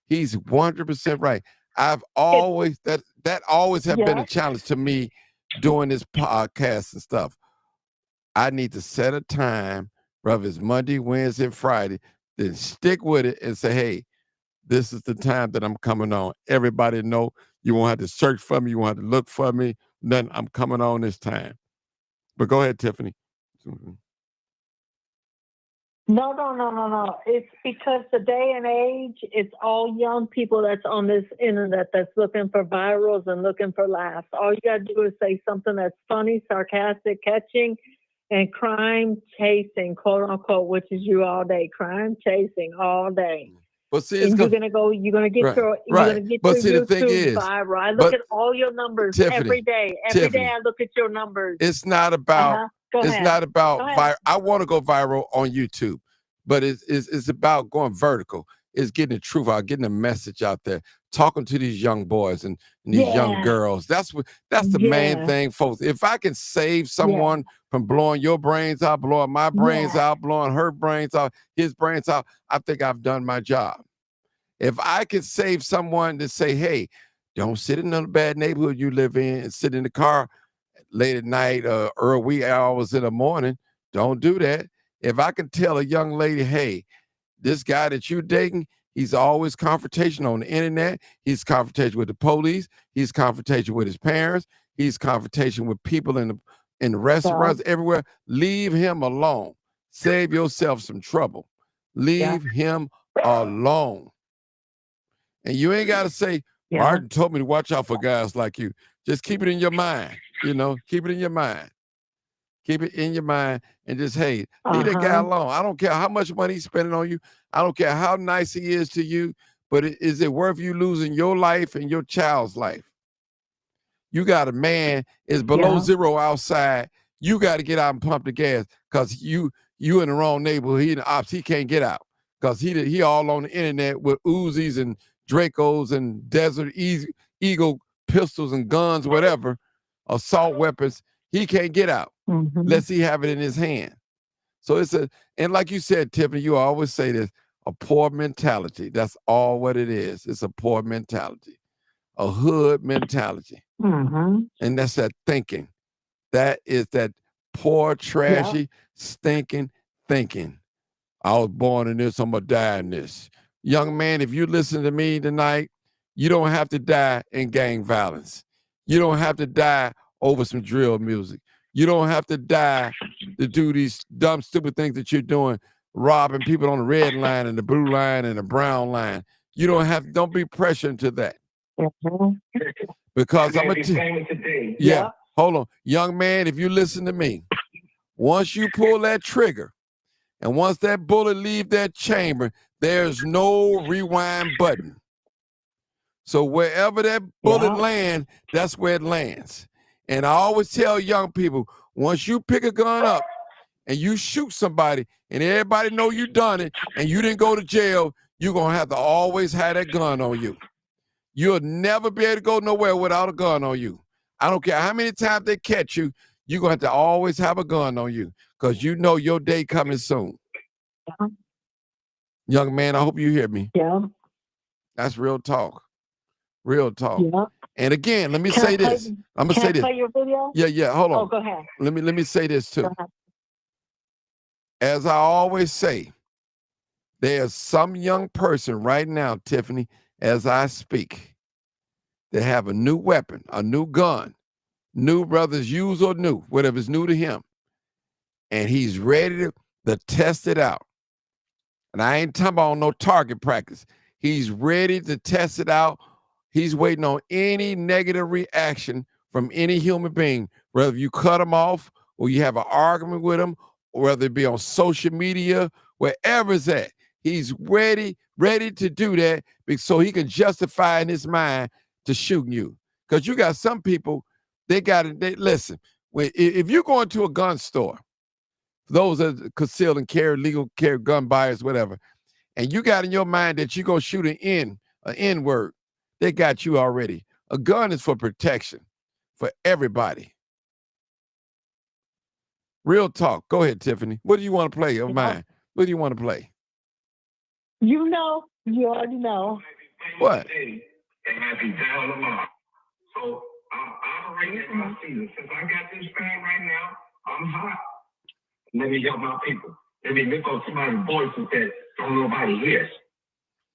He's 100% right. I've always, that always have been a challenge to me doing this podcast and stuff. I need to set a time, whether it's Monday, Wednesday, and Friday, then stick with it and say, hey, this is the time that I'm coming on. Everybody know you won't have to search for me. You won't have to look for me. Then I'm coming on this time. But go ahead, Tiffany. No. It's because the day and age, it's all young people that's on this internet that's looking for virals and looking for laughs. All you got to do is say something that's funny, sarcastic, catching, and crime chasing, quote unquote, which is you all day. Crime chasing all day. But see, and you're gonna get your the thing is, viral. I look at all your numbers every day. Every day I look at your numbers. It's not about I want to go viral on YouTube, but it's about going vertical. It's getting the truth out, getting the message out there, talking to these young boys and these young girls. That's the main thing, folks. If I can save someone from blowing your brains out, blowing my brains out, blowing her brains out, his brains out, I think I've done my job. If I could save someone to say, hey, don't sit in a bad neighborhood you live in and sit in the car late at night or early wee hours in the morning, don't do that. If I can tell a young lady, hey, this guy that you're dating, he's always confrontational on the internet. He's confrontational with the police. He's confrontational with his parents. He's confrontational with people in the restaurants, everywhere. Leave him alone. Save yourself some trouble. Leave him alone. And you ain't got to say, Martin told me to watch out for guys like you. Just keep it in your mind, keep it in your mind. Keep it in your mind and just, hey, leave that guy alone. I don't care how much money he's spending on you. I don't care how nice he is to you, but is it worth you losing your life and your child's life? You got a man is below zero outside. You got to get out and pump the gas because you in the wrong neighborhood. He in the ops. He can't get out because he all on the internet with Uzis and Dracos and Desert Eagle pistols and guns, whatever, assault weapons. He can't get out unless he have it in his hand. So and like you said, Tiffany, you always say this, a poor mentality. That's all what it is. It's a poor mentality, a hood mentality. And that's that thinking. That is that poor, trashy, stinking thinking. I was born in this, I'm going to die in this. Young man, if you listen to me tonight, you don't have to die in gang violence. You don't have to die over some drill music. You don't have to die to do these dumb, stupid things that you're doing, robbing people on the red line and the blue line and the brown line. You don't be pressured to that. Because I'm going to tell you, hold on. Young man, if you listen to me, once you pull that trigger and once that bullet leave that chamber, there's no rewind button. So wherever that bullet lands, that's where it lands. And I always tell young people, once you pick a gun up and you shoot somebody and everybody know you done it and you didn't go to jail, you're going to have to always have that gun on you. You'll never be able to go nowhere without a gun on you. I don't care how many times they catch you, you're going to have to always have a gun on you because you know your day coming soon. Young man, I hope you hear me. That's real talk. Real talk. And again, let me say this. I'm gonna say this. Play your video? Yeah. Hold on. Oh, go ahead. Let me say this too. As I always say, there's some young person right now, Tiffany, as I speak, that have a new weapon, a new gun, new brothers use or new, whatever's new to him, and he's ready to to test it out. And I ain't talking about no target practice. He's ready to test it out. He's waiting on any negative reaction from any human being, whether you cut him off or you have an argument with him, or whether it be on social media, wherever it's at. He's ready to do that so he can justify in his mind to shooting you. Because you got some people, listen, if you go into a gun store, those are concealed and carry, legal carry gun buyers, whatever, and you got in your mind that you're going to shoot an N-word, they got you already. A gun is for protection, for everybody. Real talk. Go ahead, Tiffany. What do you want to play of mine? What do you want to play? You know, you already know. What? And I be down a lot. So I'm operating at my season. Since I got this fan right now, I'm hot. Let me help my people. Let me lift up somebody's voices that don't nobody hears.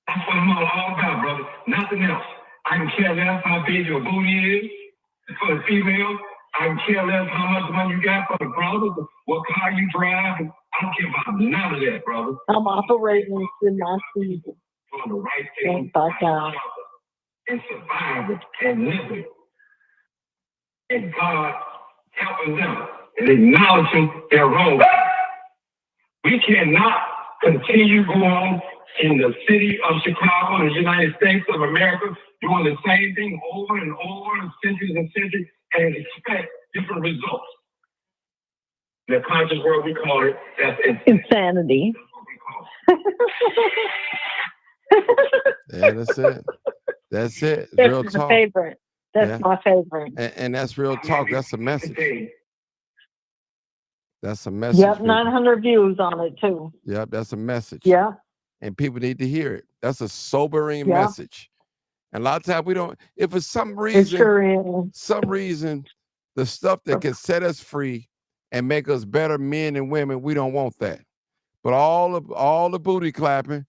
That's what I'm all about, brother. Nothing else. I can care less how big your booty is for the female. I can care less how much money you got for the brothers, what car you drive. I don't care about none of that, brother. I'm operating in my season. On the right thing, and survive it and live it. And God helping them and acknowledging their wrong. We cannot continue going in the city of Chicago and the United States of America doing the same thing over and over, centuries and centuries, and expect different results. In the conscious world, we call it insanity. Yeah, that's it. That's it. That's Real my talk. favorite. That's my favorite. And that's real talk. That's a message. That's a message. Yep, 900 views on it too. Yep, that's a message. Yeah. And people need to hear it. That's a sobering message. And a lot of times we don't, if for some reason, the stuff that can set us free and make us better men and women, we don't want that. But all the booty clapping,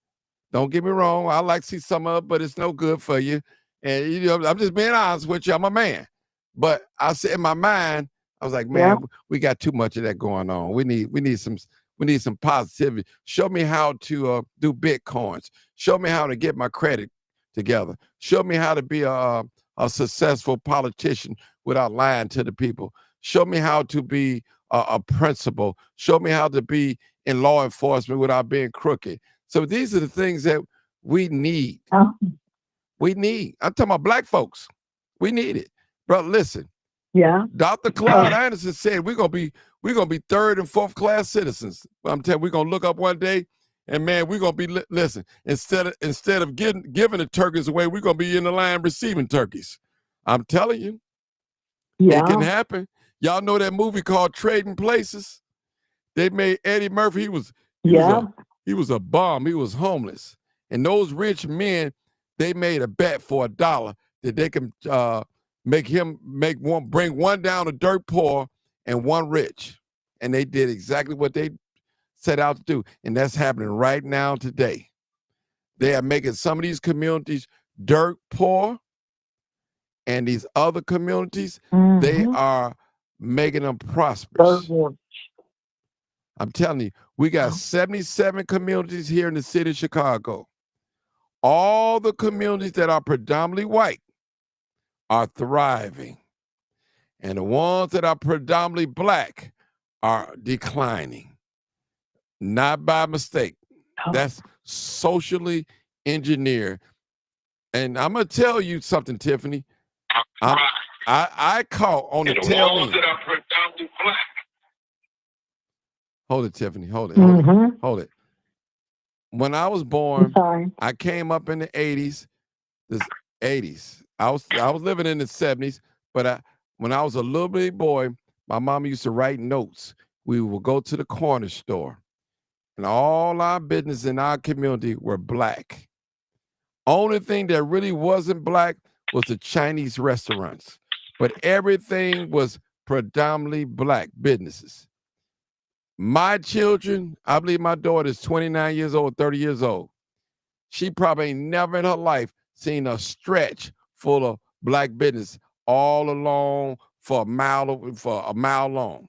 don't get me wrong, I like to see some of it, but it's no good for you. And you know, I'm just being honest with you, I'm a man. But I said in my mind, I was like, man, we got too much of that going on. We need some positivity. Show me how to do Bitcoins. Show me how to get my credit together. Show me how to be a successful politician without lying to the people. Show me how to be a principal. Show me how to be in law enforcement without being crooked. So these are the things that we need. We need. I'm talking about black folks. We need it. Bro, listen. Yeah. Dr. Claude Anderson said we're gonna be third and fourth class citizens. I'm telling you, we're gonna look up one day and man, we're gonna be listen, instead of giving the turkeys away, we're gonna be in the line receiving turkeys. I'm telling you. It can happen. Y'all know that movie called Trading Places? They made Eddie Murphy, he was a bum, he was homeless. And those rich men, they made a bet for $1 that they can bring one down to dirt poor and one rich. And they did exactly what they set out to do. And that's happening right now today. They are making some of these communities dirt poor, and these other communities, they are making them prosperous. I'm telling you, we got 77 communities here in the city of Chicago. All the communities that are predominantly white are thriving. And the ones that are predominantly black are declining. Not by mistake. That's socially engineered. And I'm going to tell you something, Tiffany. I caught on the tail end. Hold it, Tiffany. Hold it. When I was born, I came up in the 80s. I was living in the 70s, but when I was a little bitty boy, my mom used to write notes. We would go to the corner store, and all our business in our community were black. Only thing that really wasn't black was the Chinese restaurants, but everything was predominantly black businesses. My children, I believe my daughter is 29 years old, 30 years old. She probably ain't never in her life seen a stretch full of black business all along for a mile long.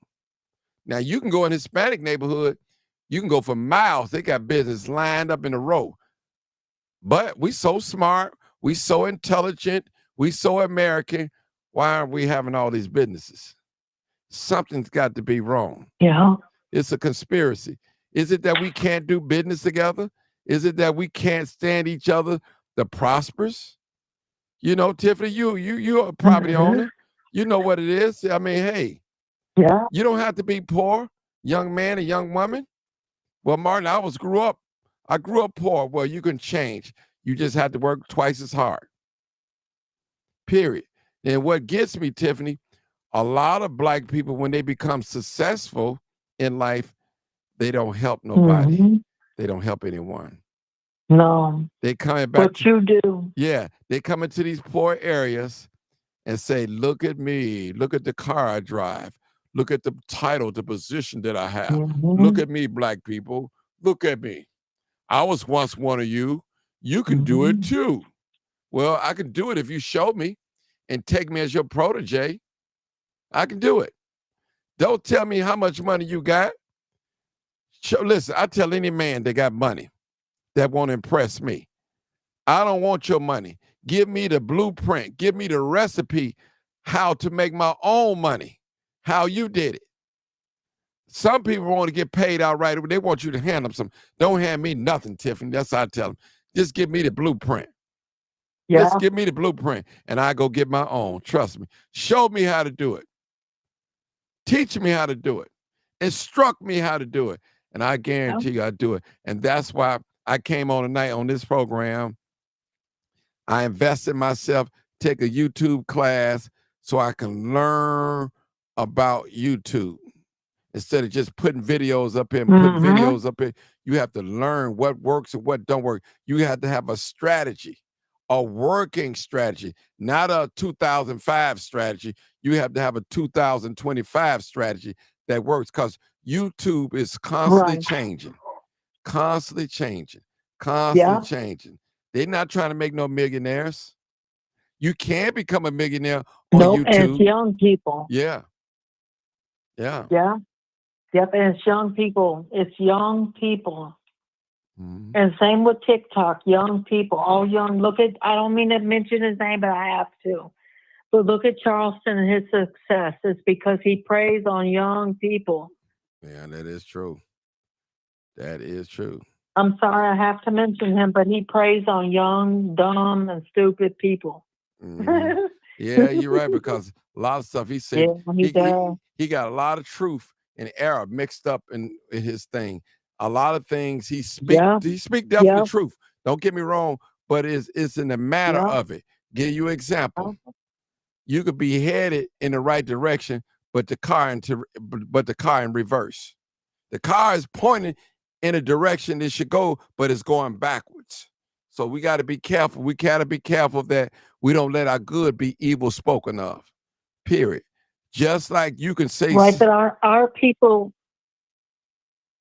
Now you can go in Hispanic neighborhood, You can go for miles. They got business lined up in a row. But we so smart. We so intelligent. We so American. Why aren't we having all these businesses? Something's got to be wrong. Yeah. It's a conspiracy. Is it that we can't do business together? Is it that we can't stand each other to prospers? You know, Tiffany, you're a property owner. You know what it is. I mean, hey, Yeah. you don't have to be poor, young man and young woman. Well, Martin, I grew up poor. Well, you can change. You just have to work twice as hard. Period. And what gets me, Tiffany, a lot of black people, when they become successful in life, they don't help nobody. Mm-hmm. They don't help anyone. No. They coming back. What you do. Yeah, they come into these poor areas and say, look at me. Look at the car I drive. Look at the title, the position that I have. Mm-hmm. Look at me, black people. Look at me. I was once one of you. You can do it too. Well, I can do it if you show me and take me as your protege. I can do it. Don't tell me how much money you got. Listen, I tell any man that got money that won't impress me. I don't want your money. Give me the blueprint. Give me the recipe how to make my own money, how you did it. Some people want to get paid outright. They want you to hand them some. Don't hand me nothing, Tiffany. That's what I tell them. Just give me the blueprint. Yeah. Just give me the blueprint, and I go get my own. Trust me. Show me how to do it. Teach me how to do it. Instruct me how to do it. And I guarantee you I do it. And that's why I came on tonight on this program. I invest in myself, take a YouTube class so I can learn about YouTube. Instead of just putting videos up here and putting videos up here, you have to learn what works and what don't work. You have to have a strategy, a working strategy, not a 2005 strategy. You have to have a 2025 strategy that works, because YouTube is constantly changing, constantly changing, constantly changing. They're not trying to make no millionaires. You can become a millionaire on YouTube. And it's young people. Yeah. Yeah. Yeah. Yep, and it's young people. It's young people. Mm-hmm. And same with TikTok, young people, all young. I don't mean to mention his name, but I have to. But look at Charleston and his success. It's because he preys on young people. Yeah, that is true. That is true. I'm sorry I have to mention him, but he preys on young, dumb, and stupid people. Mm-hmm. Yeah, you're right, because a lot of stuff he said, he got a lot of truth and error mixed up in his thing. A lot of things he speak definitely truth. Don't get me wrong, but it's in the matter of it. Give you an example. You could be headed in the right direction, but the car in reverse. The car is pointing in a direction it should go, but it's going backwards. So we got to be careful. We got to be careful that we don't let our good be evil spoken of. Period. Just like you can say, right? But our people.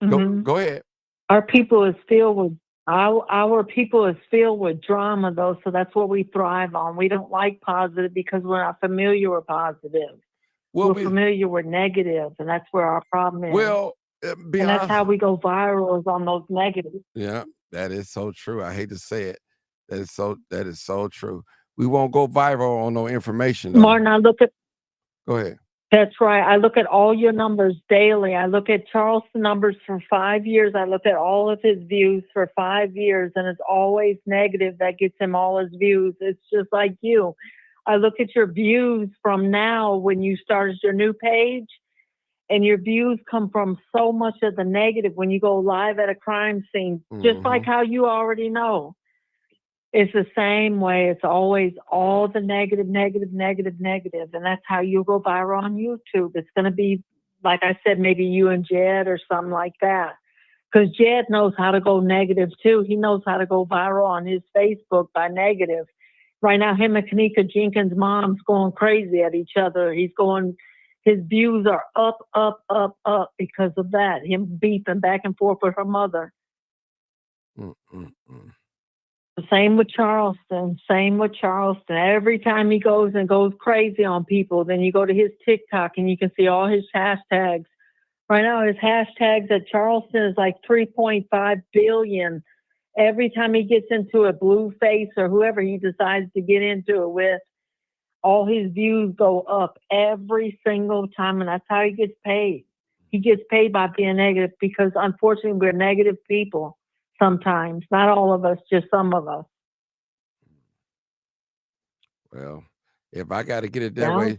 Go ahead. Our people is filled with our people is filled with drama, though. So that's what we thrive on. We don't like positive because we're not familiar with positive. We're familiar with negative, and that's where our problem is. Well, and that's how we go viral, is on those negatives. Yeah, that is so true. I hate to say it. That is so true. We won't go viral on no information, though. Martin, Go ahead. That's right. I look at all your numbers daily. I look at Charleston numbers for 5 years. I look at all of his views for 5 years, and it's always negative that gets him all his views. It's just like you. I look at your views from now when you started your new page, and your views come from so much of the negative when you go live at a crime scene, just like how you already know. It's the same way. It's always all the negative. And that's how you go viral on YouTube. It's going to be, like I said, maybe you and Jed or something like that. Because Jed knows how to go negative too. He knows how to go viral on his Facebook by negative. Right now, him and Kanika Jenkins' mom's going crazy at each other. His views are up because of that. Him beeping back and forth with her mother. Same with Charleston. Every time he goes crazy on people, then you go to his TikTok and you can see all his hashtags Right now, his hashtags at Charleston is like 3.5 billion. Every time he gets into a Blueface or whoever he decides to get into it with, all his views go up every single time, and that's how he gets paid. He gets paid by being negative because, unfortunately, we're negative people sometimes. Not all of us, just some of us. Well, if I got to get it that Yeah. way,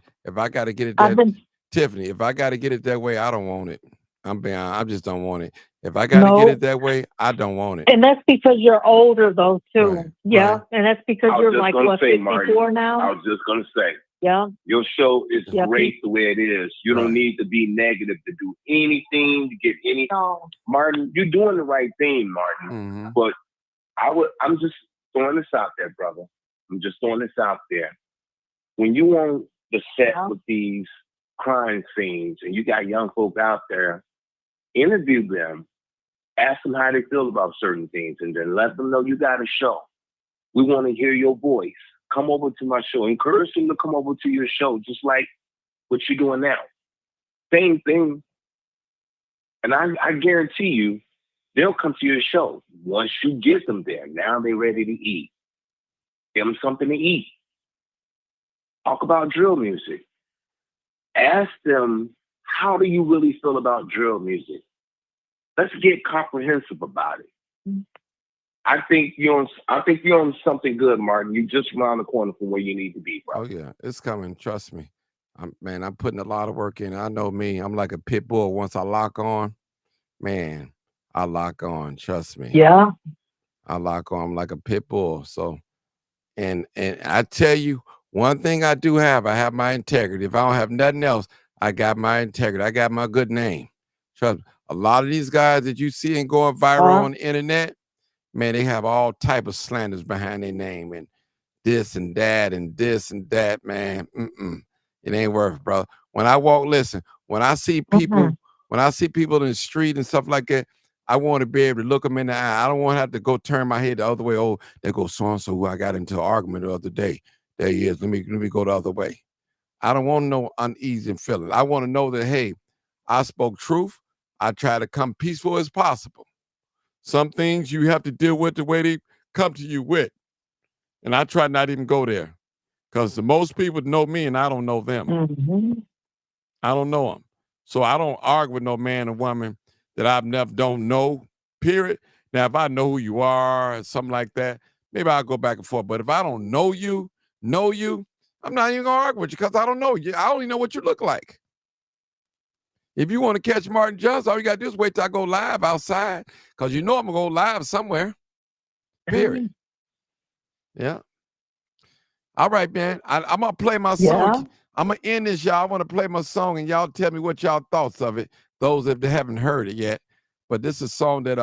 Tiffany, if I got to get it that way, I don't want it. I just don't want it. If I got to get it that way, I don't want it. And that's because you're older, though, too. Right, Yeah, right. and that's because you're like, what, 54 now? I was just going to say, yeah, your show is Yeah. great the way it is. You don't need to be negative to do anything, to get any. No. Martin, you're doing the right thing, Martin. Mm-hmm. But I'm just throwing this out there, brother. I'm just throwing this out there. When you on the set with these crime scenes and you got young folk out there, interview them, ask them how they feel about certain things, and then let them know you got a show. We want to hear your voice. Come over to my show. Encourage them to come over to your show, just like what you're doing now. Same thing. And I guarantee you, they'll come to your show. Once you get them there, now they're ready to eat. Give them something to eat. Talk about drill music. Ask them, how do you really feel about drill music? Let's get comprehensive about it. I think you're on something good, Martin. You just around the corner from where you need to be, bro. Oh yeah, it's coming. Trust me. I'm putting a lot of work in. I know me. I'm like a pit bull. Once I lock on, man, I lock on. Trust me. Yeah. I lock on. I'm like a pit bull. So, and I tell you, one thing I do have, I have my integrity. If I don't have nothing else, I got my integrity. I got my good name. Trust me. A lot of these guys that you see and going viral on the internet, man, they have all type of slanders behind their name and this and that and this and that, man. It ain't worth it, brother. When I walk, listen, when I see people, when I see people in the street and stuff like that, I want to be able to look them in the eye. I don't want to have to go turn my head the other way. Oh, there goes so-and-so who I got into an argument the other day. There he is. Let me go the other way. I don't want no uneasy feeling. I want to know that, hey, I spoke truth. I try to come peaceful as possible. Some things you have to deal with the way they come to you with. And I try not even go there. Because the most people know me and I don't know them. I don't know them. So I don't argue with no man or woman that I've never don't know, period. Now, if I know who you are or something like that, maybe I'll go back and forth. But if I don't know you, I'm not even going to argue with you because I don't know you. I only know what you look like. If you want to catch Martin Johnson, all you got to do is wait till I go live outside because you know I'm going to go live somewhere, period. Yeah. All right, man. I'm going to play my song. I'm going to end this, y'all. I want to play my song, and y'all tell me what y'all thoughts of it, those that haven't heard it yet. But this is a song that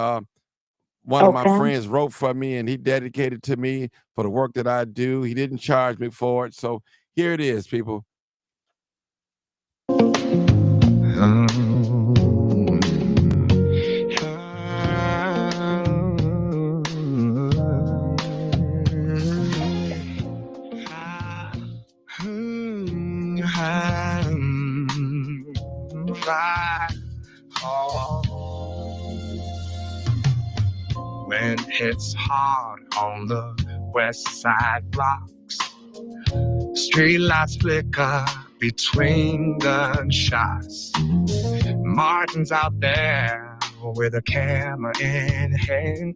one of my friends wrote for me, and he dedicated to me for the work that I do. He didn't charge me for it. So here it is, people. When it's hard on the west side blocks, streetlights flicker between gunshots. Martin's out there with a camera in hand,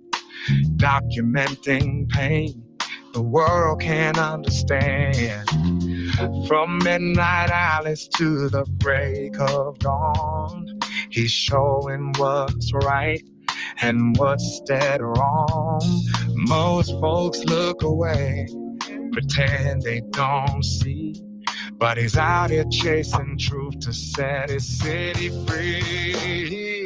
documenting pain the world can't understand. From midnight alleys to the break of dawn, he's showing what's right and what's dead wrong. Most folks look away, pretend they don't see, but he's out here chasing truth to set his city free.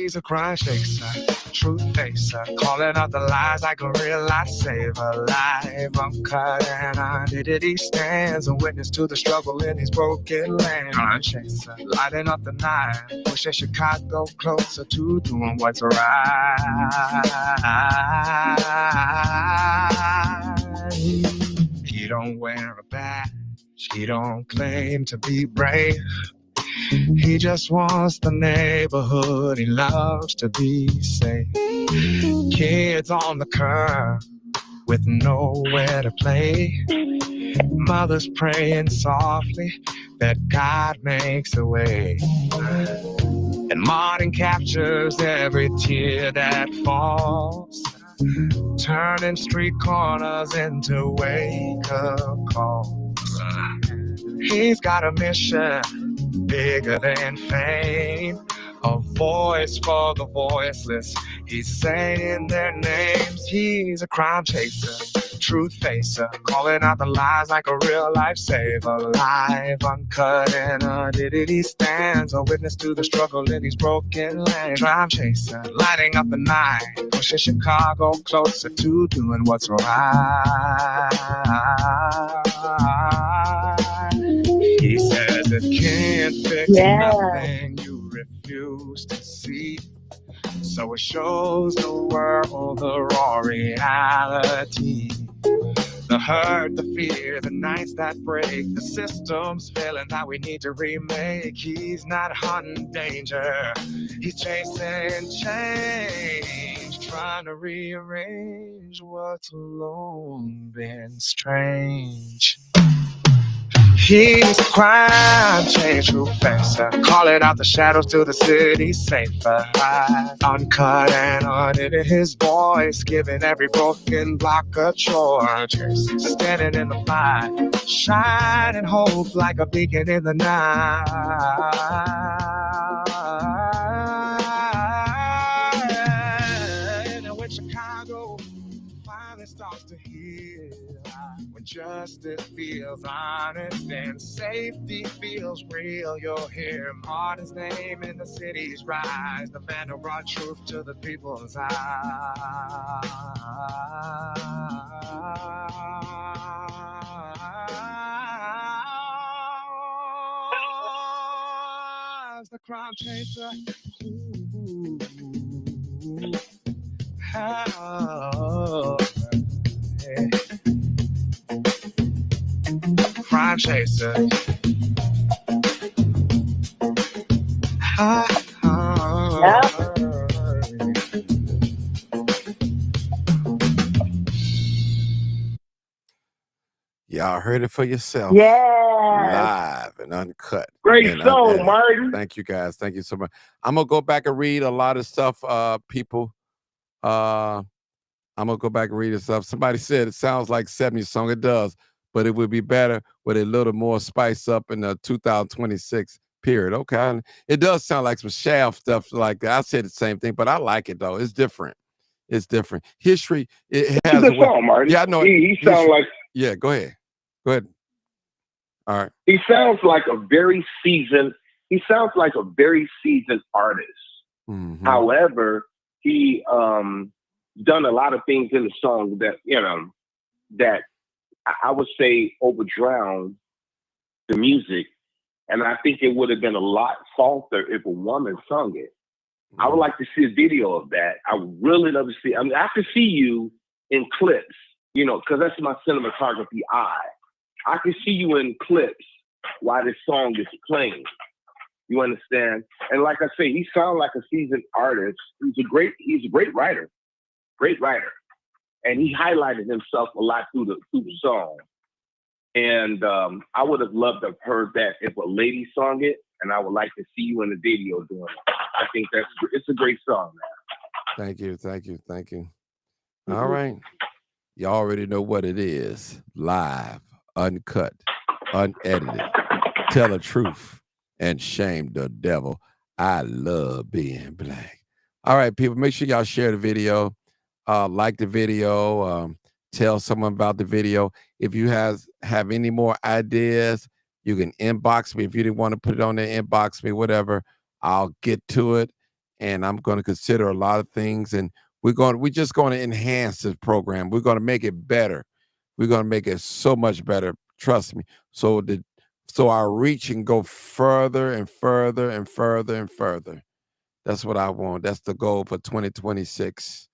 He's a crime chaser, truth facer, calling out the lies like a real lifesaver. Live, uncut, and identity stands a witness to the struggle in his broken land. Crime chaser, lighting up the night, pushing Chicago closer to doing what's right. He don't wear a badge, he don't claim to be brave. He just wants the neighborhood he loves to be safe. Kids on the curb with nowhere to play. Mothers praying softly that God makes a way. And Martin captures every tear that falls, turning street corners into wake-up calls. He's got a mission bigger than fame, a voice for the voiceless. He's saying their names. He's a crime chaser, truth facer, calling out the lies like a real lifesaver. Live, uncut, and unedited, he stands a witness to the struggle in these broken lands. Crime chaser, lighting up the night, pushing Chicago closer to doing what's right. He says it can't fix nothing you refuse to see. So it shows the world the raw reality. The hurt, the fear, the nights that break, the system's failing that we need to remake. He's not hunting danger, he's chasing change, trying to rearrange what's long been strange. He's a crime change true facer, calling out the shadows to the city safer. Uncut and unedited, his voice giving every broken block a choice. Standing in the fight, shining hope like a beacon in the night. And when Chicago finally starts to heal, when justice feels honest and safety feels real, you'll hear Martin's name in the city's rise. The man who brought truth to the people's eyes. The crowd chaser. Ooh. Oh. Hey. Crime chaser. Y'all heard it for yourself. Yeah. Live and uncut. Great and song, unedited. Martin. Thank you guys. Thank you so much. I'm gonna go back and read a lot of stuff, people. I'm gonna go back and read this stuff. Somebody said it sounds like 70s song. It does, but it would be better with a little more spice up in the 2026 period. Okay. It does sound like some Shaft stuff like that. I said the same thing, but I like it though. It's different. It's different. History, it has a good song, Martin. Yeah, I know. He sounds like. Yeah, go ahead. Go ahead. All right. He sounds like a very seasoned artist. Mm-hmm. However, he done a lot of things in the song that, that I would say overdrowned the music. And I think it would have been a lot softer if a woman sung it. Mm-hmm. I would like to see a video of that. I would really love to see. I mean, I could see you in clips, because that's my cinematography eye. I can see you in clips while this song is playing. You understand? And like I say, he sounds like a seasoned artist. He's a great writer. Great writer. And he highlighted himself a lot through the song. And I would have loved to have heard that if a lady sung it, and I would like to see you in the video doing it. I think it's a great song, man. Thank you. Mm-hmm. All right. You already know what it is. Live, uncut, unedited. Tell the truth and shame the devil. I love being black. All right, people, make sure y'all share the video. Like the video. Tell someone about the video. If you have any more ideas, you can inbox me. If you didn't want to put it on there, inbox me, whatever. I'll get to it. And I'm going to consider a lot of things. And we're just going to enhance this program. We're going to make it better. We're going to make it so much better. Trust me. So our reach can go further and further and further and further. That's what I want. That's the goal for 2026.